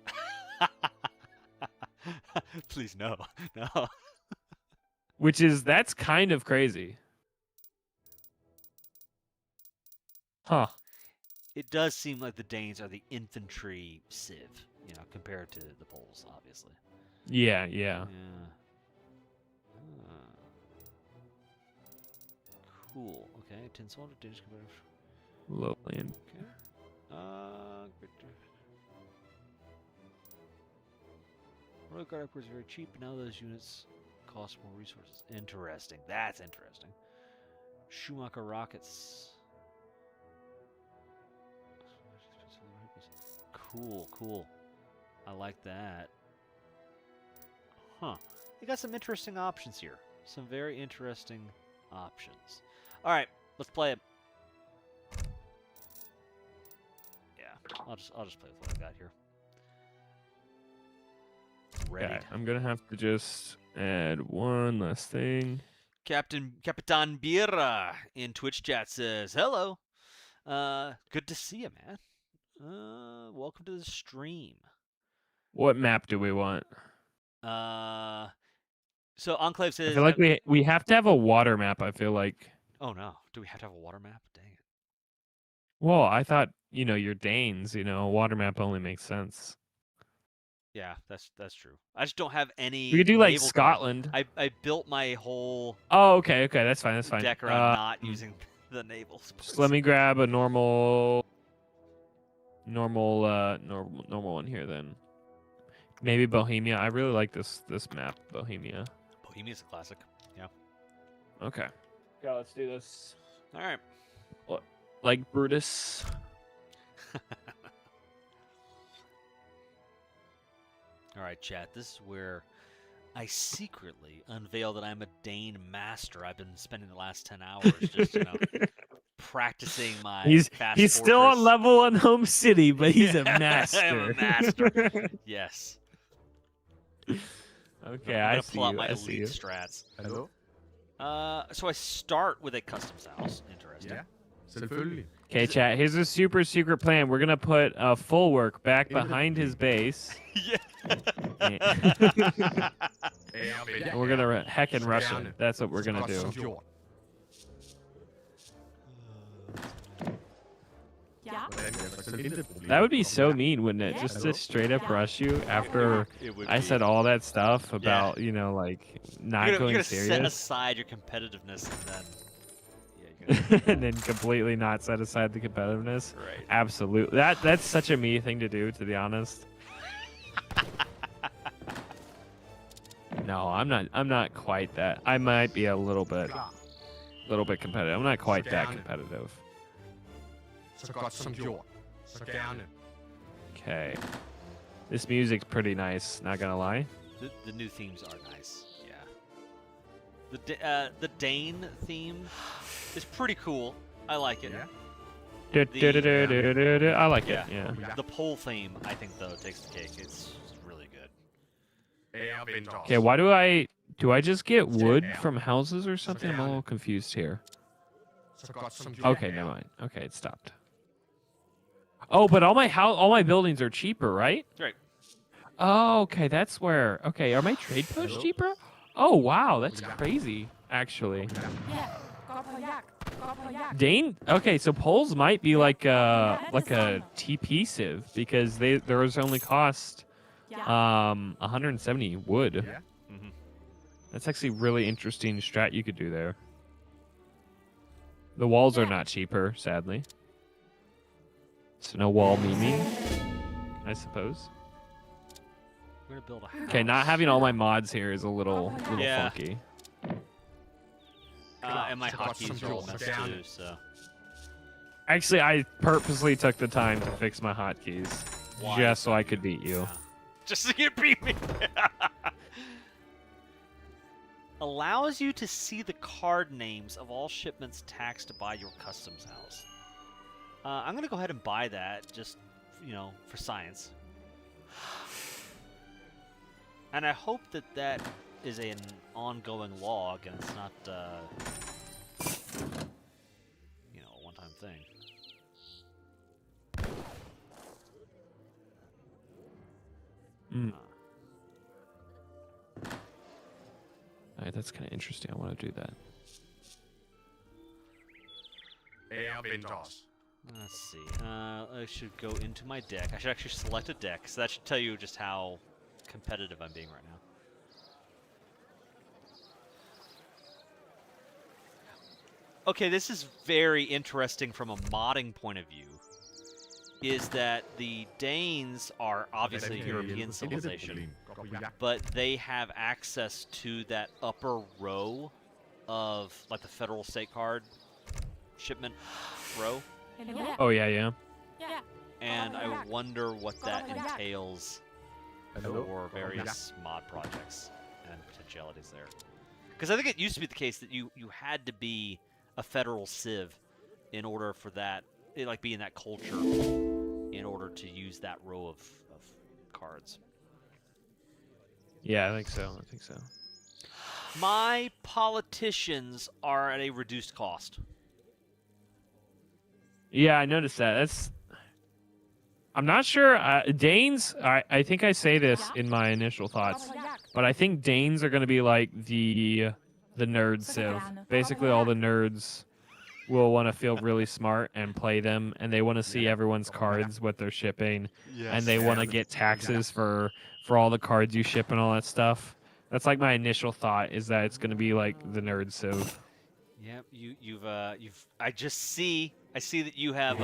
Please no, no. That's kind of crazy. Huh. It does seem like the Danes are the infantry civ, you know, compared to the Poles, obviously. Yeah. Yeah. Cool. Okay. 10 soldier Danish commander. Lowland. Okay. Royal Guard upgrades are very cheap, but now those units cost more resources. Interesting. That's interesting. Schumacher rockets. Cool. I like that. Huh. They got some interesting options here. Some very interesting options. All right, let's play it. Yeah, I'll just play with what I got here. Ready. Okay, I'm gonna have to just add one last thing. Capitan Birra in Twitch chat says, "Hello. Good to see you, man. Welcome to the stream." What map do we want? So Enclave says, I feel like we have to have a water map. I feel like. "Oh no, do we have to have a water map? Dang it." Well, I thought you're Danes. A water map only makes sense. Yeah, that's true. I just don't have any. We could do like naval Scotland. I built my whole Oh, okay, that's fine. deck around not using the naval. Just let me grab a normal one here then. Maybe Bohemia. I really like this map, Bohemia. Bohemia's a classic. Yeah. Okay. Yeah, let's do this. All right. Like Brutus. All right, chat. This is where I secretly unveil that I'm a Dane master. I've been spending the last 10 hours just, practicing my fast He's still on fortress. level on Home City, but he's a master. I'm a master. Yes. Okay, I'm I gonna see pull out you. my I see elite you. strats. Hello? So I start with a customs house. Interesting. Ja, selvfølgelig. Okay, chat. Here's a super secret plan. We're gonna put a full work back behind his base. Yeah. And we're gonna heckin' rush him. That's what we're gonna do. That would be so mean, wouldn't it? Just to straight up rush you after It would I be. said all that stuff about, like not You're going gonna set serious, aside your competitiveness and then. Yeah, you're gonna. and then completely not set aside the competitiveness. Right. Absolutely. That's such a me thing to do, to be honest. No, I'm not quite that. I might be a little bit competitive. I'm not quite that competitive. Så godt som gjort. Så gerne. Okay. This music's pretty nice, not gonna lie. The new themes are nice. Yeah. The Dane theme is pretty cool. I like it. I like it. Yeah. Yeah. The pole theme, I think, though, takes the cake. It's really good. Okay, why do I just get wood from houses or something? I'm a little confused here. Så godt som gjort. Okay, never mind. Okay, it stopped. Oh, but all my buildings are cheaper, right? Right. Oh, okay, that's where. Okay, are my trade posts cheaper? Oh, wow, that's crazy, actually. Dane. Okay, so Poles might be like a TP civ because theirs only cost 170 wood. Yeah. Mm-hmm. That's actually really interesting strat you could do there. The walls are not cheaper, sadly. So no wall memeing, I suppose. We're gonna build a house. Okay, not having all my mods here is a little Yeah. funky. And my hotkeys are all messed too, so. Actually, I purposely took the time to fix my hotkeys Why? just so I could beat you. Just so you beat me. Allows you to see the card names of all shipments taxed to buy your customs house. I'm gonna go ahead and buy that, just for science. And I hope that that is an ongoing log and it's not, a one-time thing. Mm. Alright, that's kind of interesting. I want to do that. Let's see. I should go into my deck. I should actually select a deck, so that should tell you just how competitive I'm being right now. Okay, this is very interesting from a modding point of view. Is that the Danes are obviously a European civilization, but they have access to that upper row of, like, the federal state card shipment row. Oh, yeah. And I wonder what that entails for various mod projects and potentialities there. Because I think it used to be the case that you had to be a federal civ in order for that, like, be in that culture in order to use that row of cards. Yeah, I think so. My politicians are at a reduced cost. Yeah, I noticed that. I'm not sure. Danes, I think I say this in my initial thoughts, but I think Danes are going to be like the nerd civ. Basically, all the nerds will want to feel really smart and play them, and they want to see everyone's cards, what they're shipping, and they want to get taxes for all the cards you ship and all that stuff. That's like my initial thought, is that it's going to be like the nerd civ. Yep, I see that you have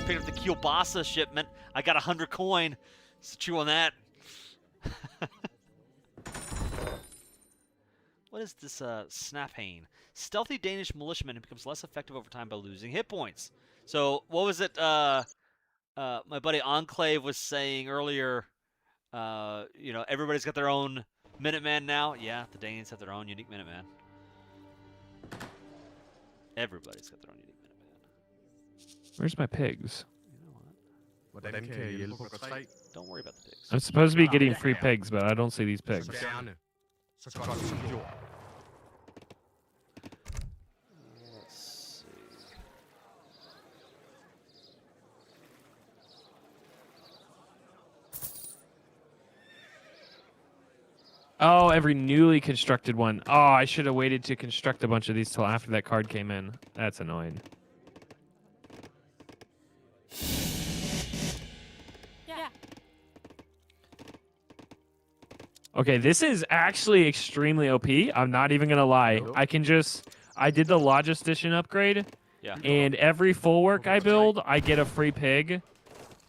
picked up the kielbasa shipment. I got 100 coin. So chew on that. What is this Snaphain? Stealthy Danish militiaman who becomes less effective over time by losing hit points. So what was it my buddy Enclave was saying earlier, everybody's got their own Minuteman now. Yeah, the Danes have their own unique Minuteman. Everybody's got their own unique Minuteman. Where's my pigs? You know what? Don't worry about the pigs. I'm supposed to be getting free pigs, but I don't see these pigs. Let's see. Oh, every newly constructed one. Oh, I should have waited to construct a bunch of these till after that card came in. That's annoying. Okay, this is actually extremely OP. I'm not even going to lie. I did the Logistician upgrade. Yeah. And every full work I build, I get a free pig.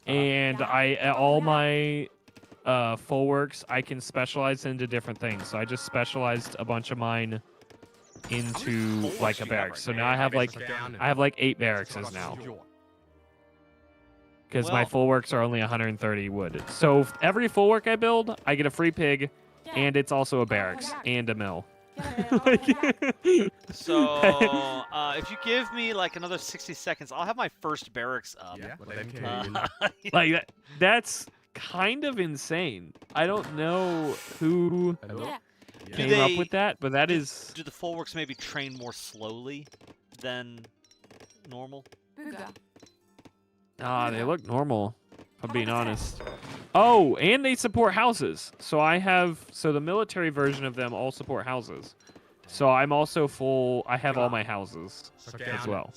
And all my full works, I can specialize into different things. So I just specialized a bunch of mine into like a barracks. So now I have like 8 barracks now. Because my full works are only 130 wood. So every full work I build, I get a free pig, and it's also a barracks and a mill. So if you give me like another 60 seconds, I'll have my first barracks up. Like that's kind of insane. I don't know who came up with that, but that is. Do the full works maybe train more slowly than normal? They look normal, if I'm being honest. Oh, and they support houses. So the military version of them all support houses. So I'm also full. I have all my houses as well.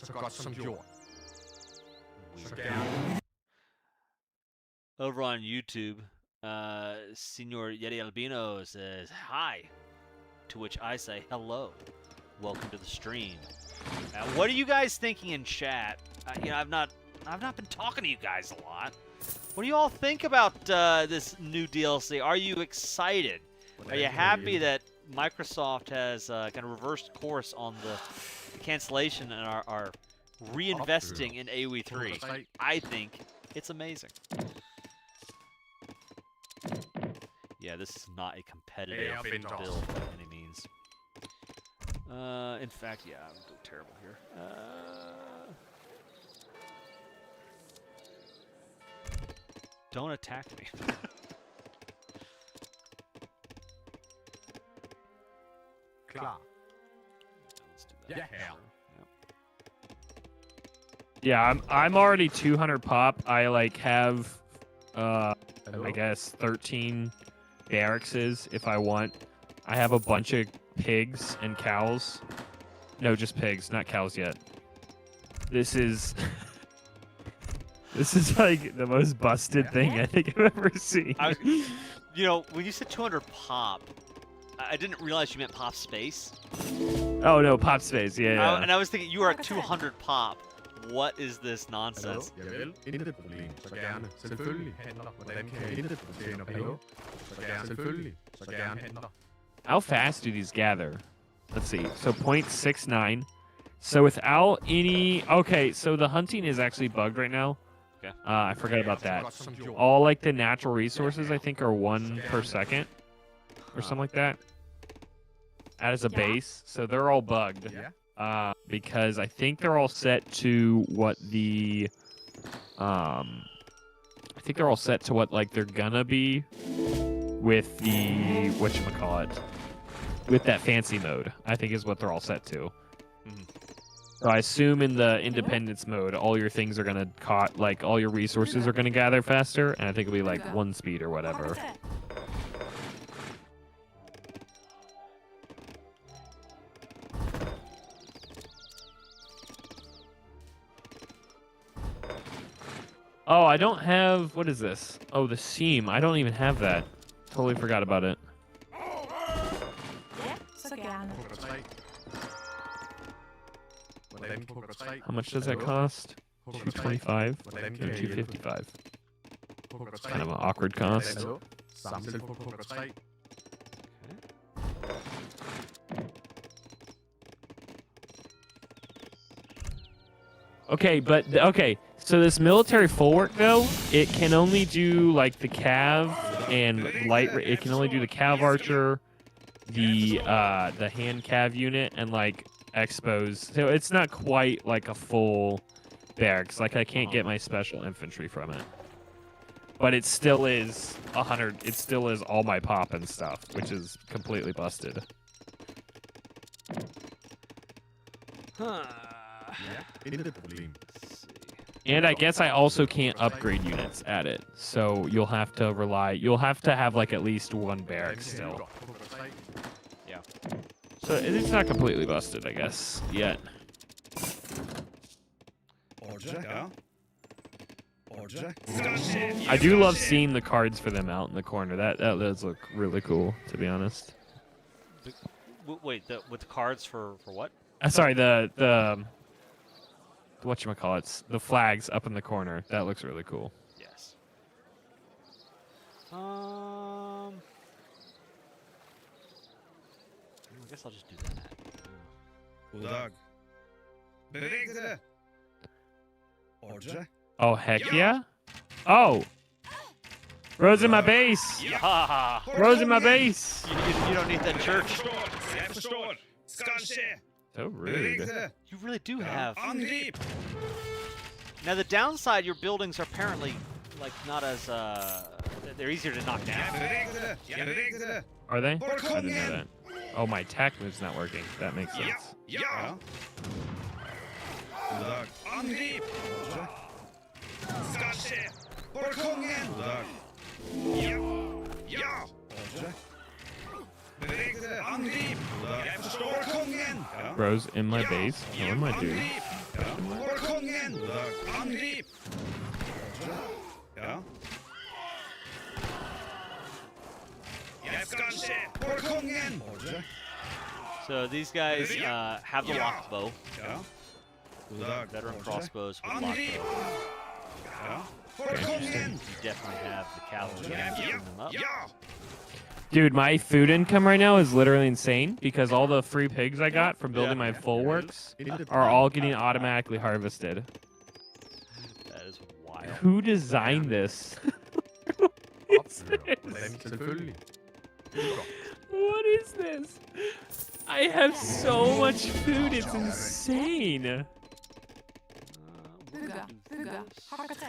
Over on YouTube, Senor Yeti Albino says hi, to which I say hello. Welcome to the stream. What are you guys thinking in chat? You know, I've not been talking to you guys a lot. What do you all think about this new DLC? Are you excited? Are you happy that Microsoft has kind of reversed course on the cancellation and are reinvesting in AoE3? I think it's amazing. Yeah, this is not a competitive build by any means. In fact, yeah, I'm doing terrible here. Don't attack me. Let's do that. Yeah, I'm already 200 pop. I like have I guess 13 barracks if I want. I have a bunch of pigs and cows. No, just pigs, not cows yet. This is this is like the most busted thing I think I've ever seen. You know, when you said 200 pop, I didn't realize you meant pop space. Oh no, pop space, yeah. And I was thinking you are at 200 pop. What is this nonsense? How fast do these gather? Let's see. So 0.69. So without any... Okay, so the hunting is actually bugged right now. Okay. I forgot about that. All like the natural resources, I think, are 1 per second. Or something like that. As a base. So they're all bugged. Because I think they're all set to what the... I think they're all set to what like they're gonna be with the... Whatchamacallit? With that fancy mode, I think is what they're all set to. So I assume in the independence mode, all your things are gonna like all your resources are gonna gather faster, and I think it'll be like 1 speed or whatever. Oh, I don't have... What is this? Oh, the seam. I don't even have that. Totally forgot about it. How much does that cost? 225 and 255. Kind of an awkward cost. Okay, but okay. So this military bulwark though, it can only do like the cav and light. It can only do the cav archer, the hand cav unit, and like expos. So it's not quite like a full barracks. Like I can't get my special infantry from it, but it still is 100. It still is all my pop and stuff, which is completely busted. Huh. And I guess I also can't upgrade units at it, so you'll have to rely. You'll have to have like at least 1 barrack still. Yeah. So it's not completely busted, I guess, yet. I do love seeing the cards for them out in the corner. That does look really cool, to be honest. Wait, with the cards for what? Sorry, the whatchamacallits, the flags up in the corner. That looks really cool. Yes. I guess I'll just do that. Oh, heck yeah? Oh! Rose in my base! Yeah. Rose in my base! You don't need that church. So rude. You really do have. Now the downside, your buildings are apparently like not as they're easier to knock down. Are they? I didn't know that. Oh, my attack move's not working. That makes sense. Rose in my base. Killing my dude. So these guys have the locked bow. Veteran crossbows with locked bow. You definitely have the cavalry keeping them up. Dude, my food income right now is literally insane because all the free pigs I got from building my full works are all getting automatically harvested. That is wild. Who designed this? Selvfølgelig. What is this? I have so much food, it's insane. We're gonna do this. Because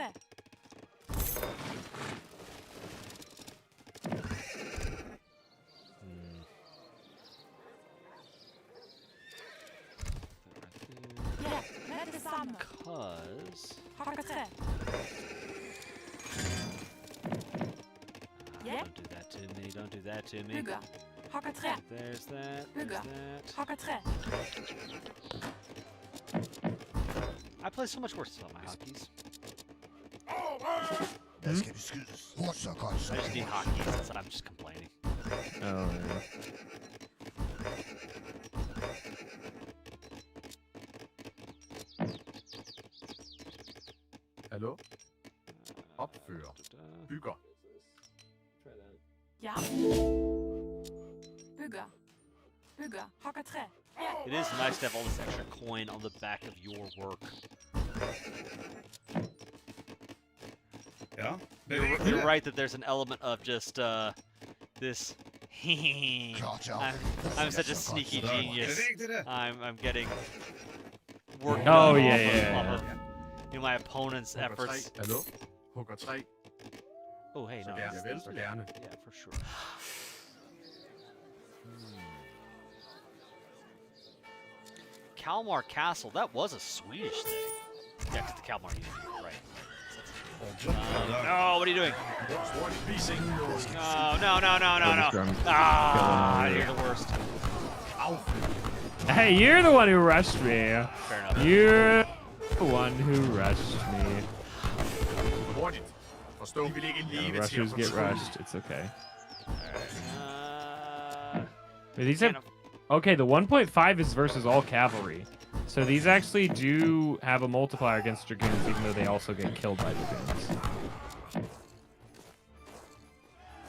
don't do that to me. Don't do that to me. There's that. There's that. I play so much worse on my hotkeys. I just need hotkeys. That's I'm just complaining. Oh, yeah. Hallo? Opfører. Bygger. Ja. Bygger. Bygger. Hakker træ. It is nice to have all this extra coin on the back of your work. Ja. You're right that there's an element of just this. I'm such a sneaky genius. I'm getting work done Oh, off yeah, of, yeah, off of, my opponent's efforts. Hallo? Hugger 3. Oh, hey, no. Ja, vel, så gerne. Yeah, for sure. Kalmar Castle, that was a Swedish thing. Yeah, because the Kalmar unit, right. No, what are you doing? No. Ah, you're the worst. Hey, you're the one who rushed me. Fair enough. You're the one who rushed me. Hurtigt. Forstå, vi vil ikke leve til Rushers at get fortryde. rushed. It's okay. Alright. Wait, these have... Okay, the 1.5 is versus all cavalry. So these actually do have a multiplier against dragoons, even though they also get killed by dragoons.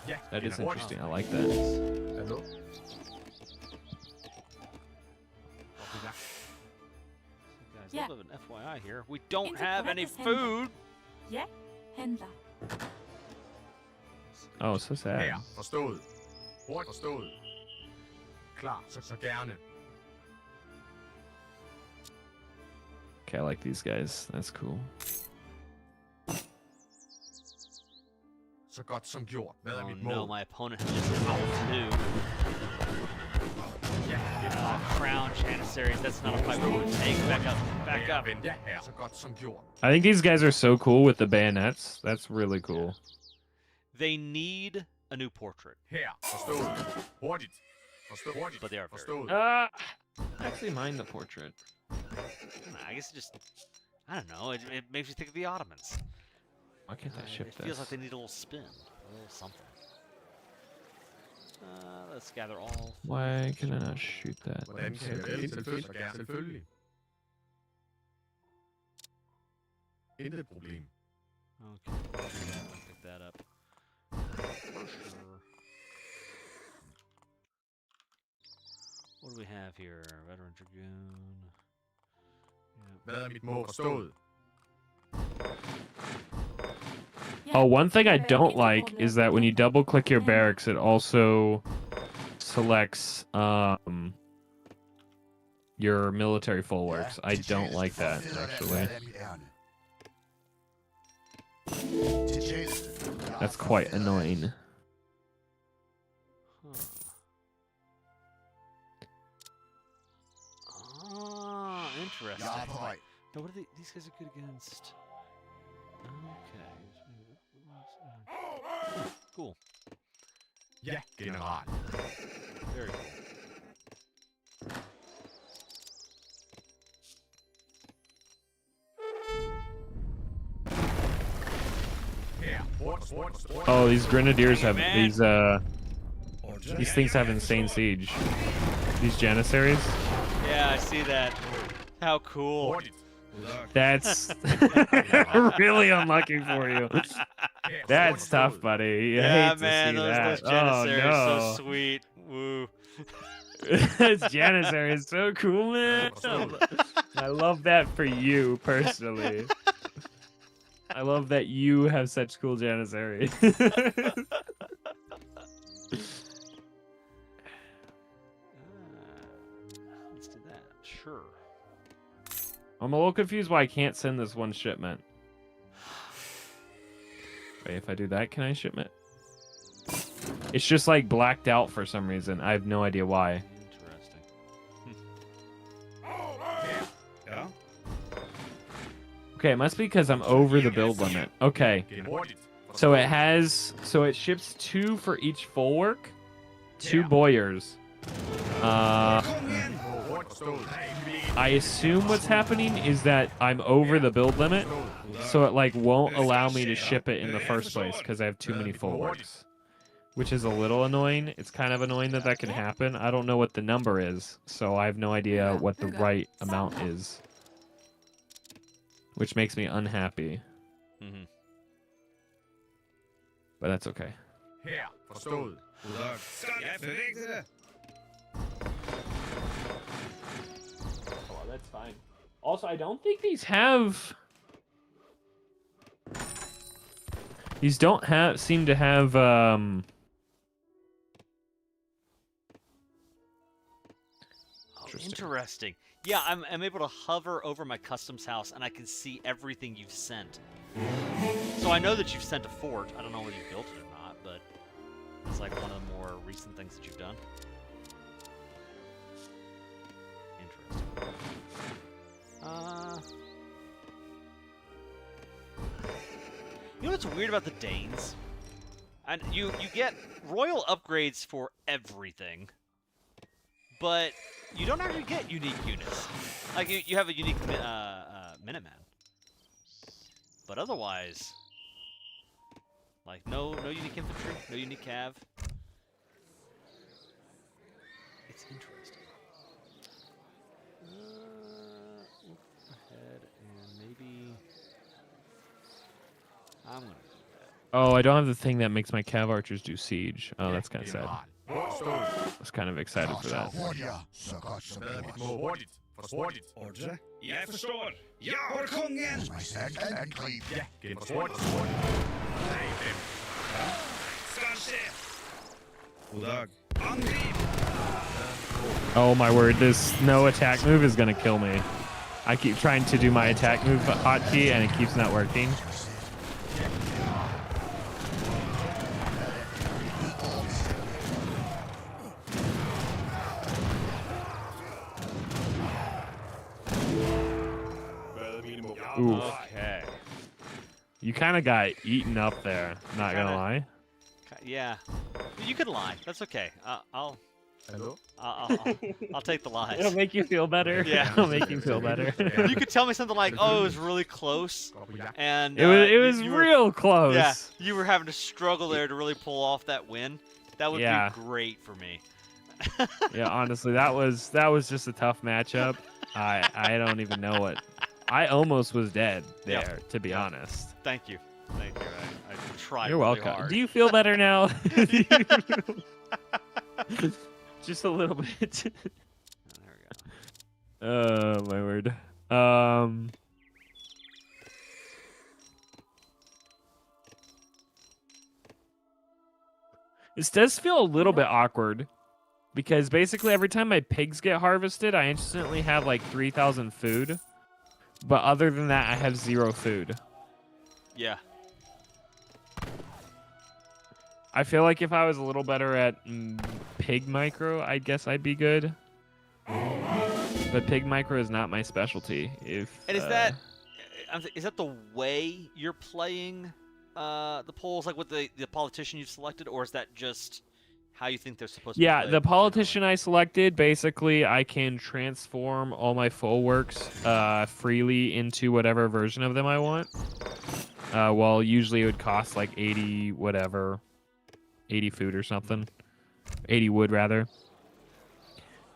Ja, That is den er hurtig. interesting. I like that. Hallo? Guys, a little bit of an FYI here. We don't have any food. Ja. Handler. Oh, so sad. Her, forstået. Hurtigt forstået. Klar, så gerne. Okay, I like these guys. That's cool. Så godt som gjort. Hvad er Oh mit no, mål? my opponent has just rolled 2. Crown Janissaries, that's not a fight we would take. Back up, back up. Vent her. Så godt som gjort. I think these guys are so cool with the bayonets. That's really cool. They need a new portrait, Her, forstået. Hurtigt. Forstå hurtigt. but they are very Forstået. Actually mind the portrait. I guess it just, I don't know, it makes you think of the Ottomans. Why can't I ship It this? feels like they need a little spin, a little something. Let's gather all. Why can I not shoot that? Hvordan kan jeg vælge? Selvfølgelig. Selvfølgelig. Intet problem. Okay, I'll pick that up. For sure. What do we have here? Veteran Dragoon. Hvad er mit mål? Forstået. Oh, one thing I don't like is that when you double click your barracks, it also selects your military full works. I don't like that, actually. That's quite annoying. Ah, interesting. Now, what are these guys are good against? Okay. Cool. Ja, general. Very cool. Her, hurtigt. Oh, these grenadiers have these These things have insane siege. These Janissaries. Yeah, I see that. How cool. That's really unlucky for you. That's tough, buddy. I Yeah, hate to man, see those that. Janissaries Oh, so no. sweet. Woo. This Janissary is so cool, man. I love that for you personally. I love that you have such cool Janissary. Let's do that. Sure. I'm a little confused why I can't send this one shipment. Wait, if I do that, can I shipment? It's just like blacked out for some reason. I have no idea why. Interesting. Okay, it must be because I'm over the build limit. Okay. So it ships 2 for each full work, 2 boyers. I assume what's happening is that I'm over the build limit, so it like won't allow me to ship it in the first place because I have too many full works, which is a little annoying. It's kind of annoying that can happen. I don't know what the number is, so I have no idea what the right amount is, which makes me unhappy. Mm-hmm. But that's okay. Her, forstået. Oh, that's fine. Also, I don't think these have... These don't seem to have, Oh, interesting. Yeah, I'm able to hover over my customs house, and I can see everything you've sent. So I know that you've sent a fort. I don't know whether you built it or not, but it's like one of the more recent things that you've done. Interesting. You know what's weird about the Danes? And you get royal upgrades for everything, but you don't actually get unique units. Like you have a unique Minuteman, but otherwise, like no unique infantry, no unique cav. It's interesting. Ahead and maybe I'm gonna do that. Oh, I don't have the thing that makes my cav archers do siege. Oh, that's kind of sad. I was kind of excited for that. Ordre? Jeg forstår. Jeg har kongen! Angrib. Ja, gennemført. Nej, hvem? Skal skje. God dag. Angrib! Oh my word, this no attack move is gonna kill me. I keep trying to do my attack move hotkey and it keeps not working. Oof. Okay. You kind of got eaten up there, not gonna lie. Yeah. You can lie. That's okay. I'll Hello? I'll take the lies. It'll make you feel better. Yeah. It'll make you feel better. You could tell me something like, "Oh, it was really close," and It was you were- real close. Yeah, you were having to struggle there to really pull off that win. That would Yeah. be great for me. Yeah, honestly, that was just a tough matchup. I don't even know what. I almost was dead there, Yeah. to be honest. Thank you. Thank you. I tried. You're really welcome. hard. Do you feel better now? Just a little bit. There we go. Oh my word. This does feel a little bit awkward because basically every time my pigs get harvested, I instantly have like 3,000 food. But other than that, I have 0 food. Yeah. I feel like if I was a little better at pig micro, I guess I'd be good. But pig micro is not my specialty. And is that the way you're playing the polls, like with the politician you've selected, or is that just how you think they're supposed to be Yeah, played? the politician I selected, basically I can transform all my full works freely into whatever version of them I want. Well, usually it would cost like 80 food or something. 80 wood rather.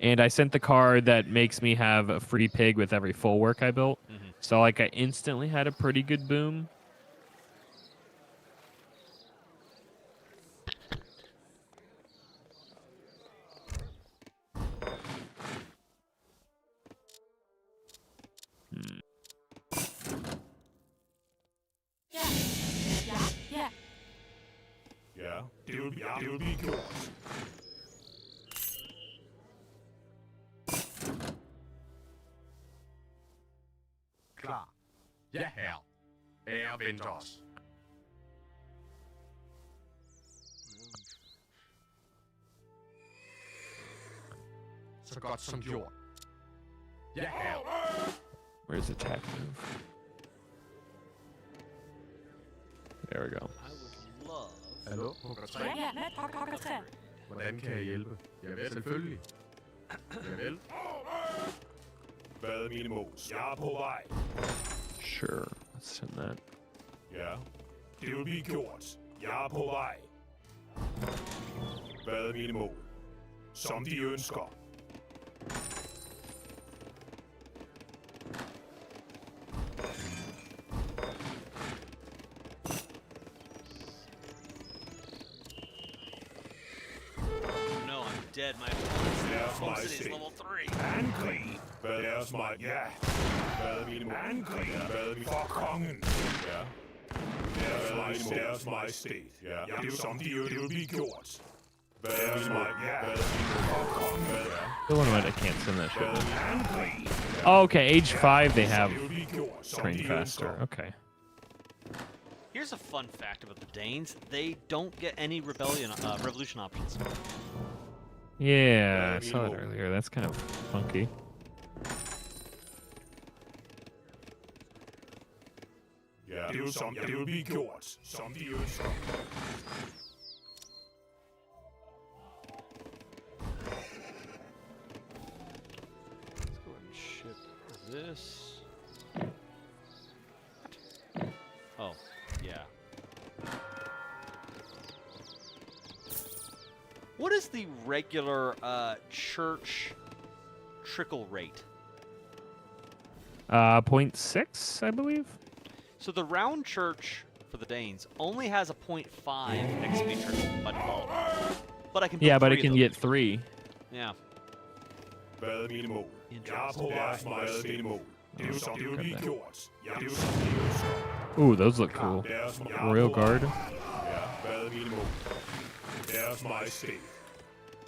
And I sent the card that makes me have a free pig with every full work I built. So like I instantly had a pretty good boom. Ja, det vil blive gjort. Klar. Ja, herre. Ære venter os. Så godt som gjort. Ja, herre. Where's attack move? There we go. I would love. Hallo, hugger 3. Ja, Hvordan kan jeg hjælpe? Javel, selvfølgelig. Javel. Hvad er mine mås? Jeg er på vej. Sure, let's send that. Ja, det vil blive gjort. Jeg er på vej. Hvad er mine mål? Som de ønsker. No, I'm dead. My There's my opponent's state. level 3. Angrig. There's my... Ja. Hvad er mine mål? Angrig. Hvad er mine... For kongen. Ja. There's my state. Ja. Det er jo som de det vil blive gjort. Hvad er mine mål? Ja. Hvad er mine mål? For kongen. Ja. The one I can't send that Hvad er shit. mine angrig. Oh, okay, age 5 they have Det vil blive gjort. Som train de faster. ønsker. Okay. Here's a fun fact about the Danes: they don't get any revolution options. Yeah, I saw it earlier. That's kind of funky. Ja. Det er jo som det vil blive gjort. Som de ønsker. Let's go ahead and ship this. Oh, yeah. What is the regular church trickle rate? 0.6, I believe. So the round church for the Danes only has a 0.5 XP trickle by default. But I can build Yeah, but it 3 of can them. get 3. Yeah. Hvad er mine mål? Jeg er på vej. Hvad er mine mål? Det er jo som det vil blive gjort. Ja. Det er jo som de ønsker. Ooh, those look cool. There's my... Royal Guard. Ja. Hvad er mine mål? There's my state.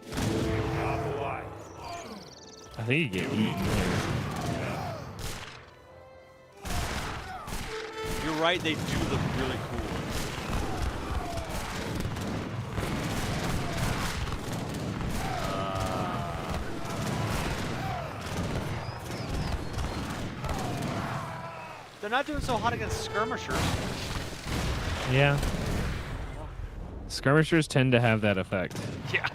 Jeg er på vej. I think you get eaten here. You're right, they do look really cool. They're not doing so hot against skirmishers. Yeah. Skirmishers tend to have that effect. Yeah.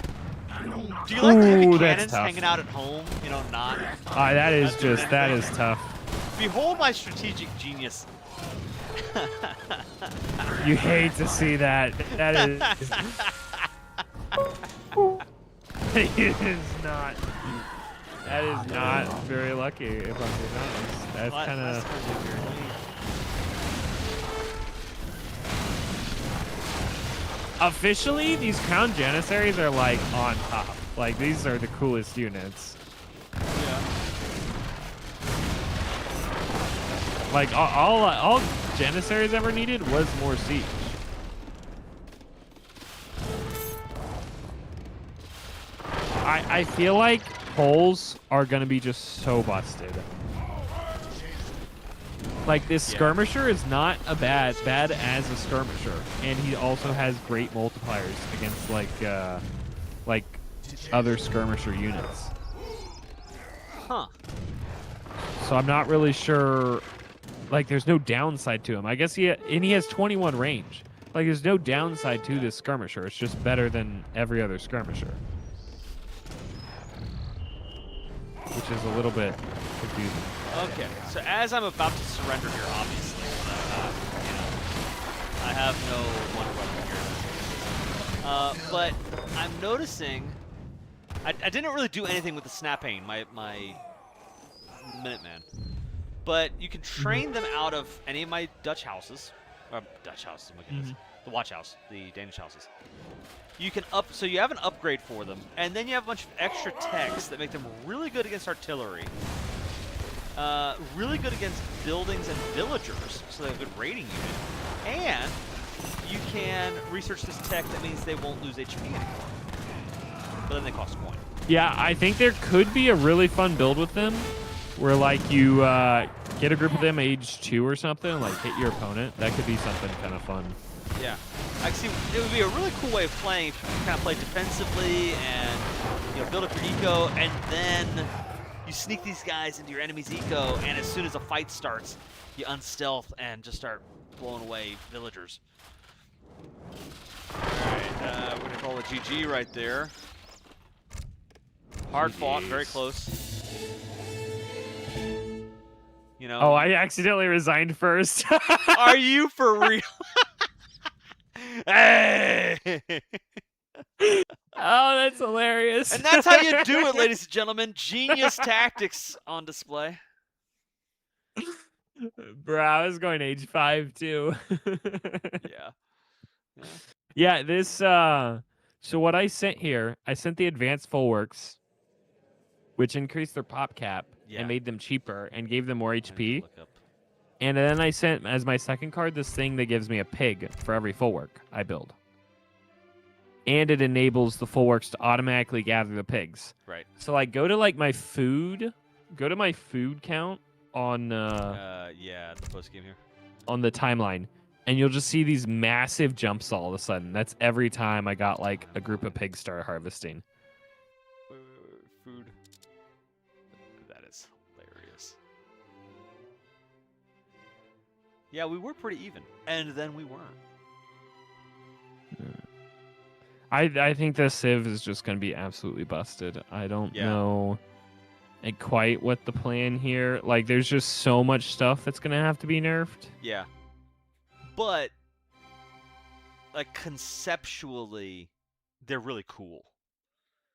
Do you like the heavy Ooh, that's cannons tough. hanging out at home? You know, not. That is not doing just, that anything? is tough. Behold my strategic genius. You hate to see that. That is... it is not... That is not very lucky, if I'm being honest. That's kind of... Officially, these Crown Janissaries are like on top. Like these are the coolest units. Yeah. Like all Janissaries ever needed was more siege. I feel like Poles are gonna be just so busted. Like this skirmisher is not a bad as a skirmisher, and he also has great multipliers against like other skirmisher units. Huh. So I'm not really sure. Like there's no downside to him. I guess he has 21 range. Like there's no downside to this skirmisher. It's just better than every other skirmisher, which is a little bit confusing. Okay, so as I'm about to surrender here, obviously, you know, I have no wonder weapon here. But I'm noticing I didn't really do anything with the Snapane, my Minuteman. But you can train them out of any of my Dutch houses. Or Dutch houses, my goodness. The Watch House, the Danish houses. You can so you have an upgrade for them, and then you have a bunch of extra techs that make them really good against artillery. Really good against buildings and villagers, so they're a good raiding unit. And you can research this tech that means they won't lose HP anymore. But then they cost coin. Yeah, I think there could be a really fun build with them where, like, you get a group of them age 2 or something, like hit your opponent. That could be something kind of fun. Yeah. I see. It would be a really cool way of playing if you kind of play defensively and build up your eco, and then you sneak these guys into your enemy's eco, and as soon as a fight starts, you unstealth and just start blowing away villagers. Alright, we're going to call it GG right there. Hard fought, very close. Oh, I accidentally resigned first. Are you for real? Hey! Oh, that's hilarious. And that's how you do it, ladies and gentlemen. Genius tactics on display. Bro, I was going age 5 too. Yeah. Yeah, this so what I sent here, I sent the advanced full works, which increased their pop cap and made them cheaper and gave them more HP. And then I sent as my second card this thing that gives me a pig for every full work I build. And it enables the full works to automatically gather the pigs. Right. So like go to like my food count on yeah, the post game here. on the timeline, and you'll just see these massive jumps all of a sudden. That's every time I got like a group of pigs start harvesting. Food. That is hilarious. Yeah, we were pretty even, and then we weren't. I think the Civ is just going to be absolutely busted. I don't know quite what the plan here. Like, there's just so much stuff that's going to have to be nerfed. Yeah. But, like, conceptually, they're really cool.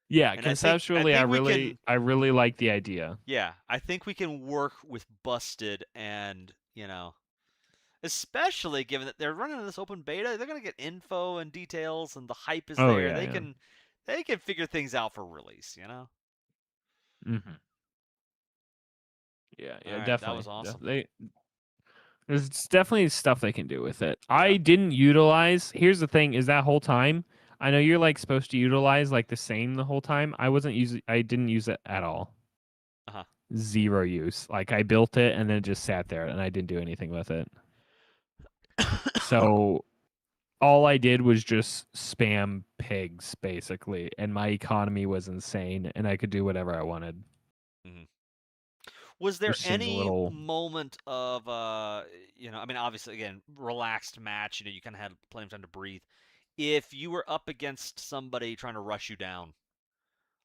Yeah, And conceptually, I really like the idea. Yeah, I think we can work with busted and, especially given that they're running this open beta, they're going to get info and details, and the hype is there. They can figure things out for release, Mm-hmm. Yeah, All right, definitely. that was awesome. There's definitely stuff they can do with it. I didn't utilize. Here's the thing: is that whole time, I know you're like supposed to utilize like the same the whole time. I didn't use it at all. Zero use. Like I built it and then it just sat there, and I didn't do anything with it. So all I did was just spam pigs, basically, and my economy was insane, and I could do whatever I wanted. Was there any moment of, obviously, again, relaxed match, you kind of had plenty of time to breathe. If you were up against somebody trying to rush you down,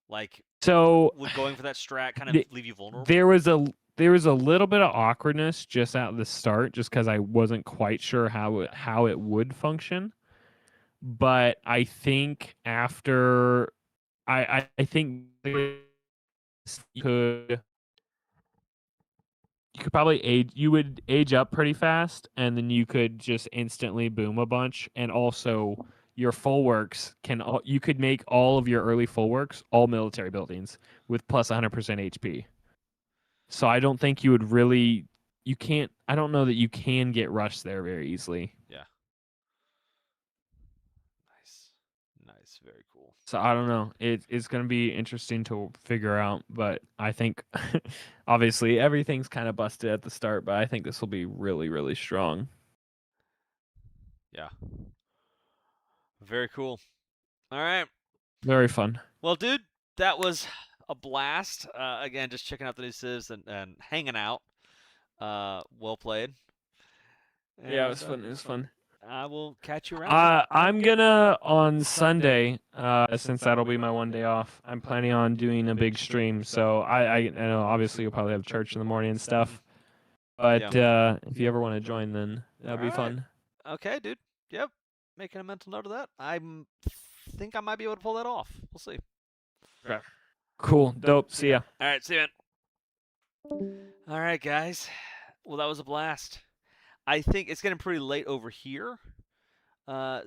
like, would going for that strat kind of leave you vulnerable? There was a little bit of awkwardness just at the start, just because I wasn't quite sure how it would function. But I think after, I think you could probably age up pretty fast, and then you could just instantly boom a bunch. And also your full works you could make all of your early full works all military buildings with plus 100% HP. So I don't think I don't know that you can get rushed there very easily. Yeah. Nice, very cool. So I don't know. It's going to be interesting to figure out, but I think obviously everything's kind of busted at the start, but I think this will be really, really strong. Yeah. Very cool. All right. Very fun. Well, dude, that was a blast. Again, just checking out the new civs and hanging out. Well played. Yeah, it was fun. It was fun. I will catch you around. I'm gonna on Sunday, since that'll be my one day off. I'm planning on doing a big stream, so I know obviously you'll probably have church in the morning and stuff. But if you ever want to join, then that'd be fun. Okay, dude. Yep. Making a mental note of that. I'm think I might be able to pull that off. We'll see. Cool. Dope. See ya. All right, see you, man. All right, guys. Well, that was a blast. I think it's getting pretty late over here.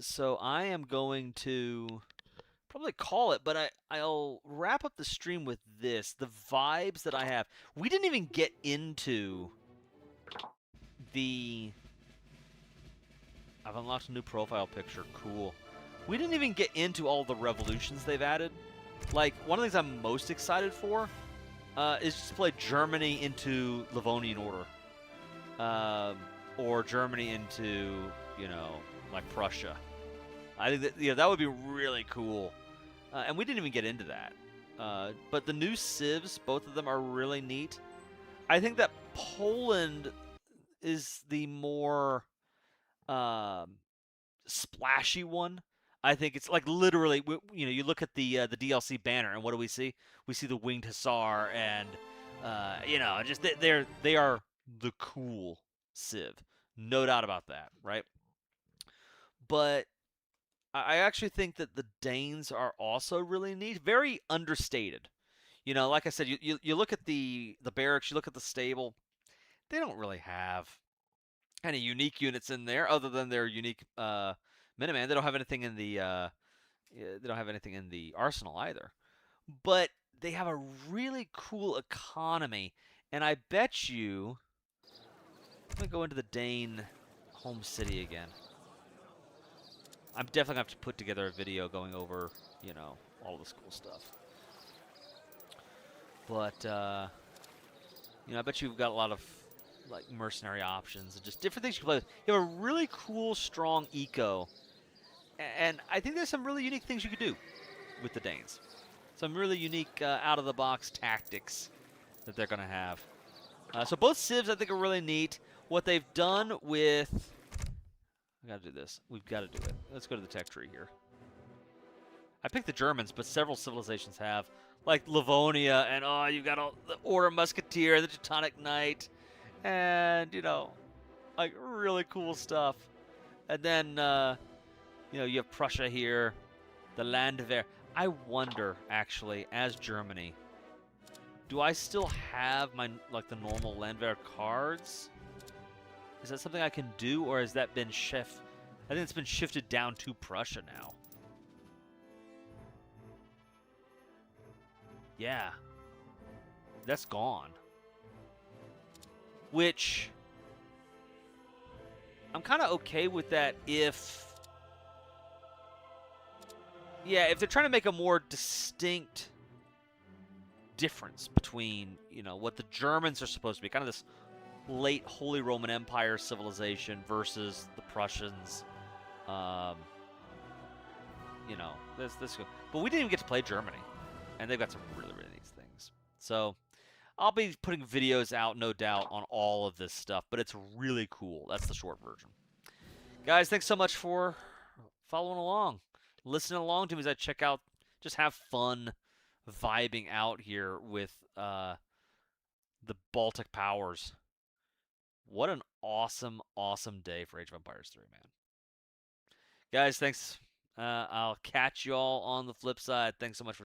So I am going to probably call it, but I'll wrap up the stream with this. The vibes that I have. We didn't even get into the... I've unlocked a new profile picture. Cool. We didn't even get into all the revolutions they've added. Like, one of the things I'm most excited for is just to play Germany into Livonian Order. Or Germany into, you know, like Prussia. I think that, you know, that would be really cool. And we didn't even get into that. But the new civs, both of them are really neat. I think that Poland is the more splashy one. I think it's like literally, you know, you look at the DLC banner and what do we see? We see the winged hussar and you know, just they are the cool civ, no doubt about that, right? But I actually think that the Danes are also really neat, very understated. You know, like I said, you look at the barracks, you look at the stable, they don't really have any unique units in there other than their unique Miniman. They don't have anything in the arsenal either. But they have a really cool economy, and I bet you. I'm gonna go into the Dane home city again. I'm definitely gonna have to put together a video going over, you know, all this cool stuff. But you know, I bet you've got a lot of like mercenary options and just different things you can play with. You have a really cool, strong eco, and I think there's some really unique things you could do with the Danes. Some really unique out-of-the-box tactics that they're gonna have. So both civs I think are really neat. What they've done with... I gotta do this. We've got to do it. Let's go to the tech tree here. I picked the Germans, but several civilizations have. Like Livonia, and oh, you've got all the Order Musketeer, the Teutonic Knight, and, you know, like really cool stuff. And then, you know, you have Prussia here, the Landwehr. I wonder, actually, as Germany, do I still have my, like, the normal Landwehr cards? Is that something I can do, or has that been shifted? I think it's been shifted down to Prussia now. Yeah. That's gone. Which, I'm kind of okay with that if... Yeah, if they're trying to make a more distinct difference between, you know, what the Germans are supposed to be, kind of this late Holy Roman Empire civilization versus the Prussians. You know, this. But we didn't even get to play Germany, and they've got some really, really neat things. So I'll be putting videos out, no doubt, on all of this stuff, but it's really cool. That's the short version. Guys, thanks so much for following along, listening along to me as I check out, just have fun vibing out here with the Baltic powers. What an awesome, awesome day for Age of Empires 3, man. Guys, thanks. I'll catch you all on the flip side. Thanks so much for